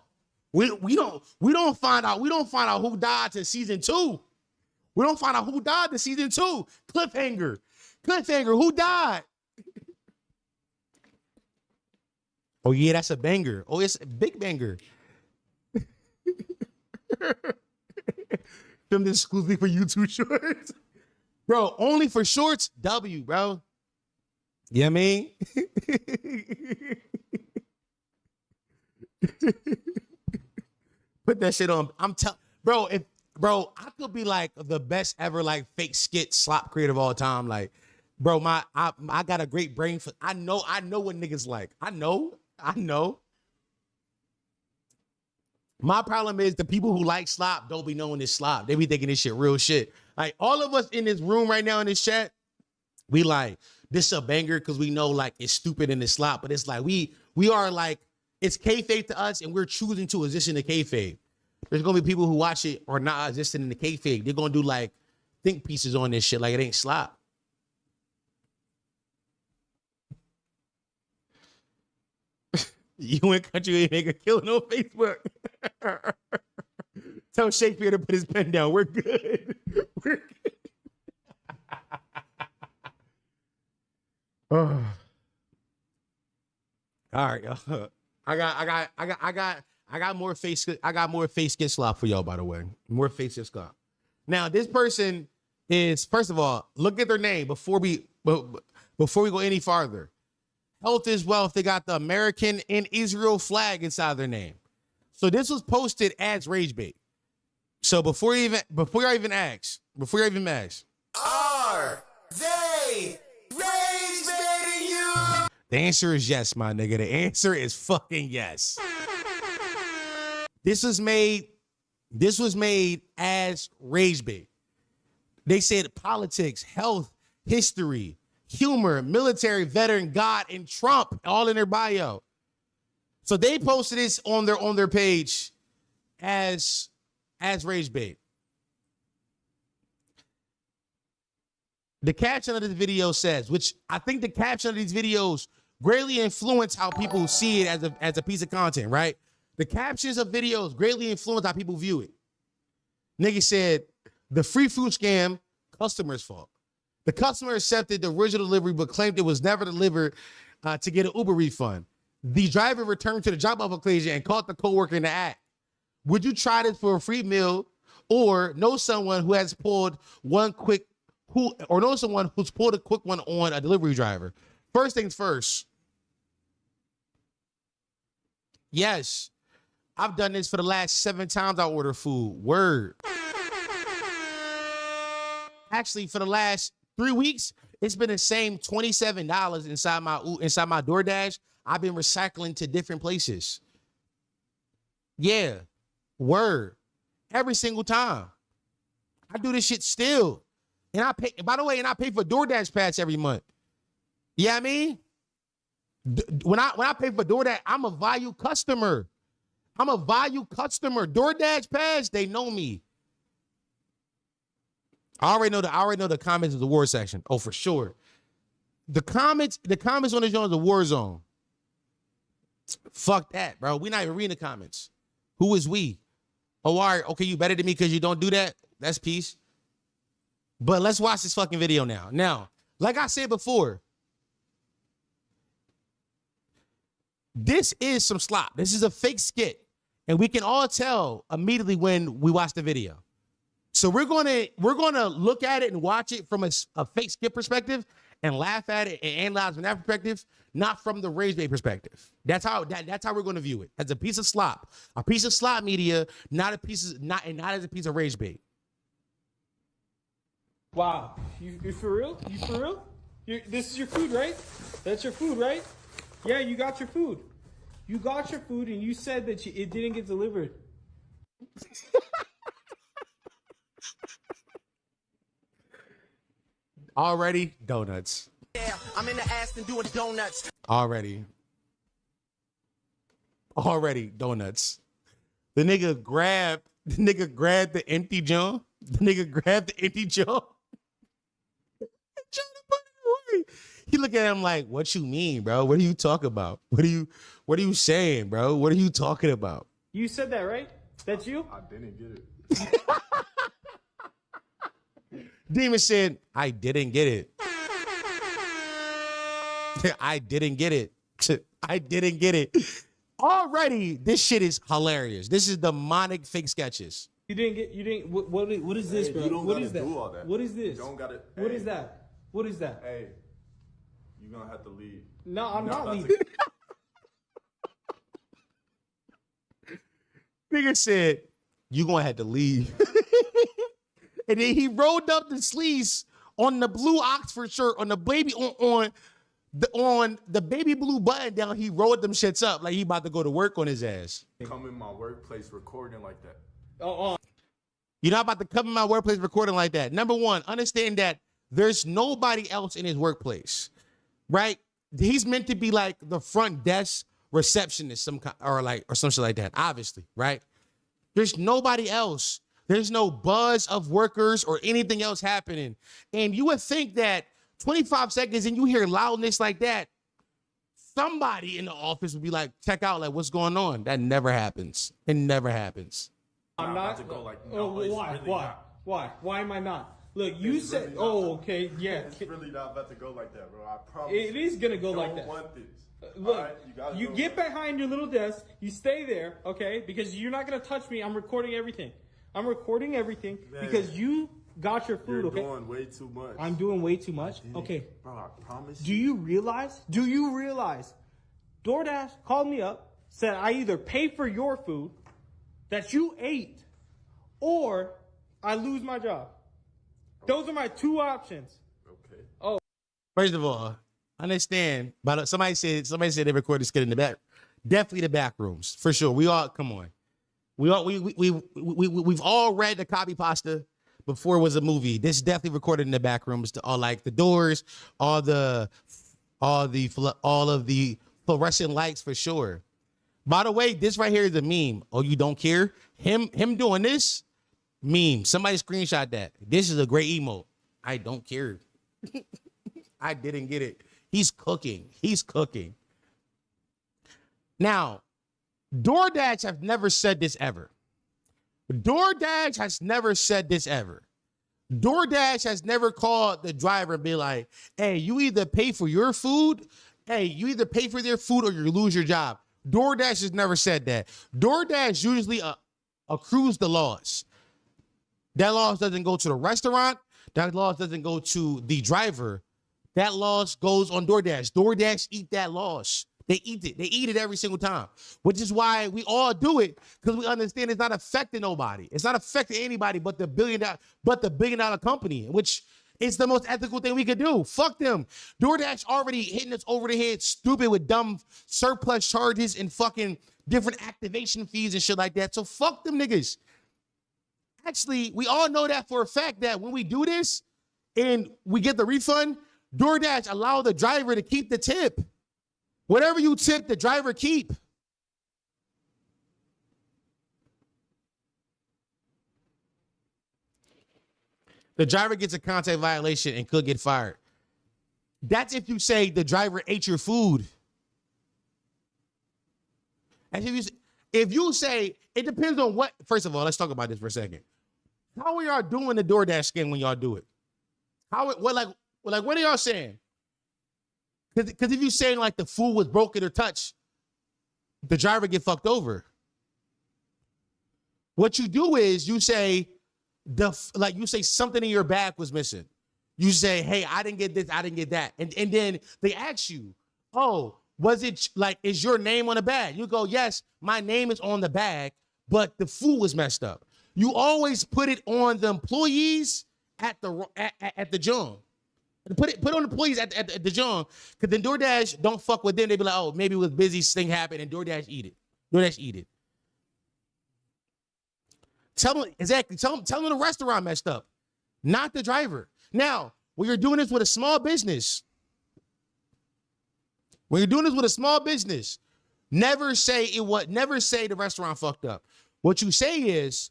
S1: we don't find out who died to season 2. We don't find out who died to season 2. Cliffhanger, who died? Oh yeah, that's a banger. Oh, it's a big banger. Filmed exclusively for YouTube Shorts. Bro, only for shorts, W, bro. You know what I mean? Put that shit on. Bro, I could be like the best ever like fake skit slop creator of all time. Like, bro, I got a great brain for. I know what niggas like. I know. My problem is the people who like slop don't be knowing this slop. They be thinking this shit real shit. Like all of us in this room right now in this chat, we like this a banger because we know like it's stupid and it's slop, but it's like we are like it's kayfabe to us and we're choosing to exist in the kayfabe. There's gonna be people who watch it or not existing in the kayfabe. They're gonna do like think pieces on this shit like it ain't slop. You in country ain't make a killing on Facebook. Tell Shakespeare to put his pen down. We're good. We're good. Oh. All right, y'all. I got more face. I got more face skit slop for y'all. By the way, more face skit slop. Now, this person is first of all, look at their name before we go any farther. Health is wealth. They got the American and Israel flag inside their name. So this was posted as rage bait. So before you even ask,
S2: Are they rage baiting you?
S1: the answer is yes, my nigga. The answer is fucking yes. This was made as rage bait. They said politics, health, history, humor, military, veteran, God, and Trump all in their bio. So they posted this on their page as rage bait. The caption of this video says, which I think the caption of these videos greatly influence how people see it as a piece of content, right? The captions of videos greatly influence how people view it. Nigga said, the free food scam, customer's fault. The customer accepted the original delivery but claimed it was never delivered to get an Uber refund. The driver returned to the drop-off location and caught the coworker in the act. Would you try this for a free meal or know someone who has pulled someone who's pulled a quick one on a delivery driver? First things first. Yes, I've done this for the last 7 times I order food. Word. Actually, for the last 3 weeks, it's been the same $27 inside my DoorDash. I've been recycling to different places. Yeah. Word. Every single time. I do this shit still. And I pay, by the way, and I pay for DoorDash pass every month. You know what I mean? When I pay for DoorDash, I'm a value customer. I'm a value customer. DoorDash pass, they know me. I already know the comments of the war section. Oh, for sure. The comments on the show is a war zone. Fuck that, bro. We're not even reading the comments. Who is we? Oh, all right. Okay, you better than me because you don't do that. That's peace. But let's watch this fucking video now. Now, like I said before, this is some slop. This is a fake skit. And we can all tell immediately when we watch the video. So we're gonna look at it and watch it from a fake skit perspective and laugh at it and analyze from that perspective, not from the rage bait perspective. That's how we're gonna view it. As a piece of slop media, not as a piece of rage bait.
S9: Wow, you for real? You for real? This is your food, right? That's your food, right? Yeah, you got your food. You got your food, and you said that it didn't get delivered.
S1: Already donuts.
S2: Yeah, I'm in the Aston doing donuts.
S1: Already donuts. The nigga grabbed the empty jar. He look at him like, what you mean, bro? What are you talking about? What are you saying, bro? What are you talking about?
S9: You said that, right? That's you?
S10: I didn't get it.
S1: Demon said, I didn't get it. I didn't get it. I didn't get it. Already, this shit is hilarious. This is demonic fake sketches.
S9: You didn't, what is this, bro?
S10: You don't
S9: What
S10: gotta
S9: is that?
S10: do all that.
S9: What is this?
S10: You don't gotta,
S9: What
S10: hey,
S9: is that? What is that?
S10: Hey, you're gonna have to leave.
S9: No, I'm not
S10: about
S9: leaving.
S1: Nigga said, you gonna have to leave. And then he rolled up the sleeves on the blue Oxford shirt on the baby on the baby blue button down. He rolled them shits up like he about to go to work on his ass.
S10: Come in my workplace recording like that.
S1: You're not about to come in my workplace recording like that. Number one, understand that there's nobody else in his workplace, right? He's meant to be like the front desk receptionist, or some shit like that. Obviously, right? There's nobody else. There's no buzz of workers or anything else happening. And you would think that 25 seconds and you hear loudness like that, somebody in the office would be like, check out, like, what's going on? That never happens. It never happens.
S9: I'm not.
S10: To go like,
S9: Oh,
S10: no,
S9: why?
S10: really
S9: Why?
S10: not.
S9: Why? Why am I not? Look, you
S10: It's
S9: said.
S10: really
S9: Oh,
S10: not.
S9: okay, yeah.
S10: It's really not about to go like that, bro. I promise.
S9: It is gonna go
S10: you
S9: like
S10: don't
S9: that.
S10: want this.
S9: Look,
S10: Alright, gotta
S9: you
S10: go
S9: get
S10: like
S9: behind your little desk. You stay there, okay? Because you're not gonna touch me. I'm recording everything. I'm recording everything
S10: Man.
S9: because you got your food,
S10: You're
S9: okay?
S10: doing way too much.
S9: I'm doing way too much. Okay.
S10: Bro, I promise.
S9: Do you realize? DoorDash called me up, said I either pay for your food that you ate, or I lose my job. Those are my two options.
S10: Okay.
S9: Oh.
S1: First of all, understand, but somebody said they recorded this skit in the back. Definitely the back rooms, for sure. We all, come on. We've all read the copy pasta before it was a movie. This is definitely recorded in the back rooms, to all like the doors, all of the fluorescent lights, for sure. By the way, this right here is a meme. Oh, you don't care? Him doing this meme. Somebody screenshot that. This is a great emote. I don't care. I didn't get it. He's cooking. Now, DoorDash have never said this ever. DoorDash has never called the driver and be like, hey, you either pay for your food, or you lose your job. DoorDash has never said that. DoorDash usually accrues the loss. That loss doesn't go to the restaurant. That loss doesn't go to the driver. That loss goes on DoorDash. DoorDash eat that loss. They eat it. They eat it every single time, which is why we all do it, because we understand it's not affecting nobody. It's not affecting anybody but the billion dollar company, which is the most ethical thing we could do. Fuck them. DoorDash already hitting us over the head stupid with dumb surplus charges and fucking different activation fees and shit like that. So fuck them niggas. Actually, we all know that for a fact that when we do this and we get the refund, DoorDash allow the driver to keep the tip. Whatever you tip, the driver keep. The driver gets a contact violation and could get fired. That's if you say the driver ate your food. And if you say, it depends on what, first of all, let's talk about this for a second. How are y'all doing the DoorDash scam when y'all do it? What are y'all saying? Because if you saying like the food was broken or touched, the driver get fucked over. What you do is you say you say something in your bag was missing. You say, hey, I didn't get this, I didn't get that. And then they ask you, oh, was it like, is your name on the bag? You go, yes, my name is on the bag, but the food was messed up. You always put it on the employees at the joint. Put it on the employees at the joint, because then DoorDash don't fuck with them. They be like, oh, maybe it was busy, thing happened, and DoorDash eat it. DoorDash eat it. Tell them exactly. Tell them the restaurant messed up, not the driver. Now, when you're doing this with a small business, never say the restaurant fucked up. What you say is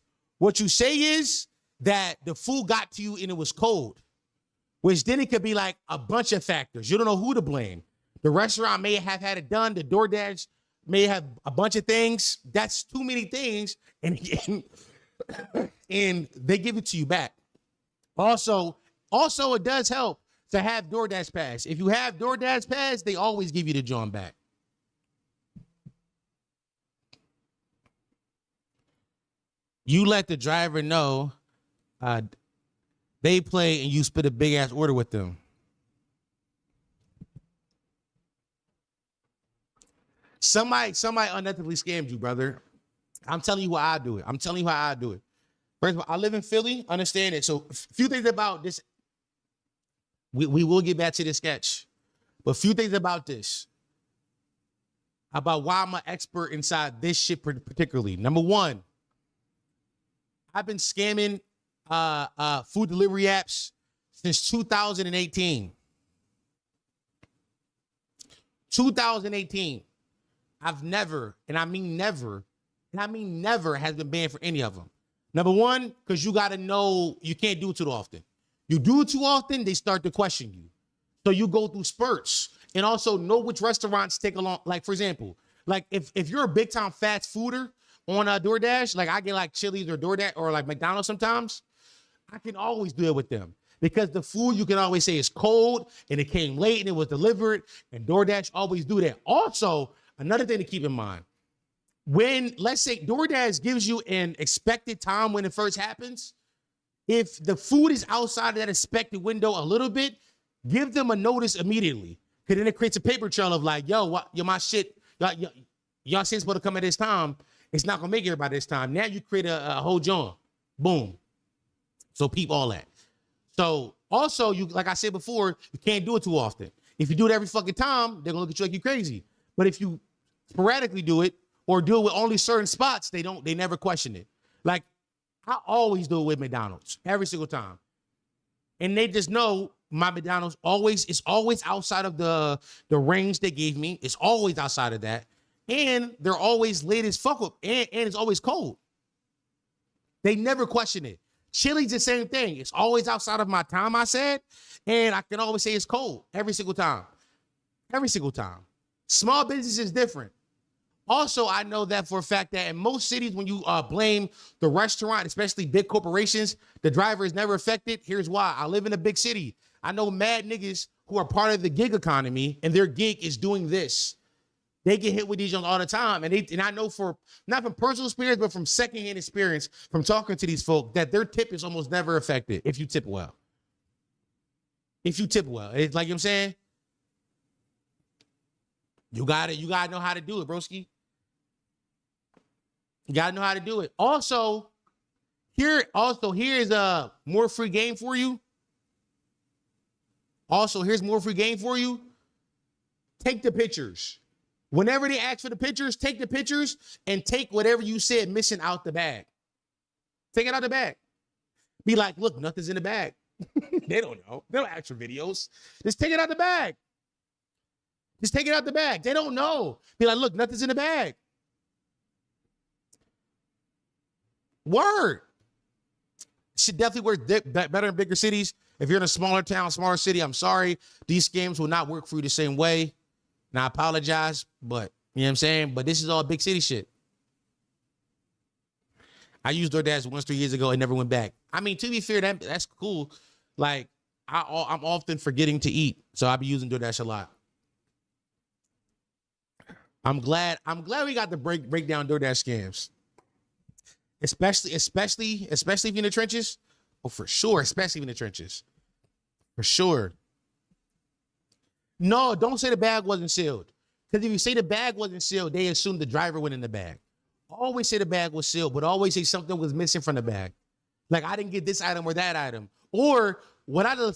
S1: that the food got to you and it was cold, which then it could be like a bunch of factors. You don't know who to blame. The restaurant may have had it done. The DoorDash may have a bunch of things. That's too many things, and they give it to you back. Also, it does help to have DoorDash Pass. If you have DoorDash Pass, they always give you the joint back. You let the driver know they play and you split a big ass order with them. Somebody unethically scammed you, brother. I'm telling you how I do it. First of all, I live in Philly. Understand it. So a few things about this. We will get back to this sketch, but a few things about this. About why I'm an expert inside this shit particularly. Number one, I've been scamming food delivery apps since 2018. 2018. I've never, and I mean never, has been banned for any of them. Number one, because you got to know you can't do it too often. You do it too often, they start to question you. So you go through spurts, and also know which restaurants take along. Like, for example, like if you're a big time fast fooder on DoorDash, like I get like Chili's or DoorDash or like McDonald's sometimes, I can always do it with them. Because the food you can always say is cold and it came late and it was delivered, and DoorDash always do that. Also, another thing to keep in mind, when, let's say, DoorDash gives you an expected time when it first happens, if the food is outside of that expected window a little bit, give them a notice immediately. Because then it creates a paper trail of like, my shit, y'all shit's supposed to come at this time. It's not going to make it by this time. Now you create a whole joint. Boom. So peep all that. So also, you, like I said before, you can't do it too often. If you do it every fucking time, they're going to look at you like you're crazy. But if you sporadically do it or do it with only certain spots, they never question it. Like, I always do it with McDonald's every single time. And they just know my McDonald's is always outside of the range they gave me. It's always outside of that. And they're always late as fuck up. And it's always cold. They never question it. Chili's the same thing. It's always outside of my time, I said. And I can always say it's cold every single time. Every single time. Small business is different. Also, I know that for a fact that in most cities, when you blame the restaurant, especially big corporations, the driver is never affected. Here's why. I live in a big city. I know mad niggas who are part of the gig economy, and their gig is doing this. They get hit with these all the time. And I know not from personal experience, but from secondhand experience, from talking to these folk, that their tip is almost never affected if you tip well. If you tip well. It's like, you know what I'm saying? You gotta know how to do it, broski. You gotta know how to do it. Also, here's a more free game for you. Here's more free game for you. Take the pictures. Whenever they ask for the pictures, take the pictures and take whatever you said missing out the bag. Take it out the bag. Be like, look, nothing's in the bag. They don't know. They don't ask for videos. Just take it out the bag. Just take it out the bag. They don't know. Be like, look, nothing's in the bag. Word. Should definitely work better in bigger cities. If you're in a smaller town, smaller city, I'm sorry. These scams will not work for you the same way. And I apologize, but you know what I'm saying? But this is all big city shit. I used DoorDash once 3 years ago and never went back. I mean, to be fair, that's cool. Like, I'm often forgetting to eat, so I'll be using DoorDash a lot. I'm glad we got the break down DoorDash scams. Especially if you're in the trenches. Oh, for sure, especially in the trenches. For sure. No, don't say the bag wasn't sealed. Because if you say the bag wasn't sealed, they assume the driver went in the bag. Always say the bag was sealed, but always say something was missing from the bag. Like, I didn't get this item or that item. Or what I didn't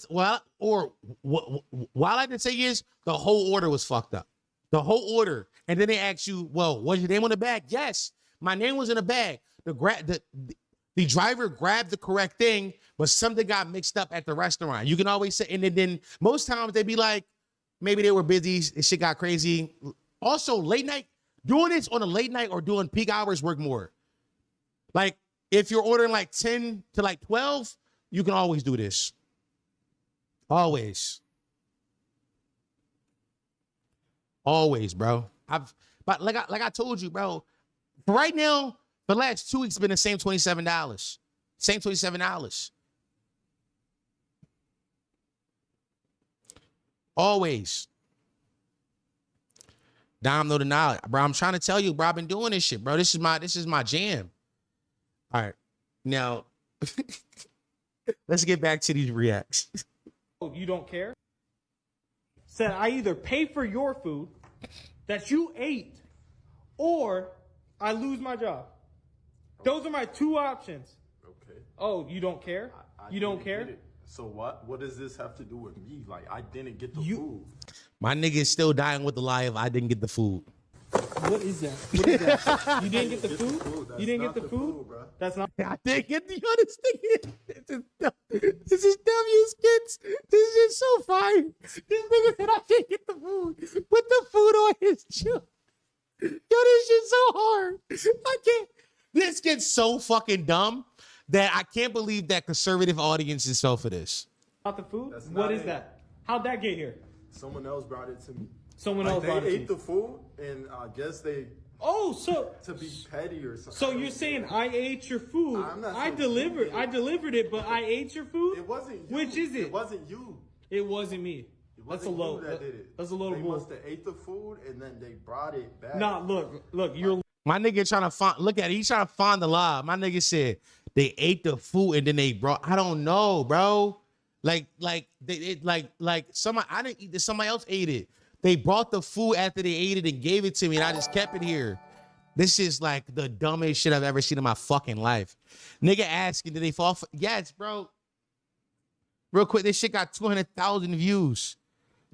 S1: say is the whole order was fucked up. The whole order. And then they ask you, well, was your name on the bag? Yes, my name was in the bag. The driver grabbed the correct thing, but something got mixed up at the restaurant. You can always say, and then most times they be like, maybe they were busy, shit got crazy. Also, late night, doing this on a late night or doing peak hours work more. Like, if you're ordering like 10 to like 12, you can always do this. Always. Always, bro. But like I told you, bro, for right now, the last 2 weeks have been the same $27. Same $27. Always. Dom know the knowledge. Bro, I'm trying to tell you, bro, I've been doing this shit, bro. This is my jam. All right. Now, let's get back to these reacts.
S9: Oh, you don't care? Said I either pay for your food that you ate or I lose my job. Those are my two options.
S10: Okay.
S9: Oh, you don't care? You don't care?
S10: So what does this have to do with me? Like, I didn't get the food.
S1: My nigga is still dying with the lie of I didn't get the food.
S9: What is that? What is that? You didn't get the food? You didn't get the food?
S10: Bro.
S9: That's not.
S1: I didn't get the honest thing. This is W skits. This is so fine. This nigga said I didn't get the food. Put the food on his chin. Yo, this shit's so hard. I can't. This gets so fucking dumb that I can't believe that conservative audiences fell for this.
S9: Not the food? What is that? How'd that get here?
S10: Someone else brought it to me.
S9: Someone else brought it to
S10: They
S9: you.
S10: ate the food, and I guess they...
S9: Oh, so...
S10: To be petty or something.
S9: So you're saying I ate your food. I delivered it, but I ate your food?
S10: It wasn't you.
S9: Which is it?
S10: It wasn't you.
S9: It wasn't me. That's a load.
S10: That did it.
S9: That's a load of bull.
S10: They must have ate the food, and then they brought it back.
S9: Nah, look, you're...
S1: My nigga trying to find, look at it. He's trying to find the lie. My nigga said they ate the food and then they brought, I don't know, bro. Like somebody, I didn't eat this, somebody else ate it. They brought the food after they ate it and gave it to me and I just kept it here. This is like the dumbest shit I've ever seen in my fucking life. Nigga asking, did they fall for, yes, bro. Real quick, this shit got 200,000 views.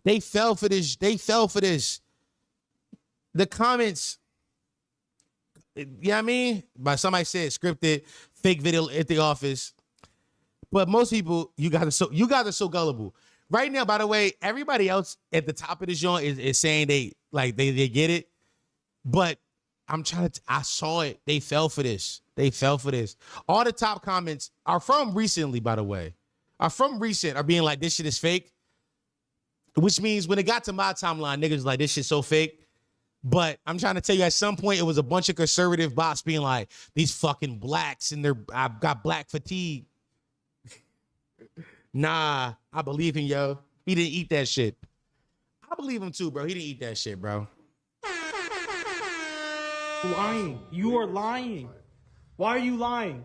S1: They fell for this. They fell for this. The comments, you know what I mean? But somebody said scripted, fake video at the office. But most people, you guys are so gullible. Right now, by the way, everybody else at the top of this joint is saying they get it. But I saw it. They fell for this. They fell for this. All the top comments are from recently, by the way. Are being like, this shit is fake. Which means when it got to my timeline, niggas was like, this shit's so fake. But I'm trying to tell you, at some point, it was a bunch of conservative bots being like, these fucking blacks and I've got black fatigue. Nah, I believe him, yo. He didn't eat that shit. I believe him too, bro. He didn't eat that shit, bro.
S9: Lying. You are lying. Why are you lying?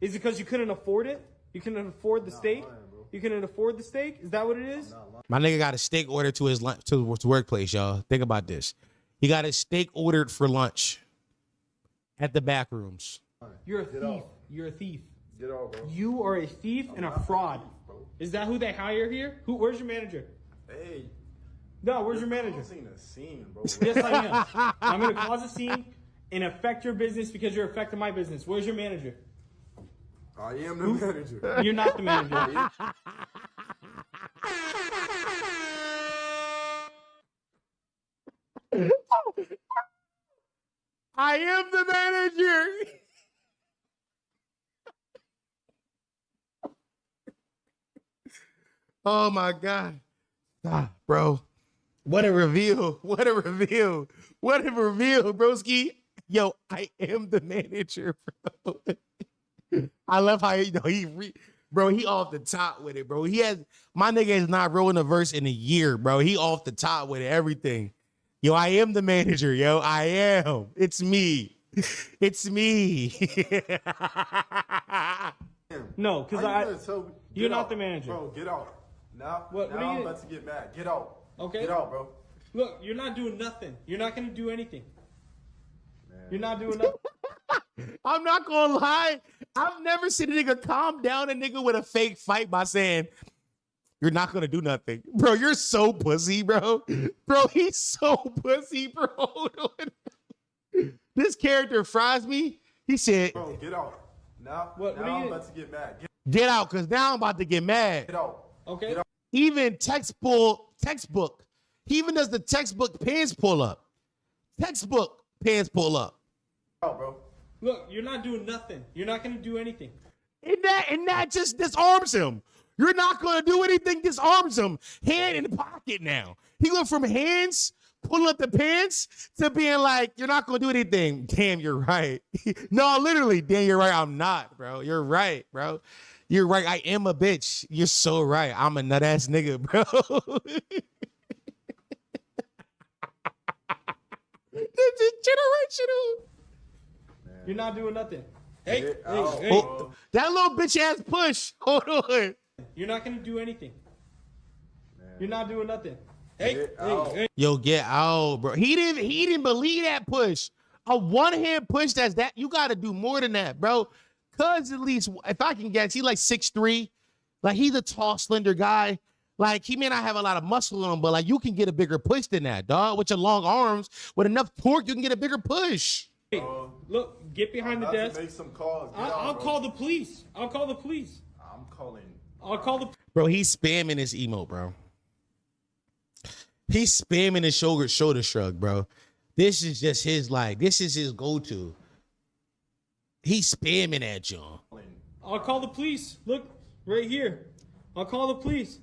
S9: Is it because you couldn't afford it? You couldn't afford the steak? You couldn't afford the steak? Is that what it is?
S1: My nigga got a steak ordered to his lunch, to his workplace, y'all. Think about this. He got his steak ordered for lunch at the back rooms.
S9: You're a thief. You're a thief.
S10: Get out, bro.
S9: You are a thief and a fraud. Is that who they hire here? Where's your manager?
S10: Hey.
S9: No, where's your manager?
S10: Causing a scene, bro.
S9: Yes, I am. I'm going to cause a scene and affect your business because you're affecting my business. Where's your manager?
S10: I am the manager.
S9: You're not the manager.
S1: I am the manager. Oh my God. Ah, bro. What a reveal. What a reveal. What a reveal, broski. Yo, I am the manager, bro. I love how bro, he off the top with it, bro. My nigga is not rolling a verse in a year, bro. He off the top with it, everything. Yo, I am the manager, yo. I am. It's me. It's me.
S9: No, because you're not the manager.
S10: Bro, get out. Now
S9: what
S10: I'm about to get mad. Get out.
S9: Okay.
S10: Get out, bro.
S9: Look, you're not doing nothing. You're not going to do anything. Man. You're not doing nothing.
S1: I'm not going to lie. I've never seen a nigga calm down a nigga with a fake fight by saying, you're not going to do nothing. Bro, you're so pussy, bro. Bro, he's so pussy, bro. This character fries me. He said,
S10: bro, get out. Now I'm about to get mad.
S1: Get out, because now I'm about to get mad.
S10: Get out.
S9: Okay.
S10: Get out.
S1: Even textbook. He even does the textbook pants pull up. Textbook pants pull up.
S10: Get out, bro.
S9: Look, you're not doing nothing. You're not going to do anything.
S1: And that just disarms him. You're not going to do anything, disarms him. Hand in the pocket now. He went from hands, pulling up the pants, to being like, you're not going to do anything. Damn, you're right. No, literally, damn, you're right. I'm not, bro. You're right, bro. You're right. I am a bitch. You're so right. I'm a nut ass nigga, bro. This is generational.
S9: You're not doing nothing. Hey.
S1: Oh, that little bitch ass push. Hold on.
S9: You're not going to do anything. You're not doing nothing. Hey.
S1: Yo, get out, bro. He didn't believe that push. A one-hand push, that you got to do more than that, bro. Cuz at least, if I can guess, he like 6'3". Like, he's a tall, slender guy. Like, he may not have a lot of muscle on him, but like, you can get a bigger push than that, dog. With your long arms, with enough torque, you can get a bigger push.
S9: Hey, look, get behind the desk.
S10: Make some calls.
S9: I'll call the police. I'll call the police.
S10: I'm calling.
S9: I'll call the.
S1: Bro, he's spamming his emote, bro. He's spamming his shoulder shrug, bro. This is just his, like, this is his go-to. He's spamming that John.
S9: I'll call the police. Look, right here. I'll call the police.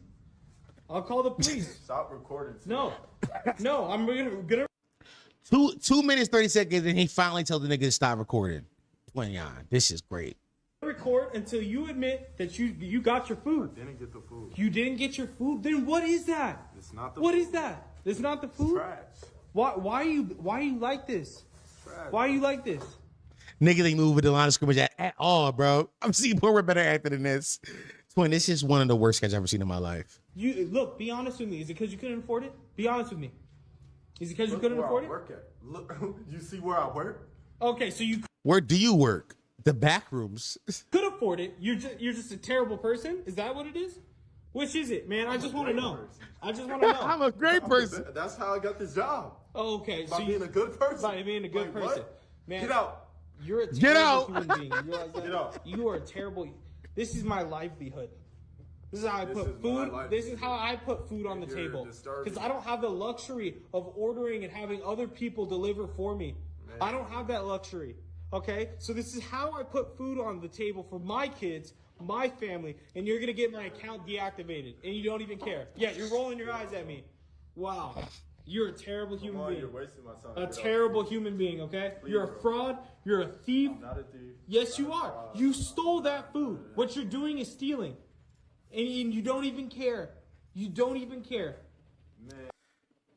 S9: I'll call the police.
S10: Stop recording.
S9: No, I'm gonna.
S1: 2 minutes, 30 seconds, and he finally tells the nigga to stop recording. 29. This is great.
S9: Record until you admit that you got your food.
S10: I didn't get the food.
S9: You didn't get your food? Then what is that?
S10: It's not the
S9: What
S10: food.
S9: is that? It's not the food?
S10: It's trash.
S9: Why are you like this?
S10: Trash.
S9: Why are you like this?
S1: Niggas ain't move with the line of scrimmage at all, bro. I'm seeing more better acting than this. Twin, this is one of the worst sketches I've ever seen in my life.
S9: You look, be honest with me. Is it because you couldn't afford it? Be honest with me. Is it because you couldn't afford it?
S10: Work at. Look, you see where I work?
S9: Okay, so you
S1: Where do you work? The back rooms.
S9: could afford it. You're just a terrible person. Is that what it is? Which is it, man? I just want to know. I just want to know.
S1: I'm a great person.
S10: That's how I got this job.
S9: Oh, okay,
S10: By
S9: so
S10: being a good person.
S9: by being a good
S10: Like,
S9: person,
S10: what?
S9: man.
S10: Get out.
S9: You're a
S1: Get
S9: terrible
S1: out.
S9: human being. You realize that?
S10: Get out.
S9: You are a terrible. This is my livelihood. This is how I
S10: This
S9: put
S10: is my
S9: food.
S10: livelihood.
S9: This is how I put food on the
S10: You're
S9: table.
S10: disturbing.
S9: Because I don't have the luxury of ordering and having other people deliver for me.
S10: Man.
S9: I don't have that luxury. Okay, so this is how I put food on the table for my kids, my family, and you're gonna get my account deactivated, and you don't even care. Yeah, you're rolling your eyes at me. Wow, you're a terrible human being.
S10: You're wasting my time.
S9: A terrible human being, okay? You're a fraud. You're a thief.
S10: I'm not a thief.
S9: Yes, you are. You stole that food. What you're doing is stealing. And you don't even care. You don't even care.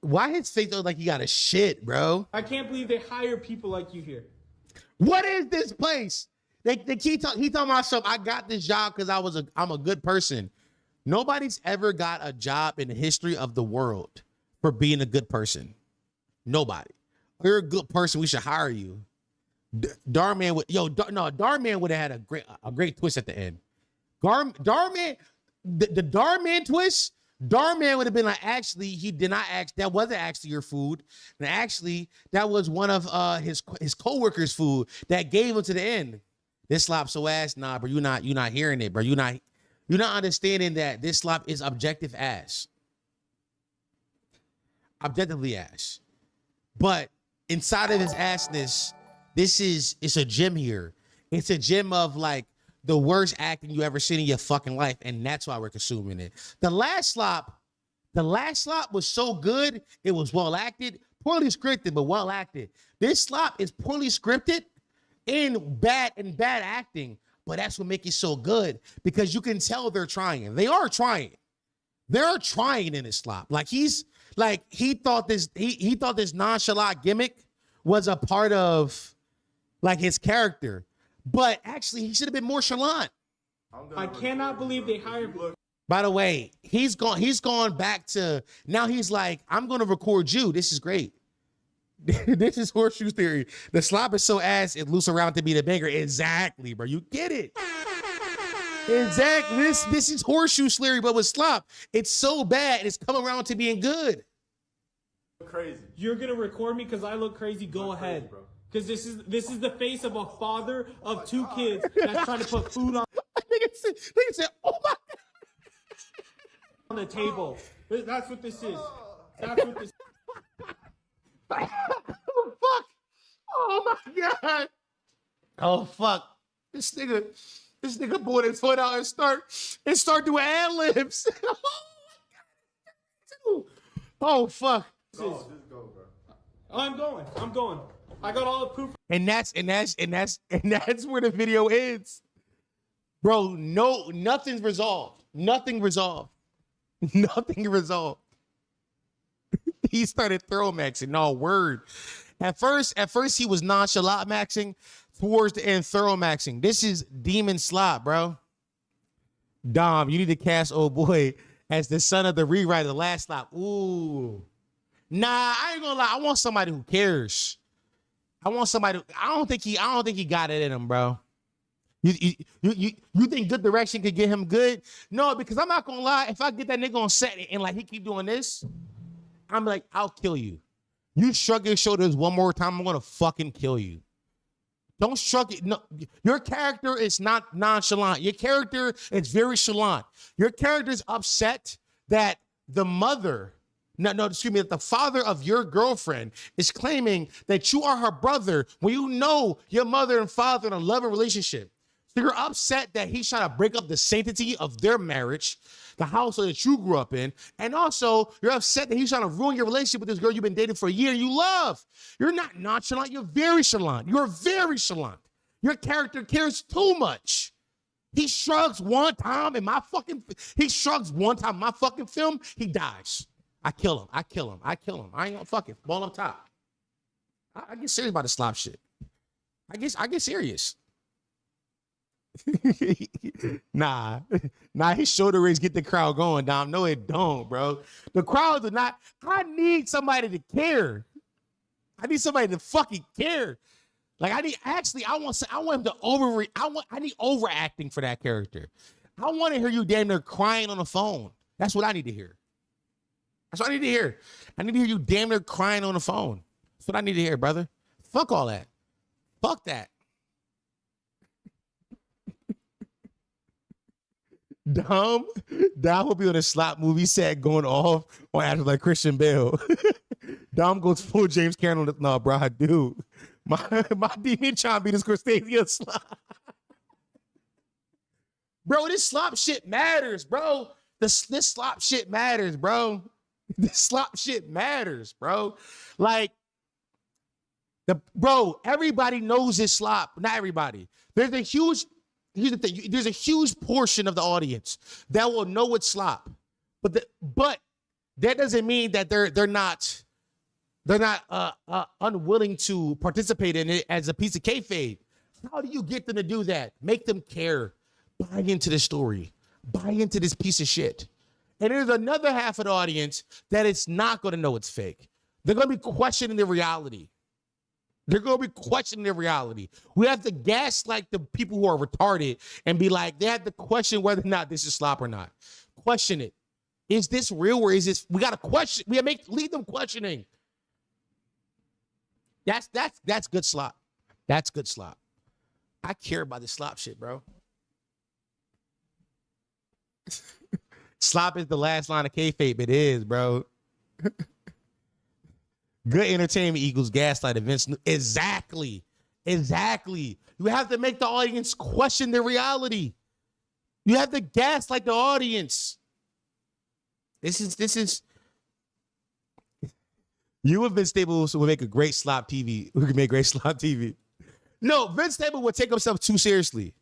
S1: Why his face look like he got a shit, bro?
S9: I can't believe they hire people like you here.
S1: What is this place? They keep he talking about something. I got this job because I'm a good person. Nobody's ever got a job in the history of the world for being a good person. Nobody. You're a good person. We should hire you. Darman would Darman would have had a great twist at the end. Darman, the Darman twist. Darman would have been like, actually, he did not ask. That wasn't actually your food, and actually, that was one of his coworkers' food that gave him to the end. This slop so ass, nah, bro. You're not hearing it, bro. You're not understanding that this slop is objective ass, objectively ass. But inside of his assness, it's a gym here. It's a gym of like the worst acting you ever seen in your fucking life, and that's why we're consuming it. The last slop was so good, it was well acted, poorly scripted, but well acted. This slop is poorly scripted and bad acting, but that's what makes it so good because you can tell they're trying. They are trying. They're trying in this slop. Like he thought this nonchalant gimmick was a part of like his character. But actually, he should have been more chalant.
S9: I cannot believe they hired.
S1: By the way, he's gone back to now. He's like, I'm going to record you. This is great. This is horseshoe theory. The slop is so ass it loose around to be the banger. Exactly, bro. You get it. Exactly. This is horseshoe theory, but with slop, it's so bad it's come around to being good.
S10: Crazy.
S9: You're gonna record me because I look crazy. Go ahead.
S10: Bro.
S9: Because this is the face of a father of two kids that's trying to put food on.
S1: They said, "Oh my God."
S9: On the table. That's what this is. That's what this.
S1: Oh fuck! Oh my God! Oh fuck! This nigga pulled his foot out and start doing ad libs. Oh fuck!
S10: Just go, bro.
S9: I'm going. I got all the proof.
S1: And that's where the video ends. Bro, nothing's resolved. Nothing resolved. Nothing resolved. He started throw maxing. No word. At first he was nonchalant maxing. Towards the end, thorough maxing. This is demon slop, bro. Dom, you need to cast old boy as the son of the rewrite of the last slop. Ooh. Nah, I ain't gonna lie. I want somebody who cares. I don't think he got it in him, bro. You think good direction could get him good? No, because I'm not gonna lie. If I get that nigga on set and like he keep doing this, I'm like, I'll kill you. You shrug your shoulders one more time, I'm gonna fucking kill you. Don't shrug it. No, your character is not nonchalant. Your character is very chalant. Your character is upset that the mother. That the father of your girlfriend is claiming that you are her brother when you know your mother and father in a loving relationship. So you're upset that he's trying to break up the sanctity of their marriage, the household that you grew up in, and also you're upset that he's trying to ruin your relationship with this girl you've been dating for a year and you love. You're not nonchalant. You're very chalant. You're very chalant. Your character cares too much. He shrugs one time in my fucking film, he dies. I kill him. I ain't gonna fuck it. Ball up top. I get serious about the slop shit. I get serious. Nah, his shoulder raise get the crowd going, Dom. No, it don't, bro. The crowd do not. I need somebody to care. I need somebody to fucking care. Like I want him to I need overacting for that character. I want to hear you damn near crying on the phone. That's what I need to hear. That's what I need to hear. I need to hear you damn near crying on the phone. That's what I need to hear, brother. Fuck all that. Fuck that. Dom will be on a slop movie set going off on acting like Christian Bale. Dom goes full James Cameron. No, bro, dude. My demon trying to be this Crustacea slop. Bro, this slop shit matters, bro. This slop shit matters, bro. This slop shit matters, bro. Like, everybody knows this slop. Not everybody. Here's the thing. There's a huge portion of the audience that will know it's slop, but that doesn't mean that they're not unwilling to participate in it as a piece of kayfabe. How do you get them to do that? Make them care. Buy into the story. buy into this piece of shit. And there's another half of the audience that is not going to know it's fake. They're going to be questioning the reality. They're going to be questioning their reality. We have to gaslight the people who are retarded and be like, they have to question whether or not this is slop or not. Question it. Is this real or is this? We got to question. We leave them questioning. That's good slop. That's good slop. I care about this slop shit, bro. Slop is the last line of kayfabe. It is, bro. Good entertainment equals gaslight events. Exactly. You have to make the audience question their reality. You have to gaslight the audience. This is. You and Vince Staples would make a great slop TV. We could make great slop TV. No, Vince Staples would take himself too seriously.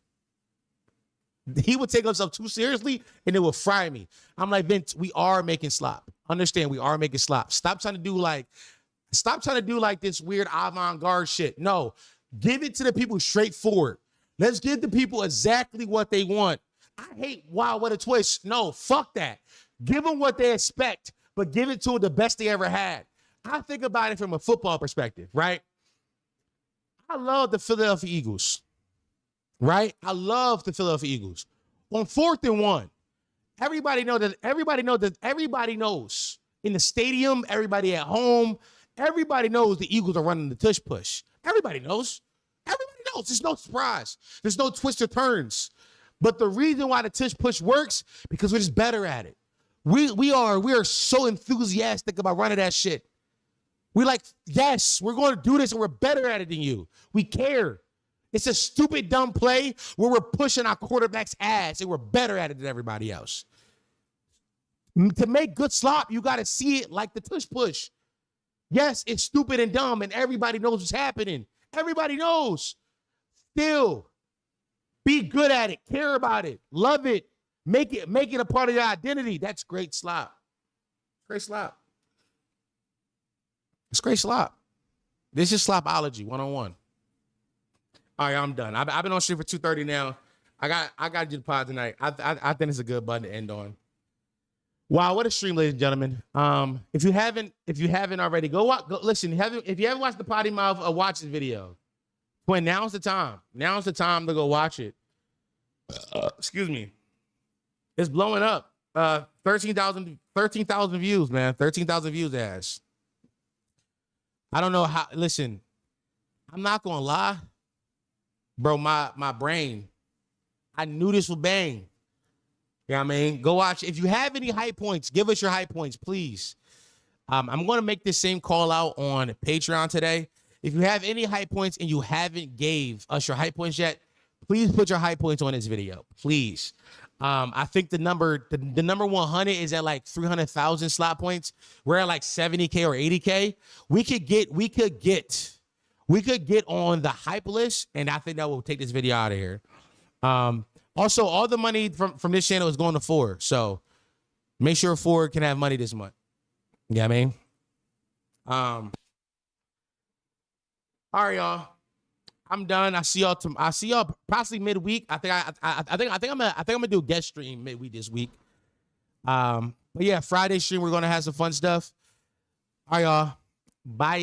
S1: He would take himself too seriously and it would fry me. I'm like, Vince, we are making slop. Understand, we are making slop. Stop trying to do like this weird avant-garde shit. No, give it to the people straightforward. Let's give the people exactly what they want. I hate, wow, what a twist. No, fuck that. Give them what they expect, but give it to them the best they ever had. I think about it from a football perspective, right? I love the Philadelphia Eagles, right? I love the Philadelphia Eagles. On 4th and 1, everybody knows in the stadium, everybody at home, everybody knows the Eagles are running the tush push. Everybody knows. There's no surprise. There's no twists or turns. But the reason why the tush push works, because we're just better at it. We are so enthusiastic about running that shit. We're like, yes, we're going to do this and we're better at it than you. We care. It's a stupid, dumb play where we're pushing our quarterback's ass and we're better at it than everybody else. To make good slop, you got to see it like the tush push. Yes, it's stupid and dumb and everybody knows what's happening. Everybody knows. Still, be good at it. Care about it. Love it. Make it a part of your identity. That's great slop. Great slop. It's great slop. This is slopology 101. All right, I'm done. I've been on stream for 2:30 now. I got to do the pod tonight. I think it's a good button to end on. Wow, what a stream, ladies and gentlemen. If you haven't already, go listen. If you haven't watched the Potty Mouth, watch this video. When now's the time. Now's the time to go watch it. Excuse me. It's blowing up. 13,000 views, man. 13,000 views, ass. I don't know how. Listen, I'm not gonna lie, bro. My brain, I knew this would bang. You know what I mean? Go watch. If you have any high points, give us your high points, please. I'm gonna make this same call out on Patreon today. If you have any high points and you haven't gave us your high points yet, please put your high points on this video, please. I think the number 100 is at like 300,000 slot points. We're at like 70K or 80K. We could get on the hype list, and I think that will take this video out of here. Also, all the money from this channel is going to Ford, so make sure Ford can have money this month. You know what I mean? All right, y'all. I'm done. I see y'all possibly midweek. I think I'm gonna do a guest stream midweek this week. But yeah, Friday stream we're gonna have some fun stuff. All right, y'all. Bye.